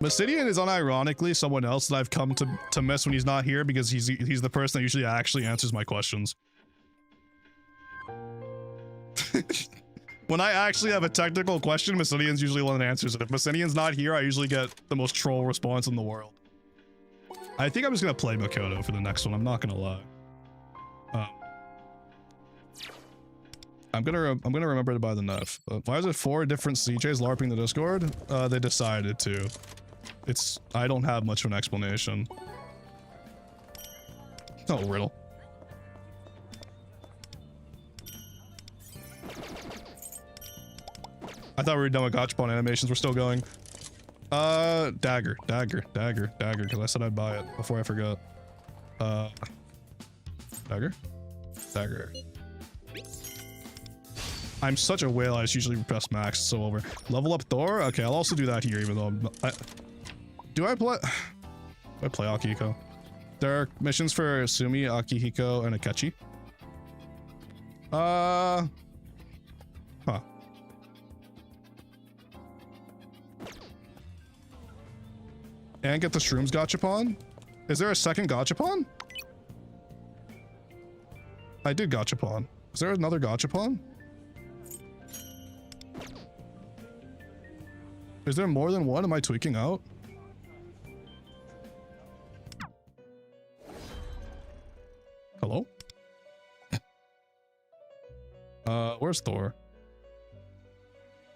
Massidian is unironically someone else that I've come to miss when he's not here, because he's the person that usually actually answers my questions. When I actually have a technical question, Massidian's usually the one that answers it. If Massidian's not here, I usually get the most troll response in the world. I think I'm just gonna play Makoto for the next one, I'm not gonna lie. I'm gonna remember to buy the Nef. Why is it 4 different CJs LARPing the Discord? They decided to. I don't have much of an explanation. Oh, riddle. I thought we were done with gachapon animations. We're still going. Dagger, because I said I'd buy it before I forgot. Dagger. I'm such a whale, I just usually press max, so over. Level up Thor? Okay, I'll also do that here, even though I'm not, do I play Akihiko? There are missions for Sumi, Akihiko, and Akechi. Huh. And get the shrooms gachapon? Is there a second gachapon? I did gachapon. Is there another gachapon? Is there more than one? Am I tweaking out? Hello? Where's Thor?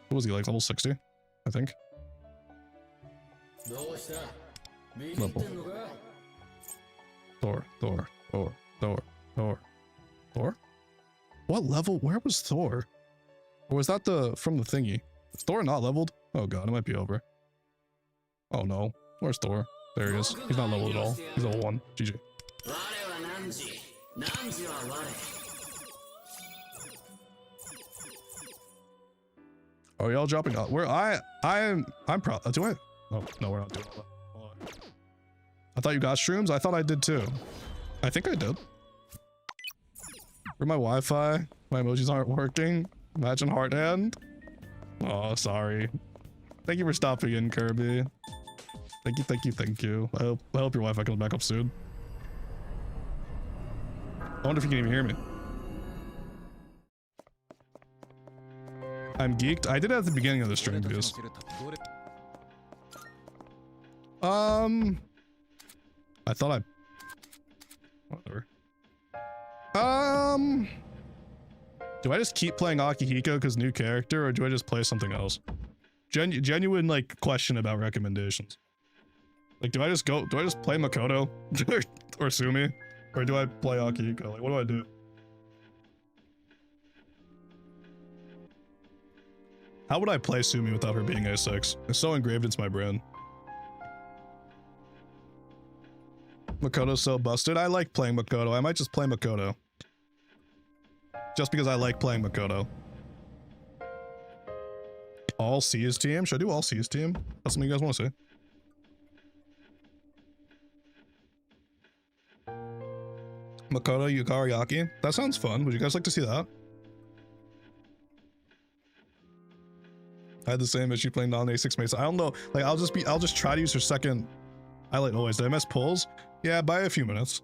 What was he, like level 60? I think. Level. Thor? What level? Where was Thor? Or was that from the thingy? Is Thor not leveled? Oh god, it might be over. Oh no. Where's Thor? There he is. He's not leveled at all. He's level 1. GG. Are y'all dropping out? Where I'm proud. Do I? Oh no, we're not doing all that. I thought you got shrooms. I thought I did too. I think I did. Where's my Wi-Fi? My emojis aren't working. Imagine heart hand. Oh, sorry. Thank you for stopping in, Kirby. Thank you. I hope your Wi-Fi comes back up soon. I wonder if you can even hear me. I'm geeked. I did it at the beginning of the stream because I thought whatever. Do I just keep playing Akihiko because new character, or do I just play something else? Genuine like question about recommendations. Like, do I just play Makoto or Sumi, or do I play Akihiko? Like, what do I do? How would I play Sumi without her being A6? It's so engraved into my brain. Makoto's so busted. I like playing Makoto. I might just play Makoto. Just because I like playing Makoto. All C's team? Should I do all C's team? That's something you guys want to see. Makoto Yukariaki? That sounds fun. Would you guys like to see that? I had the same issue playing non-A6 mates. I don't know. Like, I'll just try to use her second. I like always. Did I miss pulls? Yeah, by a few minutes.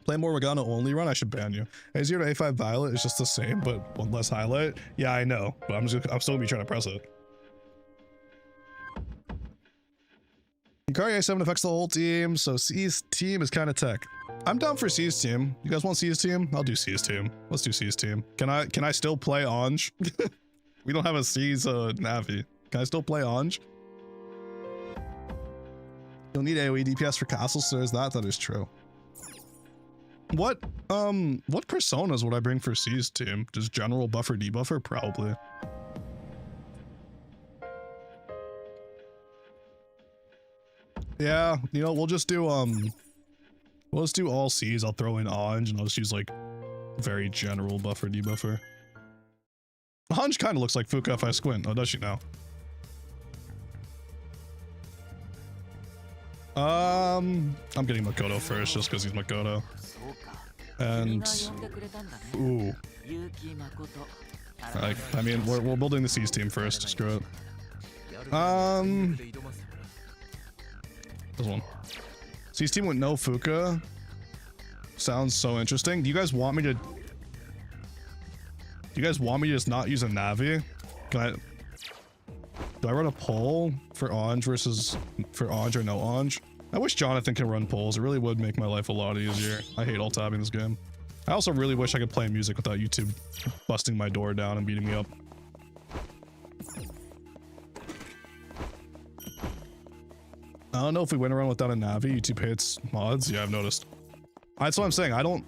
Play more Regano only run? I should ban you. A0 to A5 Violet is just the same, but one less highlight. Yeah, I know, but I'm still gonna be trying to press it. Ikari A7 affects the whole team, so C's team is kind of tech. I'm down for C's team. You guys want C's team? I'll do C's team. Let's do C's team. Can I still play Anj? We don't have a C's Navi. Can I still play Anj? You'll need AoE DPS for castles, so there's that. That is true. What personas would I bring for C's team? Just general buffer debuffer? Probably. Yeah, you know, we'll just do all C's. I'll throw in Anj and I'll just use like very general buffer debuffer. Anj kind of looks like Fuka if I squint. Oh, does she now? I'm getting Makoto first just because he's Makoto. And ooh. I mean, we're building the C's team first. Screw it. This one. C's team with no Fuka. Sounds so interesting. Do you guys want me to just not use a Navi? Do I run a poll for Anj for Anj or no Anj? I wish Jonathan could run polls. It really would make my life a lot easier. I hate alt-tabbing this game. I also really wish I could play music without YouTube busting my door down and beating me up. I don't know if we win a run without a Navi. YouTube hates mods. Yeah, I've noticed. That's what I'm saying. I don't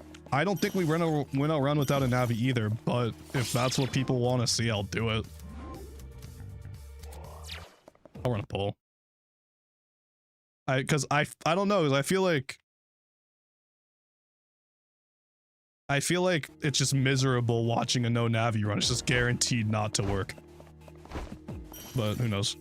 think we win a run without a Navi either, but if that's what people want to see, I'll do it. I'll run a pull. Cause I don't know, cause I feel like it's just miserable watching a no Navi run. It's just guaranteed not to work. But who knows?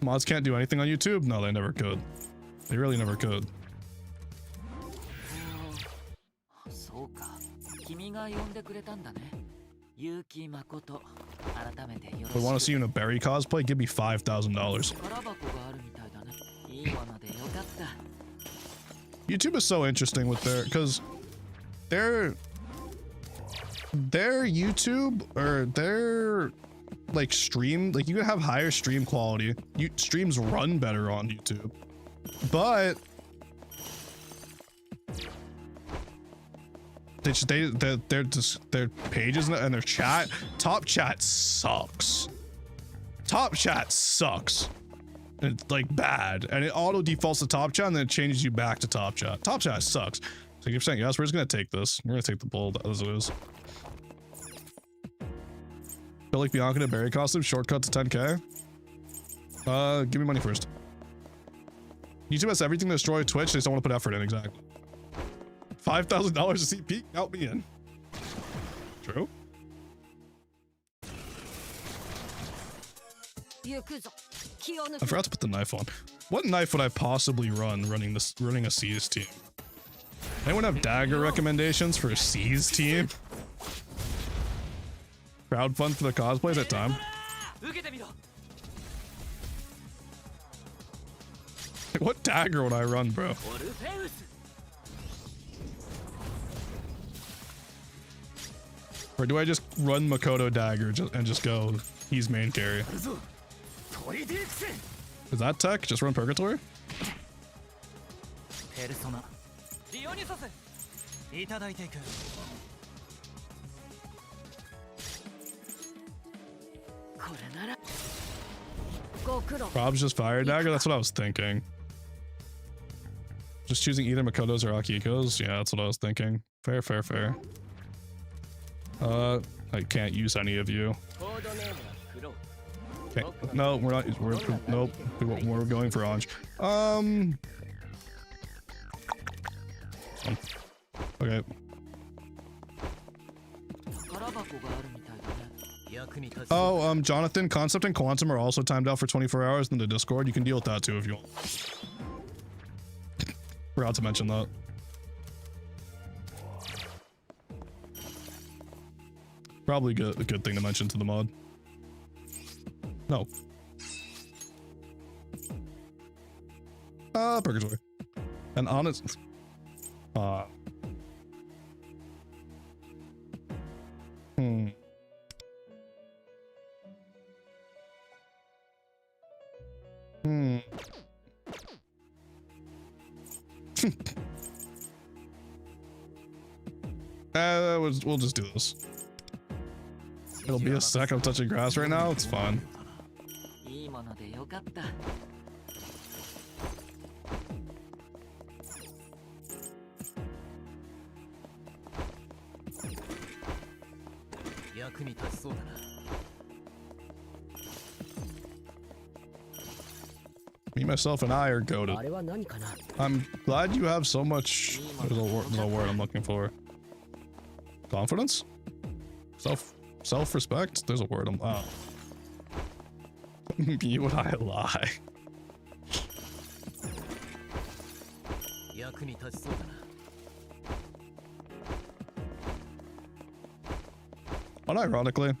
Mods can't do anything on YouTube? No, they never could. They really never could. If I want to see you in a berry cosplay, give me $5,000. YouTube is so interesting with because their YouTube or their like stream, like you can have higher stream quality. Streams run better on YouTube, but their pages and their chat, top chat sucks. Top chat sucks. It's like bad, and it auto defaults to top chat and then it changes you back to top chat. Top chat sucks. So you're saying yes, we're just gonna take this. We're gonna take the bull as it is. Feel like Bianca in a berry costume, shortcut to 10k. Give me money first. YouTube has everything to destroy Twitch, they just don't want to put effort in. Exactly. $5,000 to see Pete, count me in. True. I forgot to put the knife on. What knife would I possibly running a C's team? Anyone have dagger recommendations for a C's team? Crowd fund for the cosplays at time. What dagger would I run, bro? Or do I just run Makoto dagger and just go, he's main carry? Is that tech? Just run Purgatory? Rob's just fire dagger? That's what I was thinking. Just choosing either Makoto's or Akihiko's? Yeah, that's what I was thinking. Fair, fair, fair. I can't use any of you. Okay. No, we're not. Nope. We're going for orange. Okay. Oh, Jonathan, Concept and Quantum are also timed out for 24 hours in the Discord. You can deal with that too if you want. Forgot to mention that. Probably a good thing to mention to the mod. No. Purgatory. And honest. We'll just do this. It'll be a sec. I'm touching grass right now. It's fine. Me, myself, and I are goated. I'm glad you have so much. There's a word I'm looking for. Confidence? Self-respect? There's a word I'm... Oh. You and I lie. Unironically.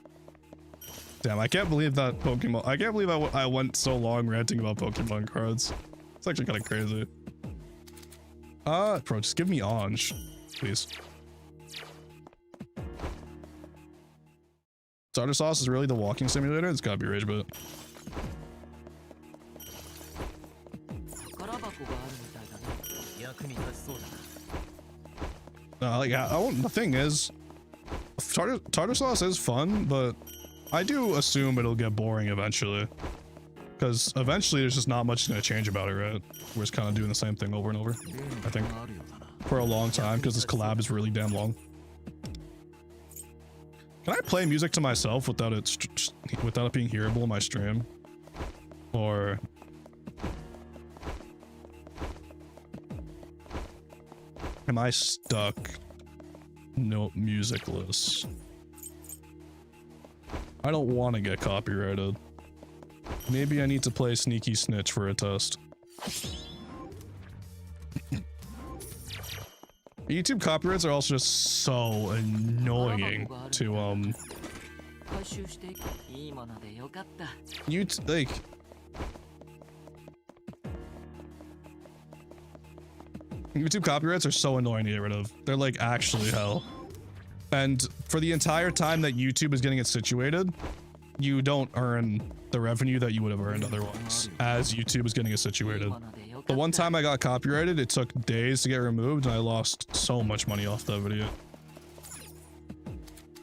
Damn, I can't believe that Pokemon... I can't believe I went so long ranting about Pokemon cards. It's actually kind of crazy. Bro, just give me Ange, please. Starter Sauce is really the walking simulator? It's gotta be Rage Bit. Like, the thing is, tartar sauce is fun, but I do assume it'll get boring eventually. Because eventually there's just not much going to change about it, right? We're just kind of doing the same thing over and over, I think. For a long time, because this collab is really damn long. Can I play music to myself without it being hearable in my stream? Or... am I stuck? No, musicless. I don't want to get copyrighted. Maybe I need to play Sneaky Snitch for a test. YouTube copyrights are also just so annoying to like YouTube copyrights are so annoying to get rid of. They're like actually hell. And for the entire time that YouTube is getting it situated, you don't earn the revenue that you would have earned otherwise as YouTube is getting it situated. The one time I got copyrighted, it took days to get removed and I lost so much money off that video.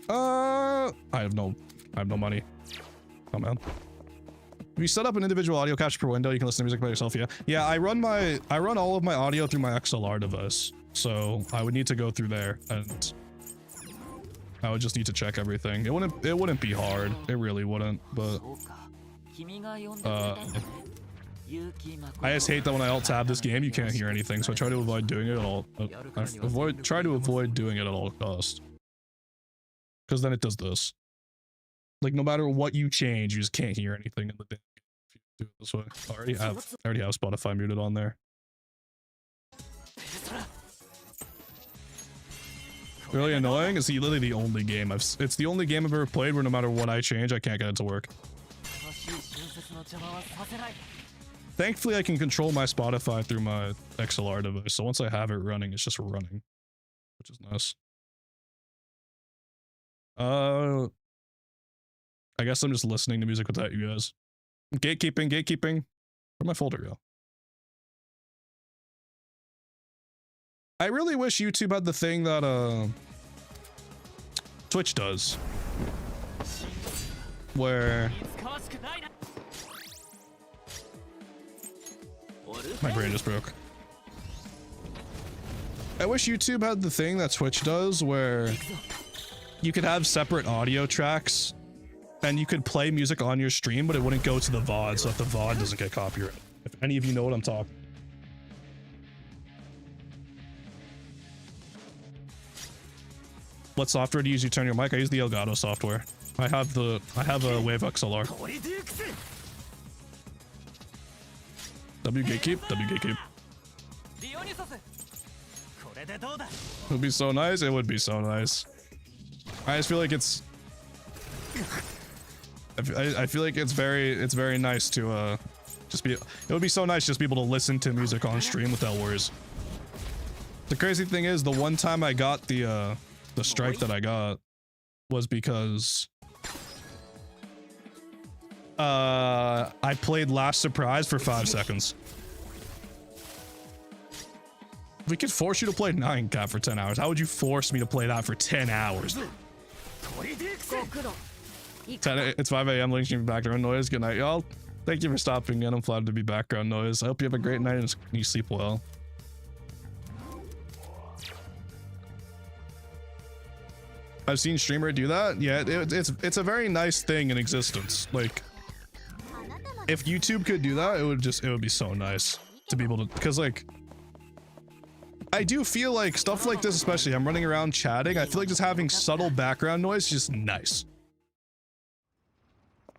I have no money. Oh man. If you set up an individual audio capture per window, you can listen to music by yourself. Yeah, I run all of my audio through my XLR device, so I would need to go through there and I would just need to check everything. It wouldn't be hard. It really wouldn't, but I just hate that when I alt tab this game, you can't hear anything, so I try to avoid doing it at all. Try to avoid doing it at all costs. Because then it does this. Like, no matter what you change, you just can't hear anything in the game if you do it this way. I already have Spotify muted on there. Really annoying is literally the only game it's the only game I've ever played where no matter what I change, I can't get it to work. Thankfully, I can control my Spotify through my XLR device, so once I have it running, it's just running, which is nice. I guess I'm just listening to music without you guys. Gatekeeping. Where'd my folder go? I really wish YouTube had the thing that Twitch does, where my brain just broke. I wish YouTube had the thing that Twitch does, where you could have separate audio tracks and you could play music on your stream, but it wouldn't go to the VOD, so that the VOD doesn't get copyrighted. If any of you know what I'm talking. What software do you use to turn your mic? I use the Elgato software. I have a Wave XLR. W gatekeep. It would be so nice. It would be so nice. I just feel like it's. I feel like it's very nice to just be. It would be so nice just be able to listen to music on stream without worries. The crazy thing is, the one time I got the strike that I got was because I played Last Surprise for 5 seconds. We could force you to play 9Cat for 10 hours. How would you force me to play that for 10 hours? It's 5 a.m. linking background noise. Good night, y'all. Thank you for stopping in. I'm flattered to be background noise. I hope you have a great night and you sleep well. I've seen streamer do that. Yeah, it's a very nice thing in existence. Like, if YouTube could do that, it would be so nice to be able to, because like, I do feel like stuff like this, especially I'm running around chatting, I feel like just having subtle background noise is just nice.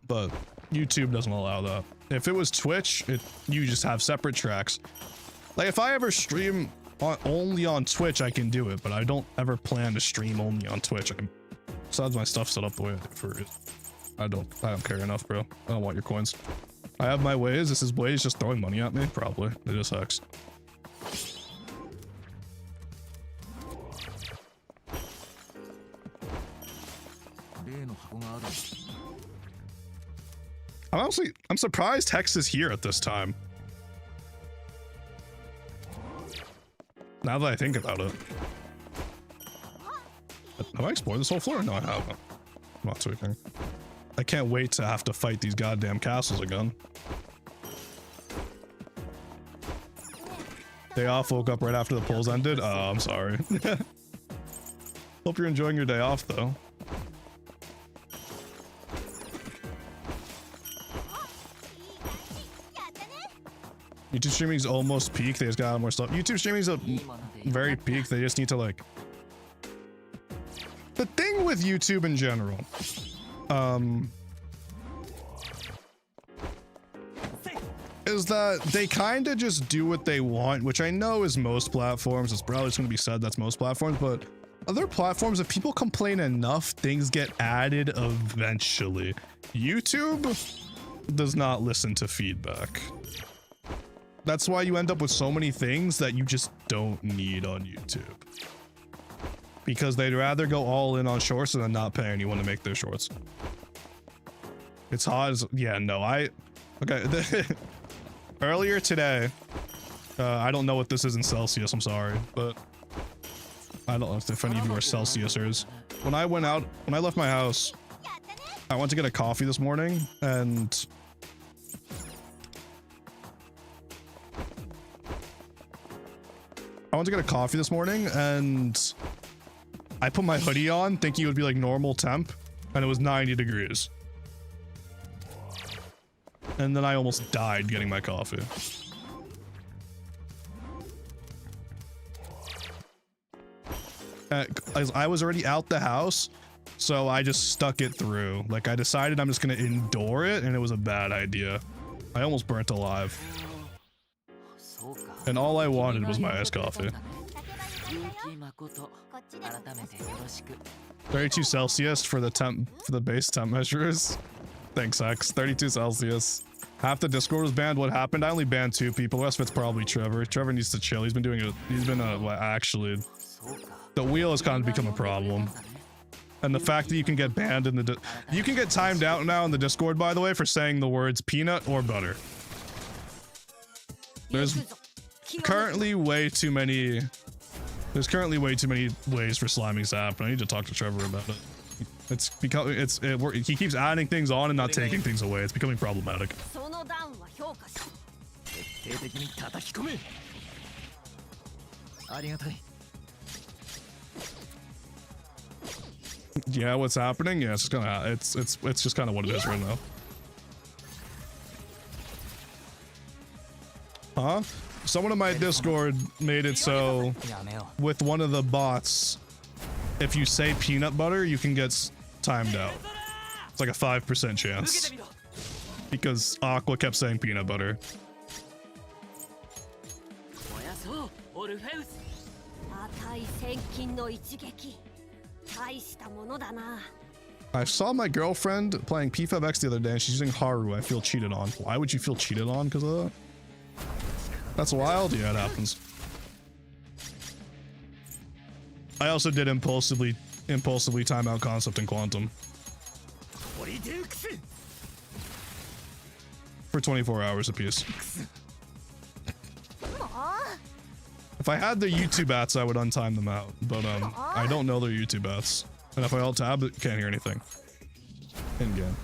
But YouTube doesn't allow that. If it was Twitch, you just have separate tracks. Like, if I ever stream only on Twitch, I can do it, but I don't ever plan to stream only on Twitch. Besides my stuff set up the way for it. I don't care enough, bro. I don't want your coins. I have my ways. This is Blaze just throwing money at me? Probably. It just sucks. I'm surprised Hex is here at this time. Now that I think about it. Have I explored this whole floor? No, I haven't. I'm not tweaking. I can't wait to have to fight these goddamn castles again. Day off, woke up right after the polls ended. Oh, I'm sorry. Hope you're enjoying your day off, though. YouTube streaming is almost peak. They just got more stuff. YouTube streaming is a very peak. They just need to like. The thing with YouTube in general, is that they kind of just do what they want, which I know is most platforms. It's probably just going to be said that's most platforms, but other platforms, if people complain enough, things get added eventually. YouTube does not listen to feedback. That's why you end up with so many things that you just don't need on YouTube. Because they'd rather go all in on shorts than not pay anyone to make their shorts. It's hot as, yeah, no, okay. Earlier today, I don't know what this is in Celsius, I'm sorry, but I don't know if any of you are Celsiusers. When I left my house, I went to get a coffee this morning, and I put my hoodie on thinking it would be like normal temp, and it was 90 degrees. And then I almost died getting my coffee. I was already out the house, so I just stuck it through. Like, I decided I'm just gonna endure it, and it was a bad idea. I almost burnt alive. And all I wanted was my iced coffee. 32 Celsius for the base temp measures. Thanks, X. 32 Celsius. Half the Discord was banned. What happened? I only banned 2 people. The rest of it's probably Trevor. Trevor needs to chill. He's been doing it. Well, actually, the wheel has kind of become a problem. And the fact that you can get banned in the you can get timed out now in the Discord, by the way, for saying the words peanut or butter. There's currently way too many ways for sliming to happen. I need to talk to Trevor about it. It's becoming, he keeps adding things on and not taking things away. It's becoming problematic. Yeah, what's happening? Yeah, it's just kind of what it is right now. Huh? Someone in my Discord made it so with one of the bots, if you say peanut butter, you can get timed out. It's like a 5% chance. Because Aqua kept saying peanut butter. I saw my girlfriend playing P5X the other day and she's using Haru. I feel cheated on. Why would you feel cheated on because of that? That's wild. Yeah, it happens. I also did impulsively time out concept in Quantum. For 24 hours apiece. If I had their YouTube ads, I would untime them out, but I don't know their YouTube ads. And if I alt tab, it can't hear anything. In game.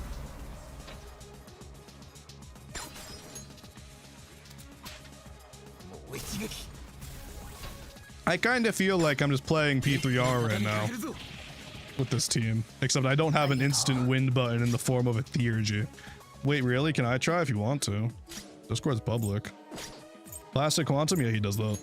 I kind of feel like I'm just playing P3R right now with this team, except I don't have an instant win button in the form of a theurgy. Wait, really? Can I try if you want to? Discord's public. Plastic Quantum? Yeah, he does that.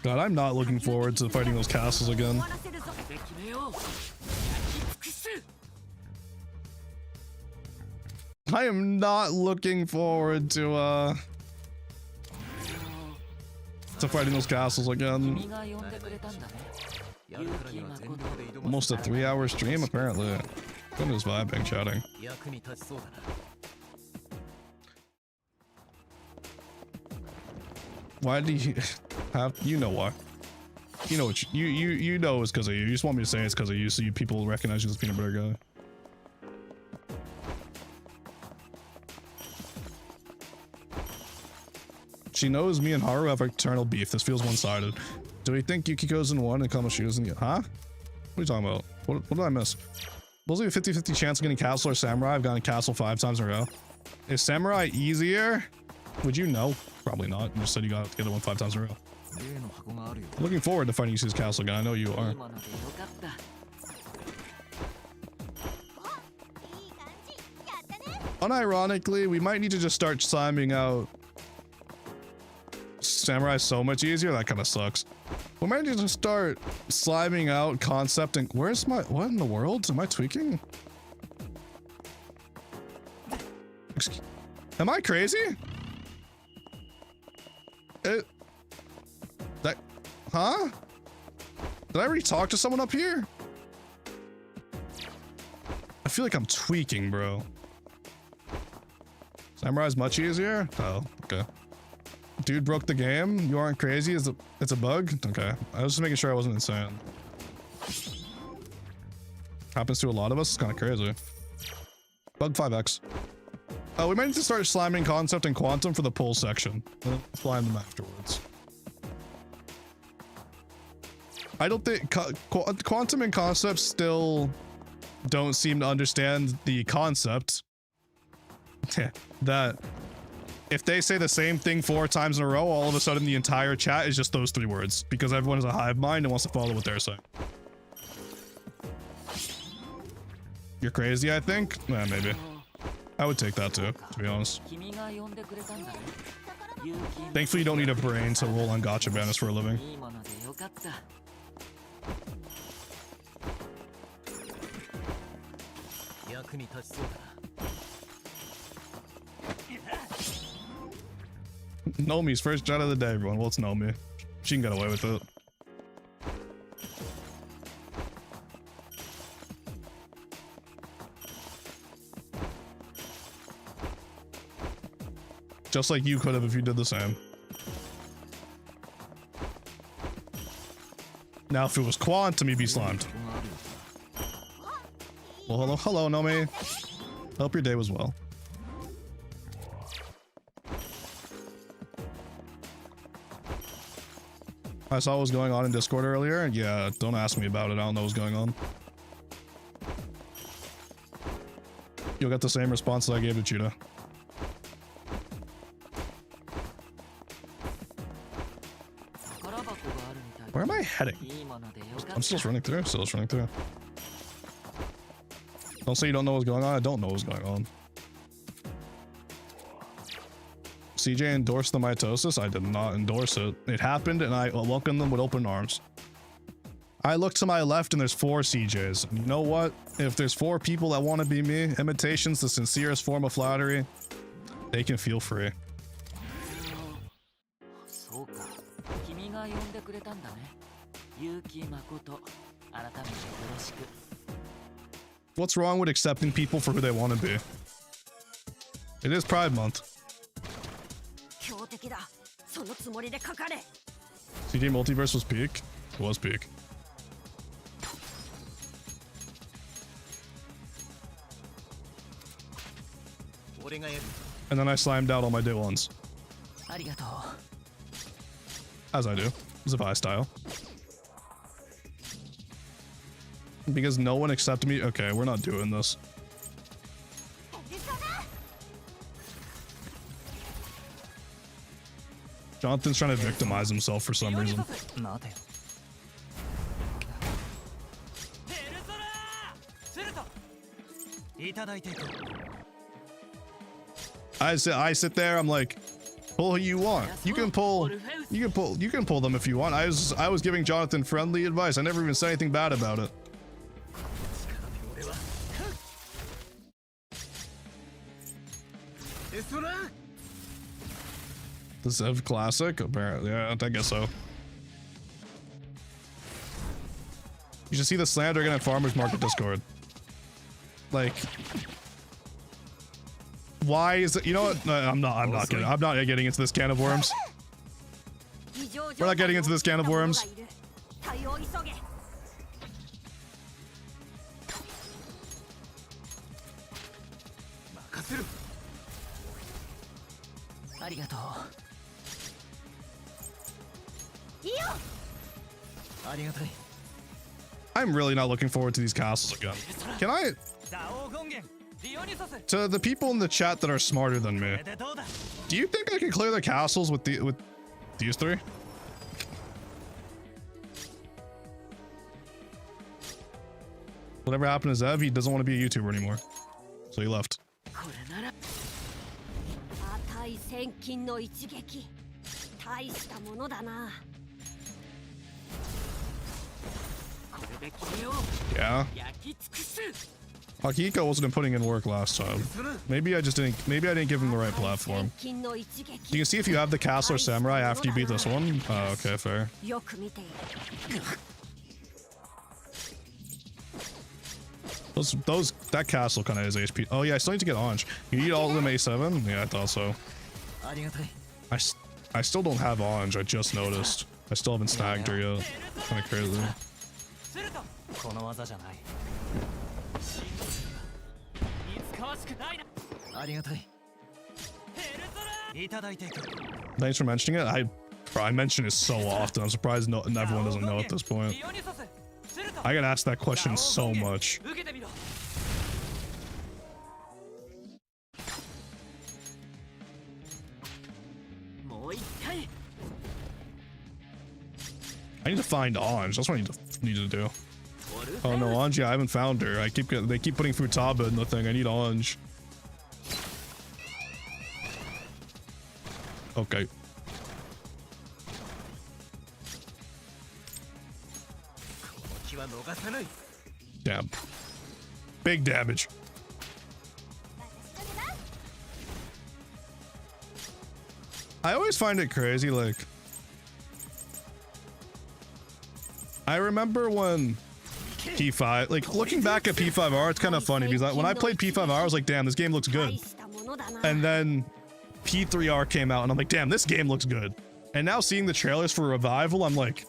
God, I'm not looking forward to fighting those castles again. I am not looking forward to fighting those castles again. Almost a 3-hour stream, apparently. I'm just vibing, chatting. Why did he have? You know why? You know what? You know it's because of you. You just want me to say it's because of you, so you people recognize you as the peanut butter guy. She knows me and Haru have eternal beef. This feels one-sided. Do we think Yukiko's in one and Kamoshi isn't yet? Huh? What are you talking about? What did I miss? Was it a 50-50 chance of getting Castle or Samurai? I've gotten Castle 5 times in a row. Is Samurai easier? Would you know? Probably not. You just said you got the other one 5 times in a row. Looking forward to finding Yusu's Castle again. I know you are. Unironically, we might need to just start sliming out Samurai so much easier. That kind of sucks. We might need to start sliming out concept and where's my what in the world? Am I tweaking? Am I crazy? Huh? Did I already talk to someone up here? I feel like I'm tweaking, bro. Samurai's much easier? Oh, okay. Dude broke the game. You aren't crazy. It's a bug? Okay. I was just making sure I wasn't insane. Happens to a lot of us. It's kind of crazy. Bug 5x. Oh, we might need to start slamming concept and quantum for the pull section. And slime them afterwards. I don't think quantum and concept still don't seem to understand the concept that if they say the same thing 4 times in a row, all of a sudden the entire chat is just those 3 words because everyone has a hive mind and wants to follow what they're saying. You're crazy, I think? Yeah, maybe. I would take that too, to be honest. Thankfully, you don't need a brain to roll on gacha banners for a living. Nomi's first chat of the day, everyone. Well, it's Nomi. She can get away with it. Just like you could have if you did the same. Now, if it was quantum, he'd be slimed. Well, hello, Nomi. Hope your day was well. I saw what was going on in Discord earlier. Yeah, don't ask me about it. I don't know what's going on. You'll get the same response that I gave to Cheetah. Where am I heading? I'm still running through. Still running through. Don't say you don't know what's going on. I don't know what's going on. CJ endorsed the mitosis. I did not endorse it. It happened and I welcomed them with open arms. I look to my left and there's 4 CJs. And you know what? If there's 4 people that want to be me, imitation's the sincerest form of flattery. They can feel free. What's wrong with accepting people for who they want to be? It is Pride Month. CJ Multiverse was peak? It was peak. And then I slammed out all my day ones. As I do. Zavai style. Because no one accepted me. Okay, we're not doing this. Jonathan's trying to victimize himself for some reason. I sit there, I'm like, pull who you want. You can pull them if you want. I was giving Jonathan friendly advice. I never even said anything bad about it. The Zev classic? Apparently, yeah, I guess so. You should see the slander again at Farmers Market Discord. Like, why is it? You know what? I'm not getting into this can of worms. We're not getting into this can of worms. I'm really not looking forward to these castles again. Can I... To the people in the chat that are smarter than me, do you think I can clear the castles with these three? Whatever happened to Zev, he doesn't want to be a YouTuber anymore. So he left. Yeah. Akihiko wasn't putting in work last time. Maybe I didn't give him the right platform. You can see if you have the castle or samurai after you beat this one. Oh, okay, fair. That castle kind of is HP. Oh yeah, I still need to get Anj. You need all of them A7? Yeah, I thought so. I still don't have Anj, I just noticed. I still haven't snagged her yet. Kind of crazy. Thanks for mentioning it. I mention it so often. I'm surprised everyone doesn't know at this point. I get asked that question so much. I need to find Anj. That's what I need to do. Oh no, Anj, yeah, I haven't found her. They keep putting Futaba in the thing. I need Anj. Okay. Damn. Big damage. I always find it crazy, like... I remember when P5, like, looking back at P5R, it's kind of funny, because when I played P5R, I was like, damn, this game looks good. And then P3R came out, and I'm like, damn, this game looks good. And now seeing the trailers for Revival, I'm like...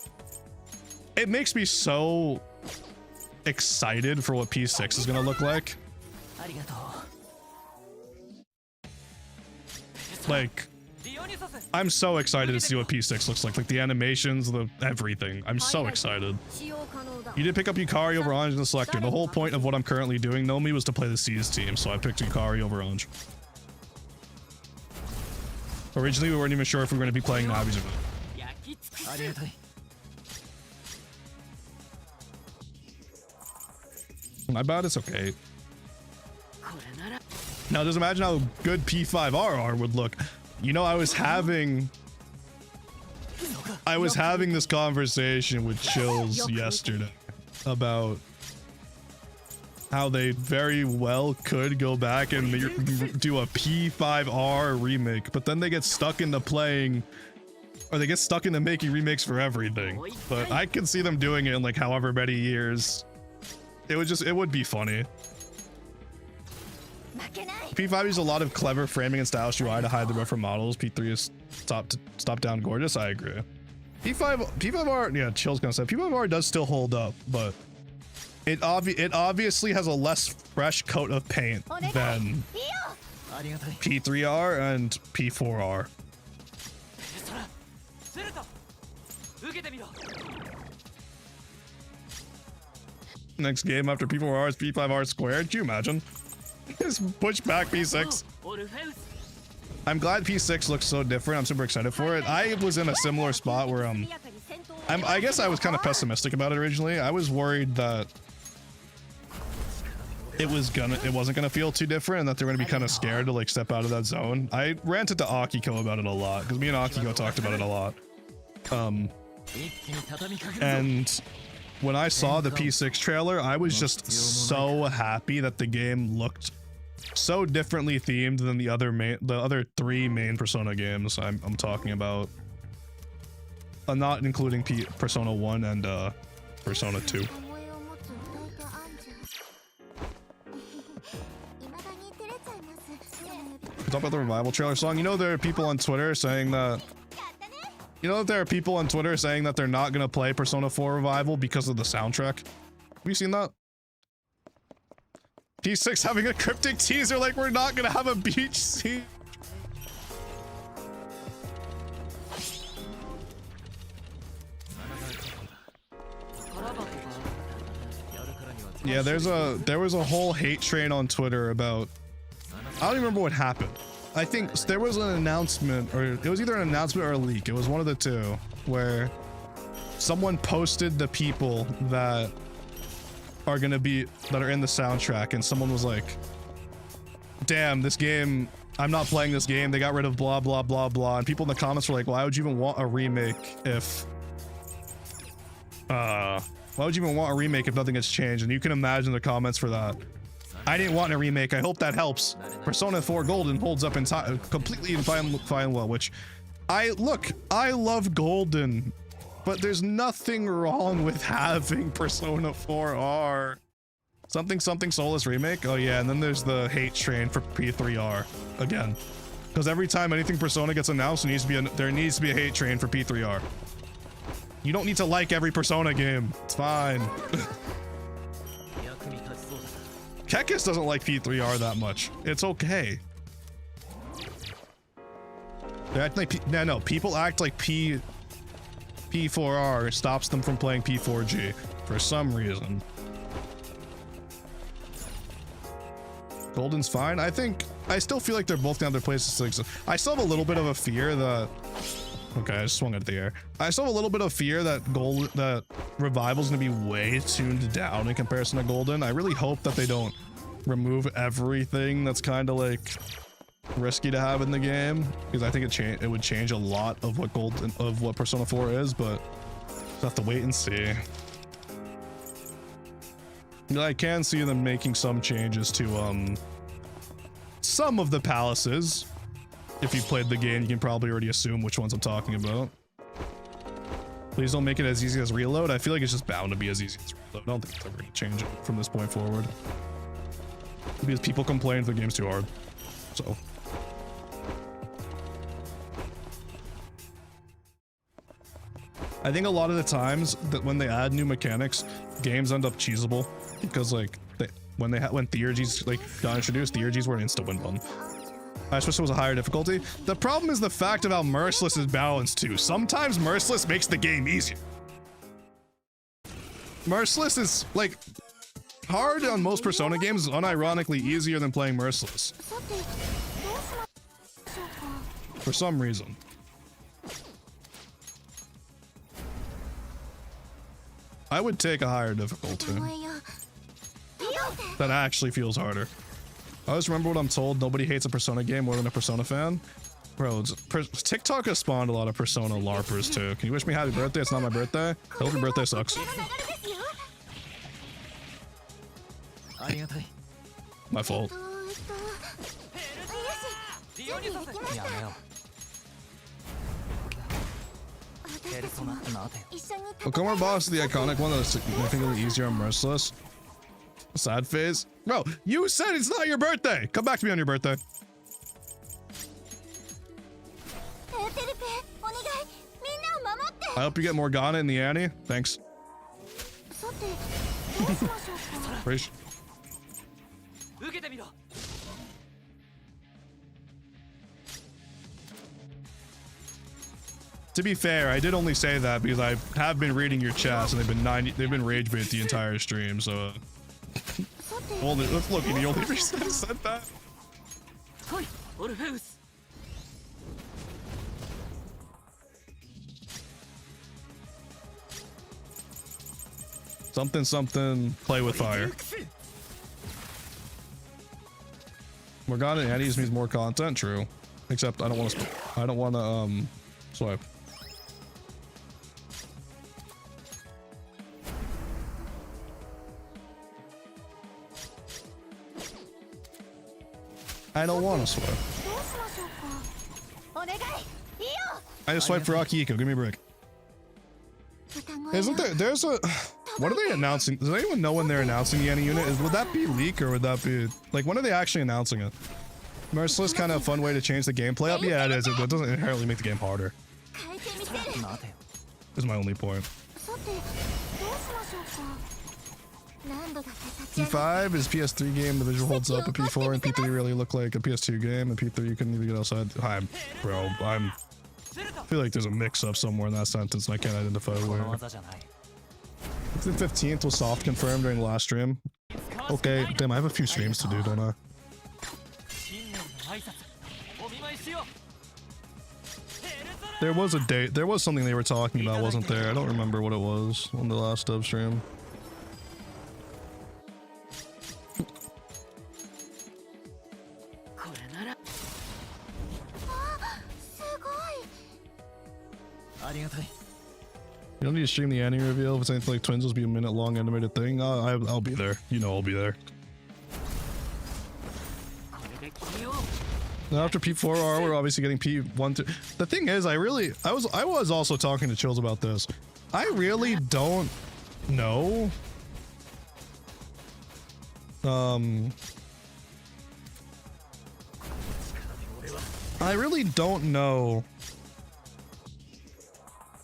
It makes me so excited for what P6 is gonna look like. Like, I'm so excited to see what P6 looks like the animations, the everything. I'm so excited. You did pick up Yukari over Anj in the selector. The whole point of what I'm currently doing, Nomi, was to play the Seas team, so I picked Yukari over Anj. Originally, we weren't even sure if we were going to be playing Navi's or not. My bad, it's okay. Now just imagine how good P5RR would look. You know, I was having this conversation with Chills yesterday about how they very well could go back and do a P5R remake, but then they get stuck into playing, or they get stuck into making remakes for everything. But I can see them doing it in like however many years. It would be funny. P5 uses a lot of clever framing and stylish UI to hide the rougher models. P3 is top down gorgeous. I agree. P5R, yeah, Chill's gonna say P5R does still hold up, but it obviously has a less fresh coat of paint than P3R and P4R. Next game after P4R is P5R squared. Can you imagine? Just push back P6. I'm glad P6 looks so different. I'm super excited for it. I was in a similar spot where I guess I was kind of pessimistic about it originally. I was worried that it wasn't gonna feel too different and that they're gonna be kind of scared to like step out of that zone. I ranted to Akihiko about it a lot because me and Akihiko talked about it a lot. And when I saw the P6 trailer, I was just so happy that the game looked so differently themed than the other three main Persona games I'm talking about. Not including Persona 1 and Persona 2. Talk about the Revival trailer song. You know, there are people on Twitter saying that You know that there are people on Twitter saying that they're not gonna play Persona 4 Revival because of the soundtrack? Have you seen that? P6 having a cryptic teaser like we're not gonna have a beach scene. Yeah, there was a whole hate train on Twitter about, I don't even remember what happened. I think there was an announcement, or it was either an announcement or a leak. It was one of the two, where someone posted the people that are in the soundtrack, and someone was like, damn, this game, I'm not playing this game, they got rid of blah blah blah blah, and people in the comments were like, why would you even want a remake if nothing has changed? And you can imagine the comments for that. I didn't want a remake. I hope that helps. Persona 4 Golden holds up completely and fine well, which I love Golden, but there's nothing wrong with having Persona 4R. Something Solus remake? Oh yeah, and then there's the hate train for P3R again. Because every time anything Persona gets announced, there needs to be a hate train for P3R. You don't need to like every Persona game. It's fine. Kekis doesn't like P3R that much. It's okay. They act like people act like P4R stops them from playing P4G for some reason. Golden's fine. I still feel like they're both gonna have their places to exist. I still have a little bit of a fear that, okay, I just swung it at the air. I still have a little bit of fear that Revival's gonna be way tuned down in comparison to Golden. I really hope that they don't remove everything that's kind of like risky to have in the game, because I think it would change a lot of what Persona 4 is, but we'll have to wait and see. I can see them making some changes to some of the palaces. If you played the game, you can probably already assume which ones I'm talking about. Please don't make it as easy as Reload. I feel like it's just bound to be as easy as Reload. I don't think it's ever going to change it from this point forward, because people complain the game's too hard. So I think a lot of the times that when they add new mechanics, games end up cheesable, because like when Theurgies like got introduced, Theurgies were an insta win button. I wish it was a higher difficulty. The problem is the fact of how Merciless is balanced too. Sometimes Merciless makes the game easier. Merciless is like hard on most Persona games, is unironically easier than playing Merciless. For some reason. I would take a higher difficulty. That actually feels harder. I always remember what I'm told, nobody hates a Persona game more than a Persona fan. Bro, TikTok has spawned a lot of Persona LARPers too. Can you wish me happy birthday? It's not my birthday. I hope your birthday sucks. My fault. Okuma Boss is the iconic one that is significantly easier on Merciless. Sad phase. Bro, you said it's not your birthday! Come back to me on your birthday. I hope you get Morgana in the Annie. Thanks. To be fair, I did only say that because I have been reading your chats and they've been rage bait the entire stream, so look, the only reason I said that. Something play with fire. Morgana and Annie's means more content, true. Except I don't want to swipe. I don't want to swipe. I just swiped for Akihiko. Give me a break. Isn't there's a... What are they announcing? Does anyone know when they're announcing the Annie unit? Would that be leak or would that be... Like, when are they actually announcing it? Merciless kind of a fun way to change the gameplay up? Yeah, it is. It doesn't inherently make the game harder. is my only point. P5 is PS3 game, the visual holds up, but P4 and P3 really look like a PS2 game, and P3 you couldn't even get outside. Hi, bro, I feel like there's a mix-up somewhere in that sentence and I can't identify where. The 15th was soft confirmed during the last stream. Okay, damn, I have a few streams to do, don't I? There was a date, there was something they were talking about, wasn't there? I don't remember what it was on the last dub stream. You don't need to stream the Anni reveal if it's anything like Twins will be a minute long animated thing. I'll be there. You know I'll be there. Now after P4R, we're obviously getting P1 2. The thing is, I was also talking to Chills about this. I really don't know. I really don't know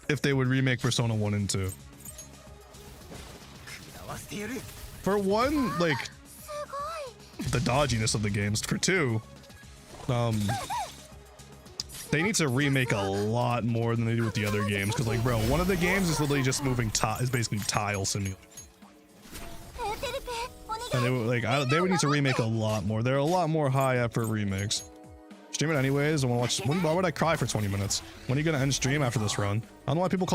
if they would remake Persona 1 and 2. For one, like, the dodginess of the games. For two, they need to remake a lot more than they do with the other games. Because, like, bro, one of the games is literally just moving is basically tile simulator. And they would, like, they would need to remake a lot more. They're a lot more high effort remakes. Stream it anyways. I want to watch. Why would I cry for 20 minutes? When are you gonna end stream after this run? I don't know why people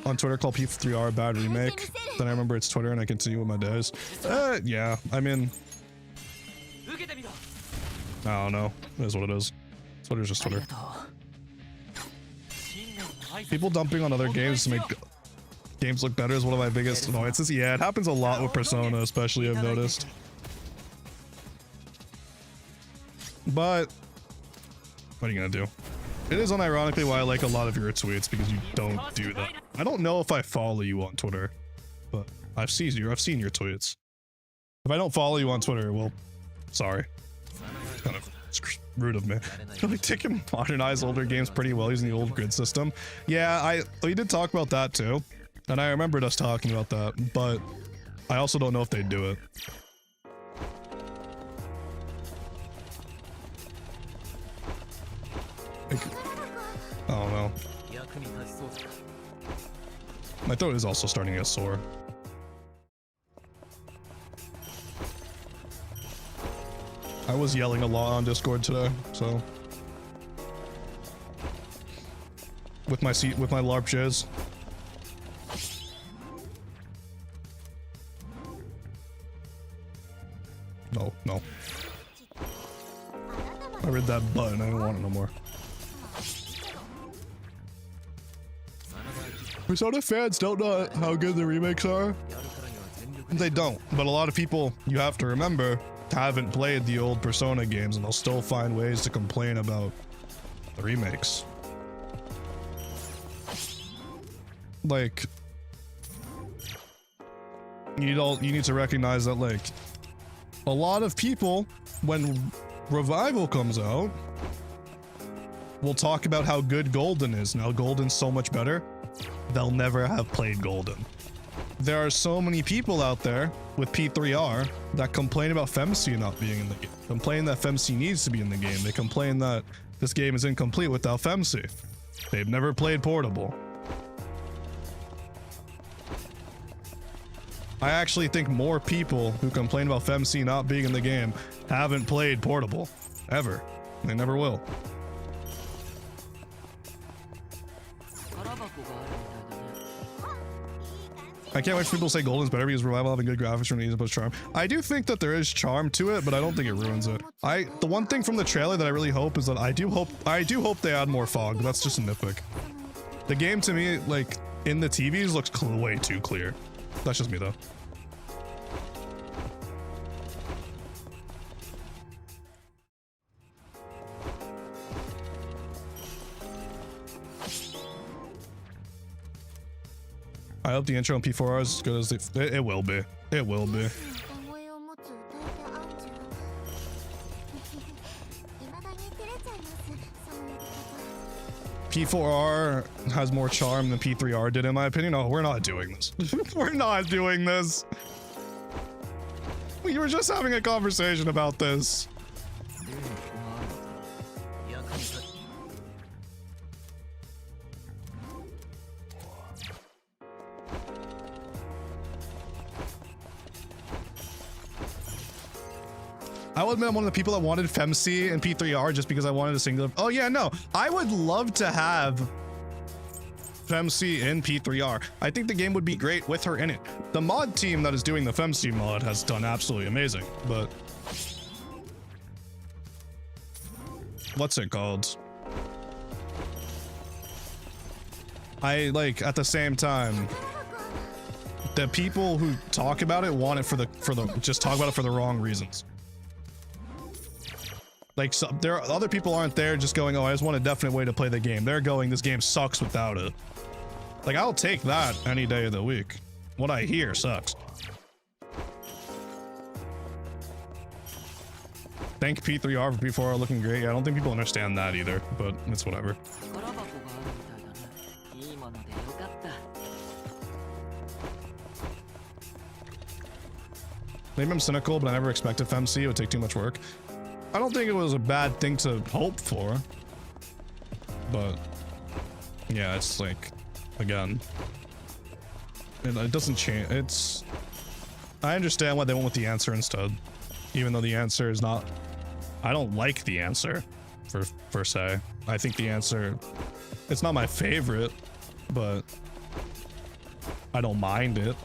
on Twitter call P3R a bad remake. Then I remember it's Twitter and I continue with my days. Yeah. I mean, I don't know. It is what it is. Twitter's just Twitter. People dumping on other games to make games look better is one of my biggest annoyances. Yeah, it happens a lot with Persona, especially. I've noticed. But what are you gonna do? It is unironically why I like a lot of your tweets, because you don't do that. I don't know if I follow you on Twitter, but I've seen your tweets. If I don't follow you on Twitter, well, sorry. It's kind of rude of me. I think you can modernize older games pretty well using the old grid system. Yeah, we did talk about that too, and I remembered us talking about that, but I also don't know if they'd do it. I don't know. My throat is also starting to get sore. I was yelling a lot on Discord today, so with my LARP jizz. No. I read that button. I don't want it no more. Persona fans don't know how good the remakes are. They don't, but a lot of people, you have to remember, haven't played the old Persona games, and they'll still find ways to complain about the remakes. Like, you need to recognize that, like, a lot of people, when Revival comes out, will talk about how good Golden is. Now Golden's so much better. They'll never have played Golden. There are so many people out there with P3R that complain about FemC not being in the game. Complain that FemC needs to be in the game. They complain that this game is incomplete without FemC. They've never played Portable. I actually think more people who complain about FemC not being in the game haven't played Portable. Ever. They never will. I can't wait for people to say Golden's better because Revival having good graphics from the post charm. I do think that there is charm to it, but I don't think it ruins it. The one thing from the trailer that I really hope is that I do hope they add more fog. That's just a nitpick. The game to me, like in the TVs, looks way too clear. That's just me though. I hope the intro on P4R is as good as it will be. It will be. P4R has more charm than P3R did, in my opinion. No, we're not doing this. We're not doing this. We were just having a conversation about this. I would admit I'm one of the people that wanted FemC and P3R just because I wanted a singular. Oh yeah, no, I would love to have FemC in P3R. I think the game would be great with her in it. The mod team that is doing the FemC mod has done absolutely amazing, but what's it called? I like at the same time, the people who talk about it want it for the just talk about it for the wrong reasons. Like, so, there are other people aren't there just going, oh, I just want a definite way to play the game. They're going, this game sucks without it. Like, I'll take that any day of the week. What I hear sucks. Thank P3R for P4R looking great. I don't think people understand that either, but it's whatever. Maybe I'm cynical, but I never expected FemC. It would take too much work. I don't think it was a bad thing to hope for, but yeah, it's like, again, it doesn't change. It's, I understand why they went with the answer instead, even though the answer is not, I don't like the answer per se. I think the answer, it's not my favorite, but I don't mind it.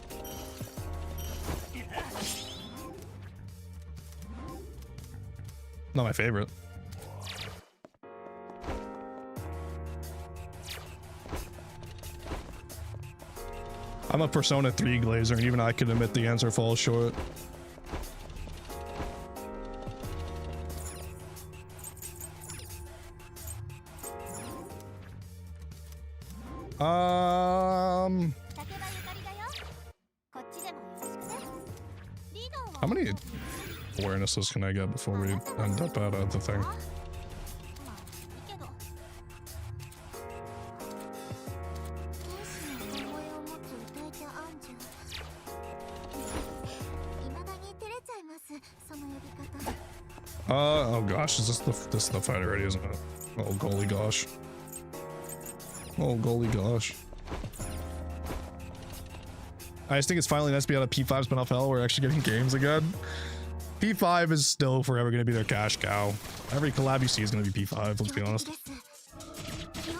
Not my favorite. I'm a Persona 3 glazer, and even I can admit the answer falls short. How many awarenesses can I get before we end up at the thing? Oh gosh, is this is the fight already, isn't it? Oh golly gosh. Oh golly gosh. I just think it's finally nice to be out of P5's been off hell. We're actually getting games again. P5 is still forever going to be their cash cow. Every collab you see is going to be P5, let's be honest.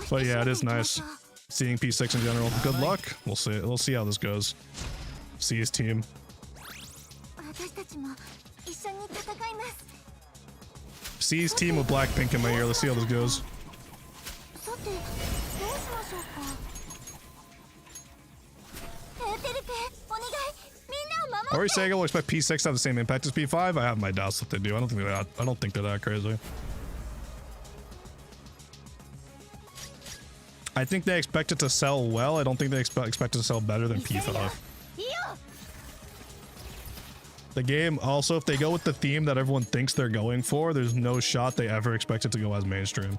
But yeah, it is nice seeing P6 in general. Good luck. We'll see. We'll see how this goes. See his team. See his team with Blackpink in my ear. Let's see how this goes. Ori Sega will expect P6 to have the same impact as P5. I have my doubts that they do. I don't think they're that crazy. I think they expect it to sell well. I don't think they expect it to sell better than P5. The game also, if they go with the theme that everyone thinks they're going for, there's no shot they ever expect it to go as mainstream.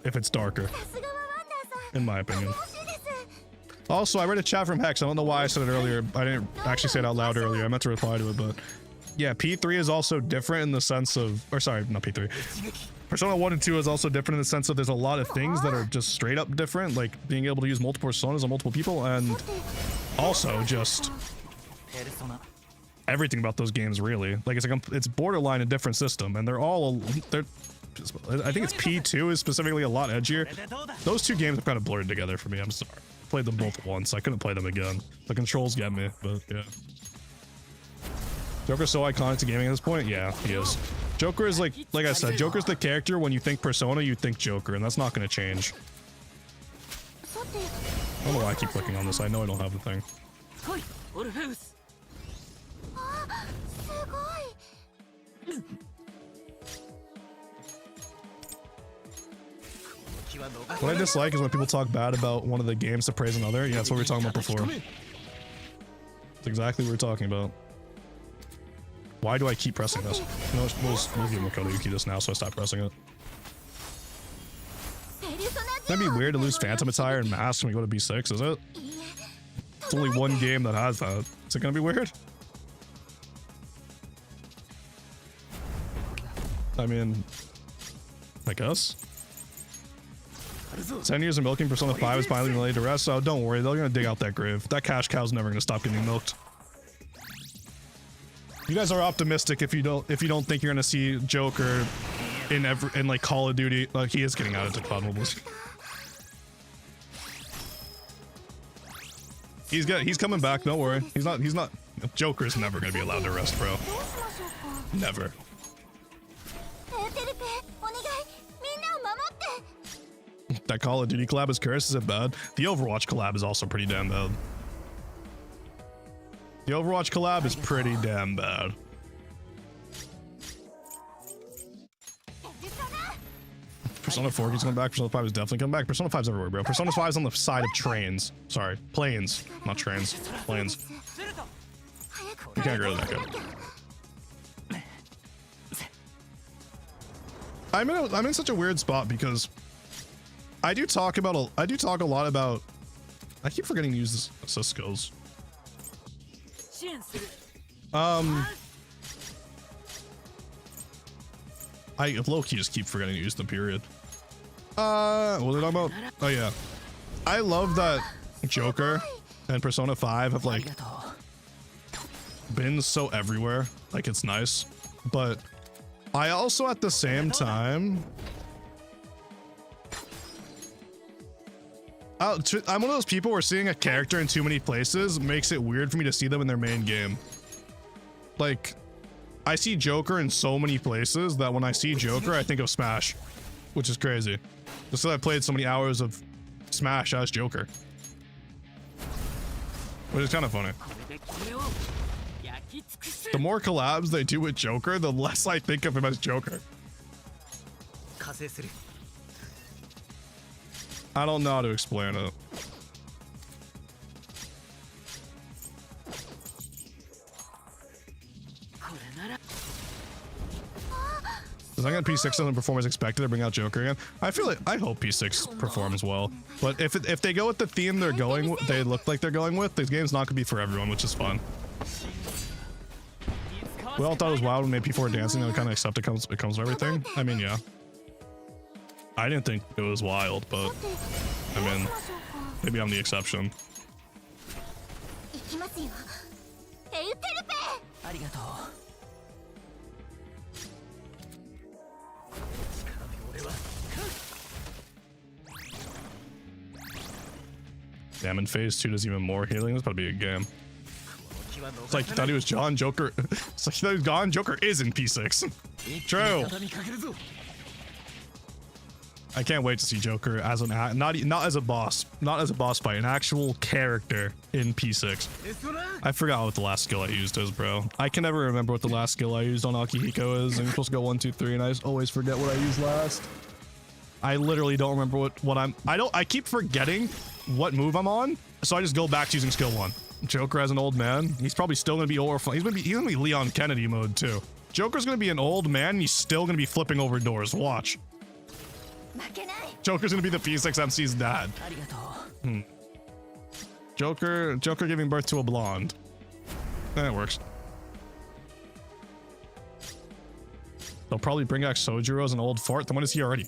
If it's darker, in my opinion. Also, I read a chat from Hex. I don't know why I said it earlier. I didn't actually say it out loud earlier. I meant to reply to it, but yeah, P3 is also different in the sense of, or sorry, not P3. Persona 1 and 2 is also different in the sense of there's a lot of things that are just straight up different, like being able to use multiple personas on multiple people, and also just everything about those games really. Like it's borderline a different system, and I think it's P2 is specifically a lot edgier. Those two games have kind of blurred together for me. I'm sorry. Played them both once. I couldn't play them again. The controls get me, but yeah. Joker's so iconic to gaming at this point. Yeah, he is. Joker is like I said, Joker's the character. When you think Persona, you think Joker, and that's not going to change. I don't know why I keep clicking on this. I know I don't have the thing. What I dislike is when people talk bad about one of the games to praise another. Yeah, that's what we were talking about before. That's exactly what we were talking about. Why do I keep pressing this? No, we'll give him a Kodayuki this now, so I stop pressing it. gonna be weird to lose Phantom Attire and Mask when we go to B6, is it? It's only one game that has that. Is it gonna be weird? I mean, I guess. 10 years of milking Persona 5 is finally laid to rest, so don't worry, they're gonna dig out that grave. That cash cow's never gonna stop getting milked. You guys are optimistic if you don't think you're gonna see Joker in like Call of Duty. Like, he is getting out into Cloud Mobiles. He's coming back, don't worry. He's not Joker's never gonna be allowed to rest, bro. Never. That Call of Duty collab is cursed, is it bad? The Overwatch collab is also pretty damn bad. The Overwatch collab is pretty damn bad. Persona 4 keeps coming back. Persona 5 is definitely coming back. Persona 5's everywhere, bro. Persona 5 is on the side of trains. Sorry, planes, not trains. Planes. You can't go to that good. I'm in such a weird spot because I do talk a lot about. I keep forgetting to use this assist skills. I low-key just keep forgetting to use them, period. What are they talking about? Oh yeah. I love that Joker and Persona 5 have like been so everywhere. Like, it's nice. But I also at the same time I'm one of those people where seeing a character in too many places makes it weird for me to see them in their main game. Like, I see Joker in so many places that when I see Joker, I think of Smash, which is crazy. Just so I played so many hours of Smash as Joker, which is kind of funny. The more collabs they do with Joker, the less I think of him as Joker. I don't know how to explain it. Is I got P6 doesn't perform as expected to bring out Joker again? I feel like I hope P6 performs well, but if they go with the theme they look like they're going with, this game's not gonna be for everyone, which is fun. We all thought it was wild when we made P4 dancing, and we kind of accept it comes with everything. I mean, yeah. I didn't think it was wild, but I mean, maybe I'm the exception. Damn, in phase 2 does even more healing. This probably be a game. It's like you thought he was John Joker. It's like you thought he was gone. Joker is in P6. True. I can't wait to see Joker as an not as a boss fight, an actual character in P6. I forgot what the last skill I used is, bro. I can never remember what the last skill I used on Akihiko is, and you're supposed to go 1, 2, 3, and I always forget what I used last. I literally don't remember I keep forgetting what move I'm on, so I just go back to using skill 1. Joker as an old man, he's probably still gonna be he's gonna be Leon Kennedy mode too. Joker's gonna be an old man and he's still gonna be flipping over doors. Watch. Joker's gonna be the P6 MC's dad. Joker giving birth to a blonde. That works. They'll probably bring back Sojiro as an old fart. Then when is he already?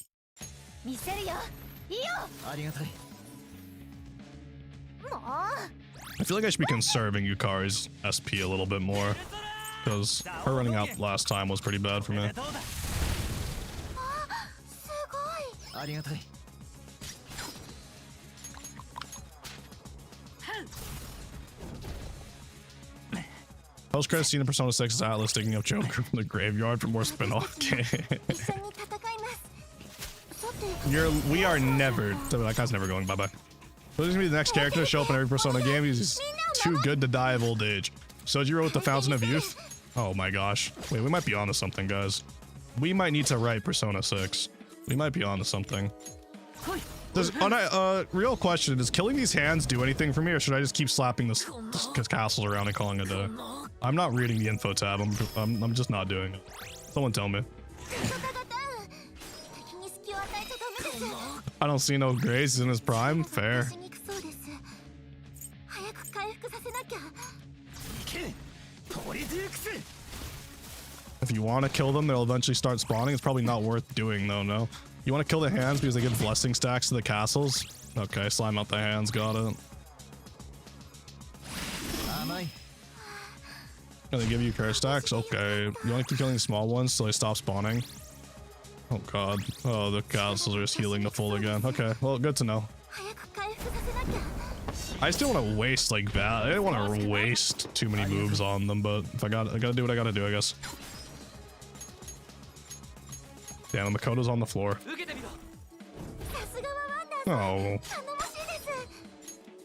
I feel like I should be conserving Yukari's SP a little bit more, because her running out last time was pretty bad for me. Post-credit scene in Persona 6 is Atlas digging up Joker from the graveyard for more spin-off game. We are never. That guy's never going bye-bye. Who's gonna be the next character to show up in every Persona game? He's too good to die of old age. Sojiro with the Fountain of Youth? Oh my gosh. Wait, we might be onto something, guys. We might need to write Persona 6. We might be onto something. Real question, does killing these hands do anything for me, or should I just keep slapping this castles around and calling it a day? I'm not reading the info tab. I'm just not doing it. Someone tell me. I don't see no grays in his prime. Fair. If you want to kill them, they'll eventually start spawning. It's probably not worth doing though, no. You want to kill the hands because they give blessing stacks to the castles? Okay, slime out the hands, got it. Can they give you curse stacks? Okay. You only keep killing the small ones till they stop spawning. Oh god. Oh, the castles are just healing to full again. Okay, well, good to know. I still want to waste like that. I didn't want to waste too many moves on them, but if I gotta do what I gotta do, I guess. Damn, the Makoto's on the floor. Oh.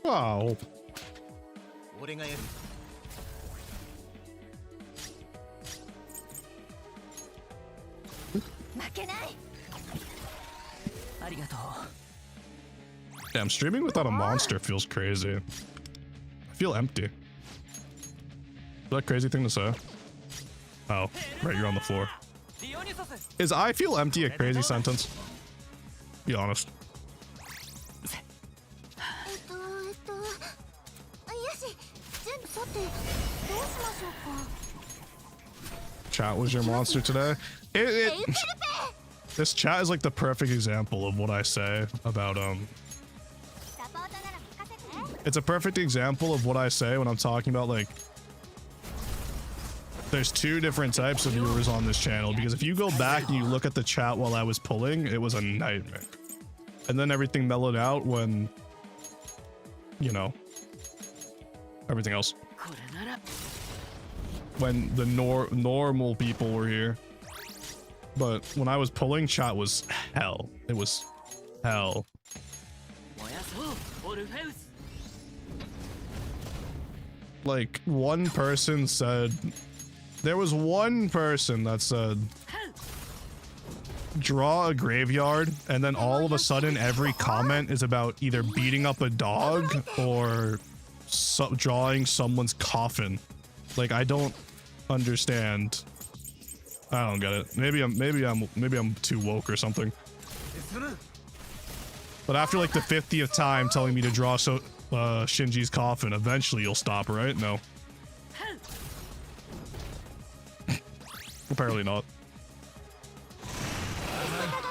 Oh. Damn, streaming without a monster feels crazy. I feel empty. Is that a crazy thing to say? Oh, right, you're on the floor. Is I feel empty a crazy sentence? Be honest. Chat was your monster today? This chat is like the perfect example of what I say about it's a perfect example of what I say when I'm talking about like there's two different types of viewers on this channel, because if you go back and you look at the chat while I was pulling, it was a nightmare. And then everything mellowed out when, you know, everything else. When the normal people were here. But when I was pulling, chat was hell. It was hell. Like, one person said... There was one person that said... Draw a graveyard, and then all of a sudden every comment is about either beating up a dog or drawing someone's coffin. Like, I don't understand. I don't get it. Maybe I'm too woke or something. But after like the 50th time telling me to draw Shinji's coffin, eventually you'll stop, right? No. Apparently not.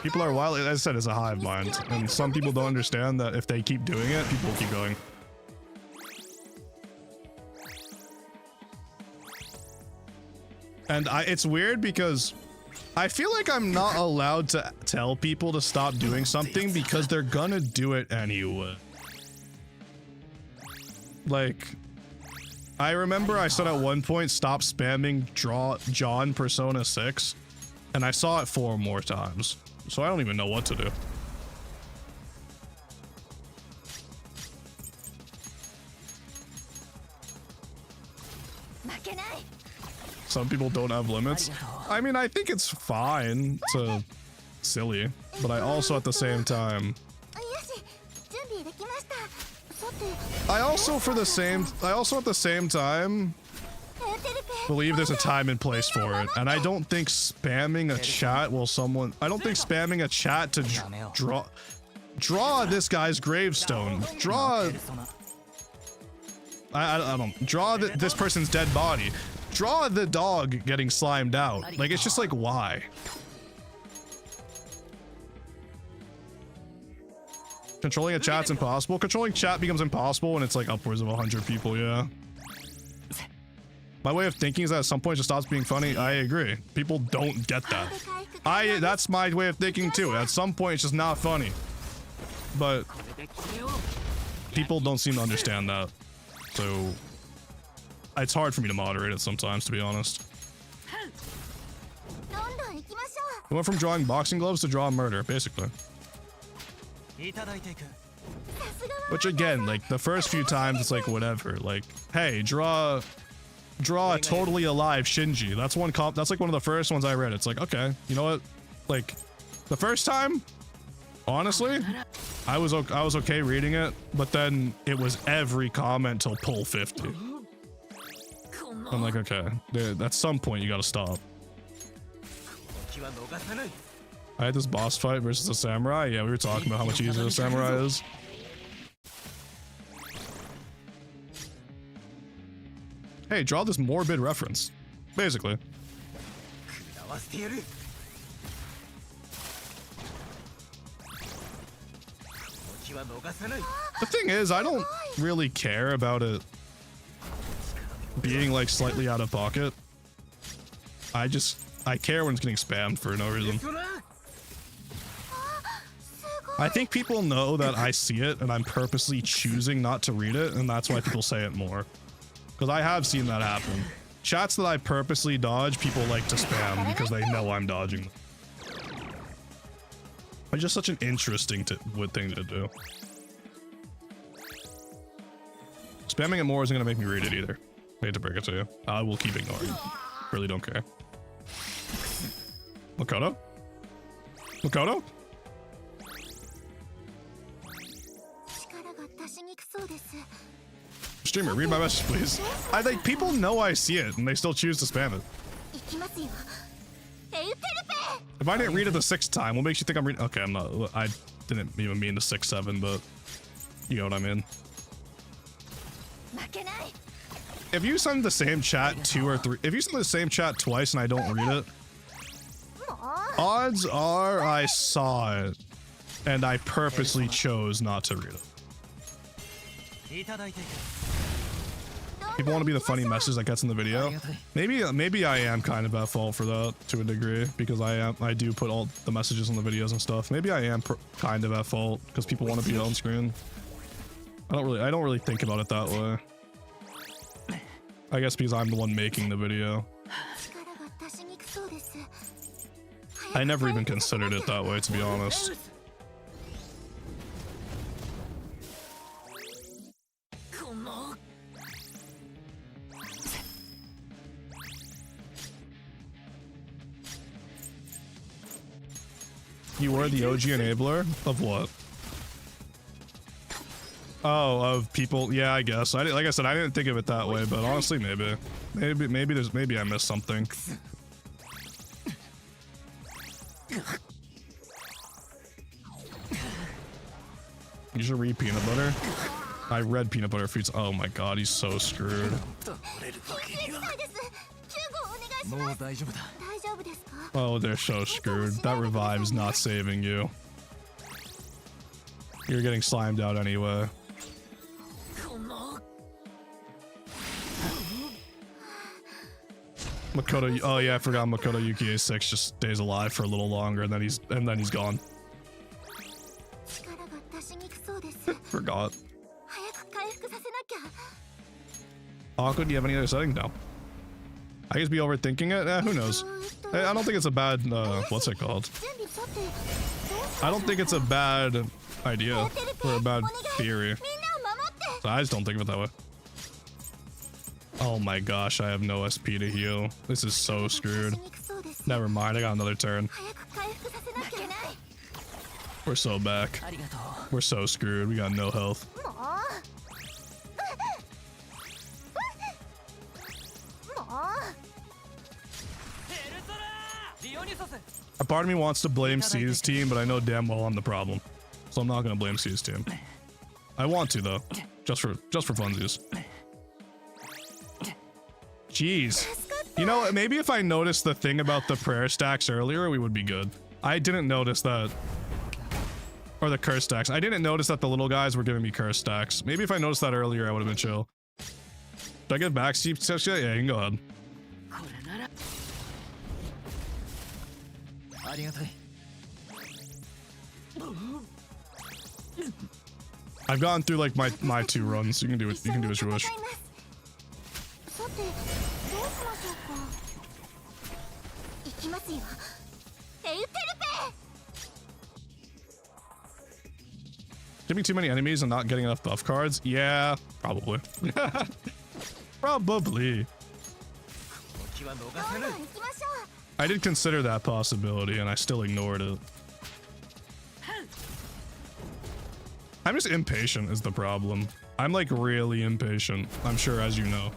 People are wild. As I said, it's a hive mind, and some people don't understand that if they keep doing it, people will keep going. And it's weird because I feel like I'm not allowed to tell people to stop doing something because they're gonna do it anyway. Like, I remember I said at one point, stop spamming John Persona 6, and I saw it 4 more times. So I don't even know what to do. Some people don't have limits. I mean, I think it's fine to silly, but I also at the same time I also at the same time believe there's a time and place for it, and I don't think spamming a chat I don't think spamming a chat to draw this guy's gravestone, draw this person's dead body, draw the dog getting slimed out. Like, it's just like, why? Controlling a chat's impossible. Controlling chat becomes impossible when it's like upwards of 100 people, yeah. My way of thinking is that at some point it just stops being funny. I agree. People don't get that. That's my way of thinking too. At some point it's just not funny. But people don't seem to understand that. So it's hard for me to moderate it sometimes, to be honest. We went from drawing boxing gloves to drawing murder, basically. Which again, like the first few times it's like whatever. Like, hey, draw a totally alive Shinji. That's like one of the first ones I read. It's like, okay, you know what? Like, the first time, honestly, I was okay reading it, but then it was every comment till pull 50. I'm like, okay, at some point you gotta stop. I had this boss fight versus a samurai. Yeah, we were talking about how much easier a samurai is. Hey, draw this morbid reference. Basically. The thing is, I don't really care about it being like slightly out of pocket. I care when it's getting spammed for no reason. I think people know that I see it and I'm purposely choosing not to read it, and that's why people say it more. Because I have seen that happen. Chats that I purposely dodge, people like to spam because they know I'm dodging them. It's just such an interesting thing to do. Spamming it more isn't going to make me read it either. I hate to break it to you. I will keep ignoring. Really don't care. Makoto? Makoto? Streamer, read my message, please. I think people know I see it, and they still choose to spam it. If I didn't read it the 6th time, what makes you think I'm reading? Okay, I'm not. I didn't even mean the 6, 7, but you know what I mean. If you send the same chat 2 or 3, if you send the same chat twice and I don't read it, odds are I saw it, and I purposely chose not to read it. People want to be the funny message that gets in the video. Maybe I am kind of at fault for that to a degree, because I do put all the messages in the videos and stuff. Maybe I am kind of at fault because people want to be on screen. I don't really think about it that way. I guess because I'm the one making the video. I never even considered it that way, to be honest. You were the OG enabler of what? Oh, of people. Yeah, I guess. Like I said, I didn't think of it that way, but honestly, maybe I missed something. You should read peanut butter. I read peanut butter feeds. Oh my god, he's so screwed. Oh, they're so screwed. That revive's not saving you. You're getting slimed out anyway. Makoto, oh yeah, I forgot Makoto Yuki 6 just stays alive for a little longer, and then he's gone. Forgot. Awkward, do you have any other settings? No. I guess be overthinking it? Who knows? I don't think it's a bad, what's it called? I don't think it's a bad idea or a bad theory. So I just don't think of it that way. Oh my gosh, I have no SP to heal. This is so screwed. Never mind, I got another turn. We're so back. We're so screwed. We got no health. A part of me wants to blame C's team, but I know damn well I'm the problem. So I'm not gonna blame C's team. I want to though. Just for funsies. Jeez. You know, maybe if I noticed the thing about the prayer stacks earlier, we would be good. I didn't notice that. Or the curse stacks. I didn't notice that the little guys were giving me curse stacks. Maybe if I noticed that earlier, I would have been chill. Did I get back, Steve? Yeah, you can go ahead. I've gone through like my 2 runs. You can do it. You can do as you wish. Giving too many enemies and not getting enough buff cards? Yeah, probably. Probably. I did consider that possibility and I still ignored it. I'm just impatient is the problem. I'm like really impatient. I'm sure, as you know.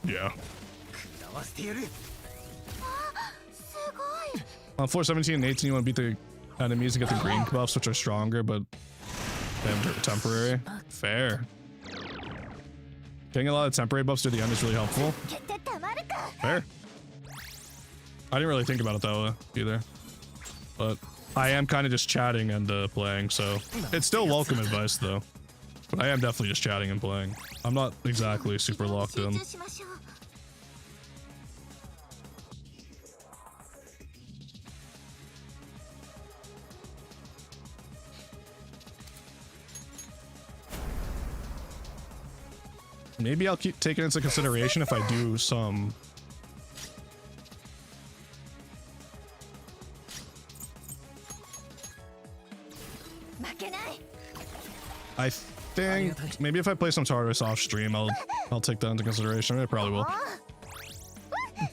Yeah. On floor 17 and 18, you want to beat the enemies and get the green buffs, which are stronger, but they're temporary. Fair. Getting a lot of temporary buffs to the end is really helpful. Fair. I didn't really think about it that way either. But I am kind of just chatting and playing, so it's still welcome advice though. But I am definitely just chatting and playing. I'm not exactly super locked in. Maybe I'll keep taking into consideration if I do some... I think maybe if I play some Tartarus off stream, I'll take that into consideration. I probably will.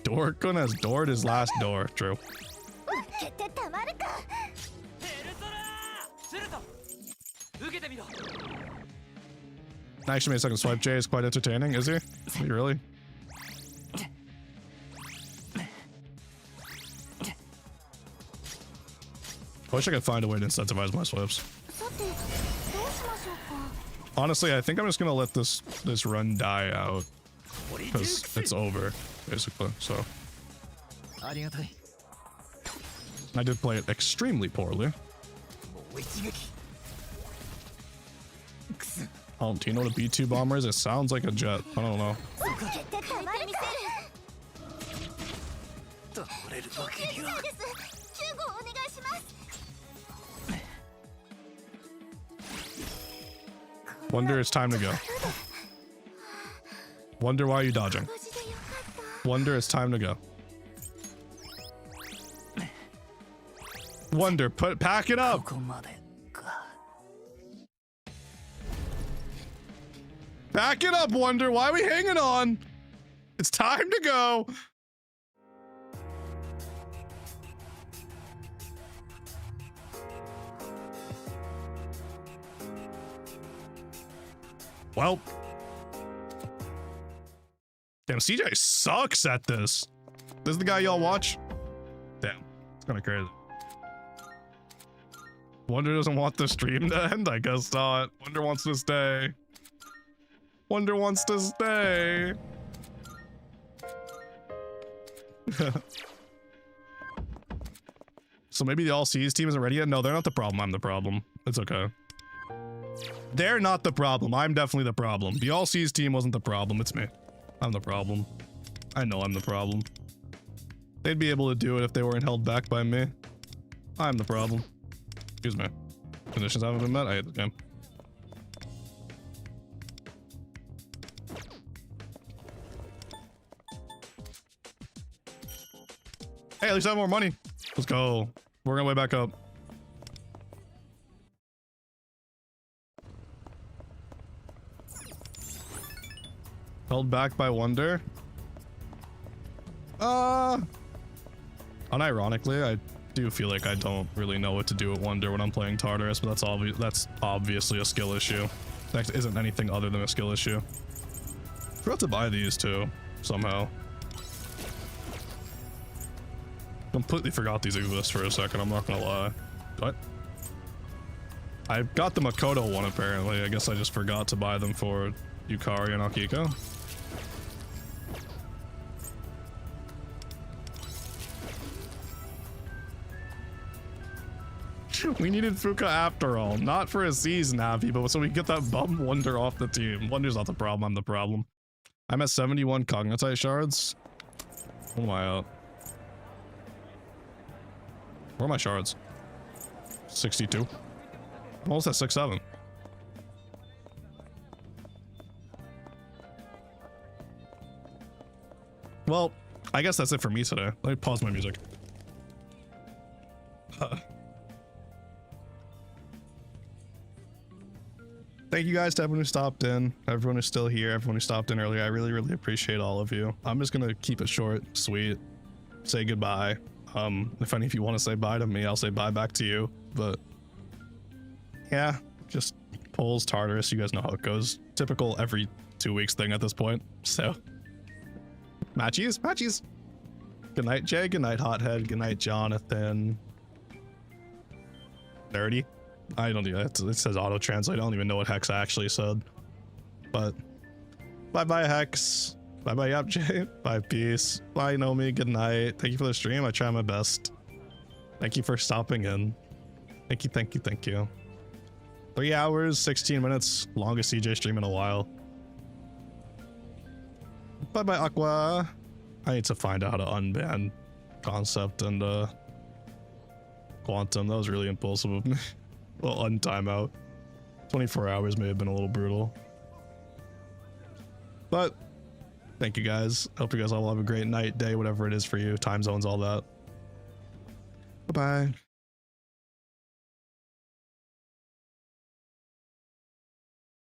Dorkun has doored his last door. True. Actually, made a second swipe. Jay is quite entertaining. Is he? Really? I wish I could find a way to incentivize my swipes. Honestly, I think I'm just gonna let this run die out because it's over, basically. So I did play it extremely poorly. Oh, do you know what a B2 bomber is? It sounds like a jet. I don't know. Wonder it's time to go. Wonder why are you dodging? Wonder it's time to go. Wonder, pack it up! Back it up, Wonder! Why are we hanging on? It's time to go! Well. Damn, CJ sucks at this. This is the guy y'all watch? Damn, it's kind of crazy. Wonder doesn't want the stream to end? I guess not. Wonder wants to stay. Wonder wants to stay. So maybe the All Seas team isn't ready yet? No, they're not the problem. I'm the problem. It's okay. They're not the problem. I'm definitely the problem. The All Seas team wasn't the problem. It's me. I'm the problem. I know I'm the problem. They'd be able to do it if they weren't held back by me. I'm the problem. Excuse me. Conditions haven't been met. I hate the game. Hey, at least I have more money. Let's go. We're gonna way back up. Held back by Wonder. Unironically, I do feel like I don't really know what to do with Wonder when I'm playing Tartarus, but that's obviously a skill issue. That isn't anything other than a skill issue. Forgot to buy these too, somehow. Completely forgot these exist for a second, I'm not gonna lie. What? I got the Makoto one apparently. I guess I just forgot to buy them for Yukari and Akihiko. We needed Fuka after all, not for a season, Navi, but so we get that bum Wonder off the team. Wonder's not the problem, I'm the problem. I'm at 71 Cognitite shards. What am I at? Where are my shards? 62. I'm almost at 6-7. Well, I guess that's it for me today. Let me pause my music. Thank you guys to everyone who stopped in, everyone who's still here, everyone who stopped in earlier. I really, really appreciate all of you. I'm just gonna keep it short, sweet, say goodbye. If any of you want to say bye to me, I'll say bye back to you. But yeah, just polls, Tartarus, you guys know how it goes. Typical every 2 weeks thing at this point. So Matchies, matchies. Good night, Jay. Good night, Hothead. Good night, Jonathan. Nerdy. I don't do that. It says auto translate. I don't even know what Hex actually said. But bye bye, Hex. Bye bye, Yap Jay. Bye, peace. Bye, Nomi. Good night. Thank you for the stream. I try my best. Thank you for stopping in. Thank you, thank you, thank you. 3 hours, 16 minutes. Longest CJ stream in a while. Bye bye, Aqua. I need to find out how to unban Concept and Quantum. That was really impulsive of me. Well, untimeout. 24 hours may have been a little brutal. But thank you guys. Hope you guys all have a great night, day, whatever it is for you. Time zones, all that. Bye-bye.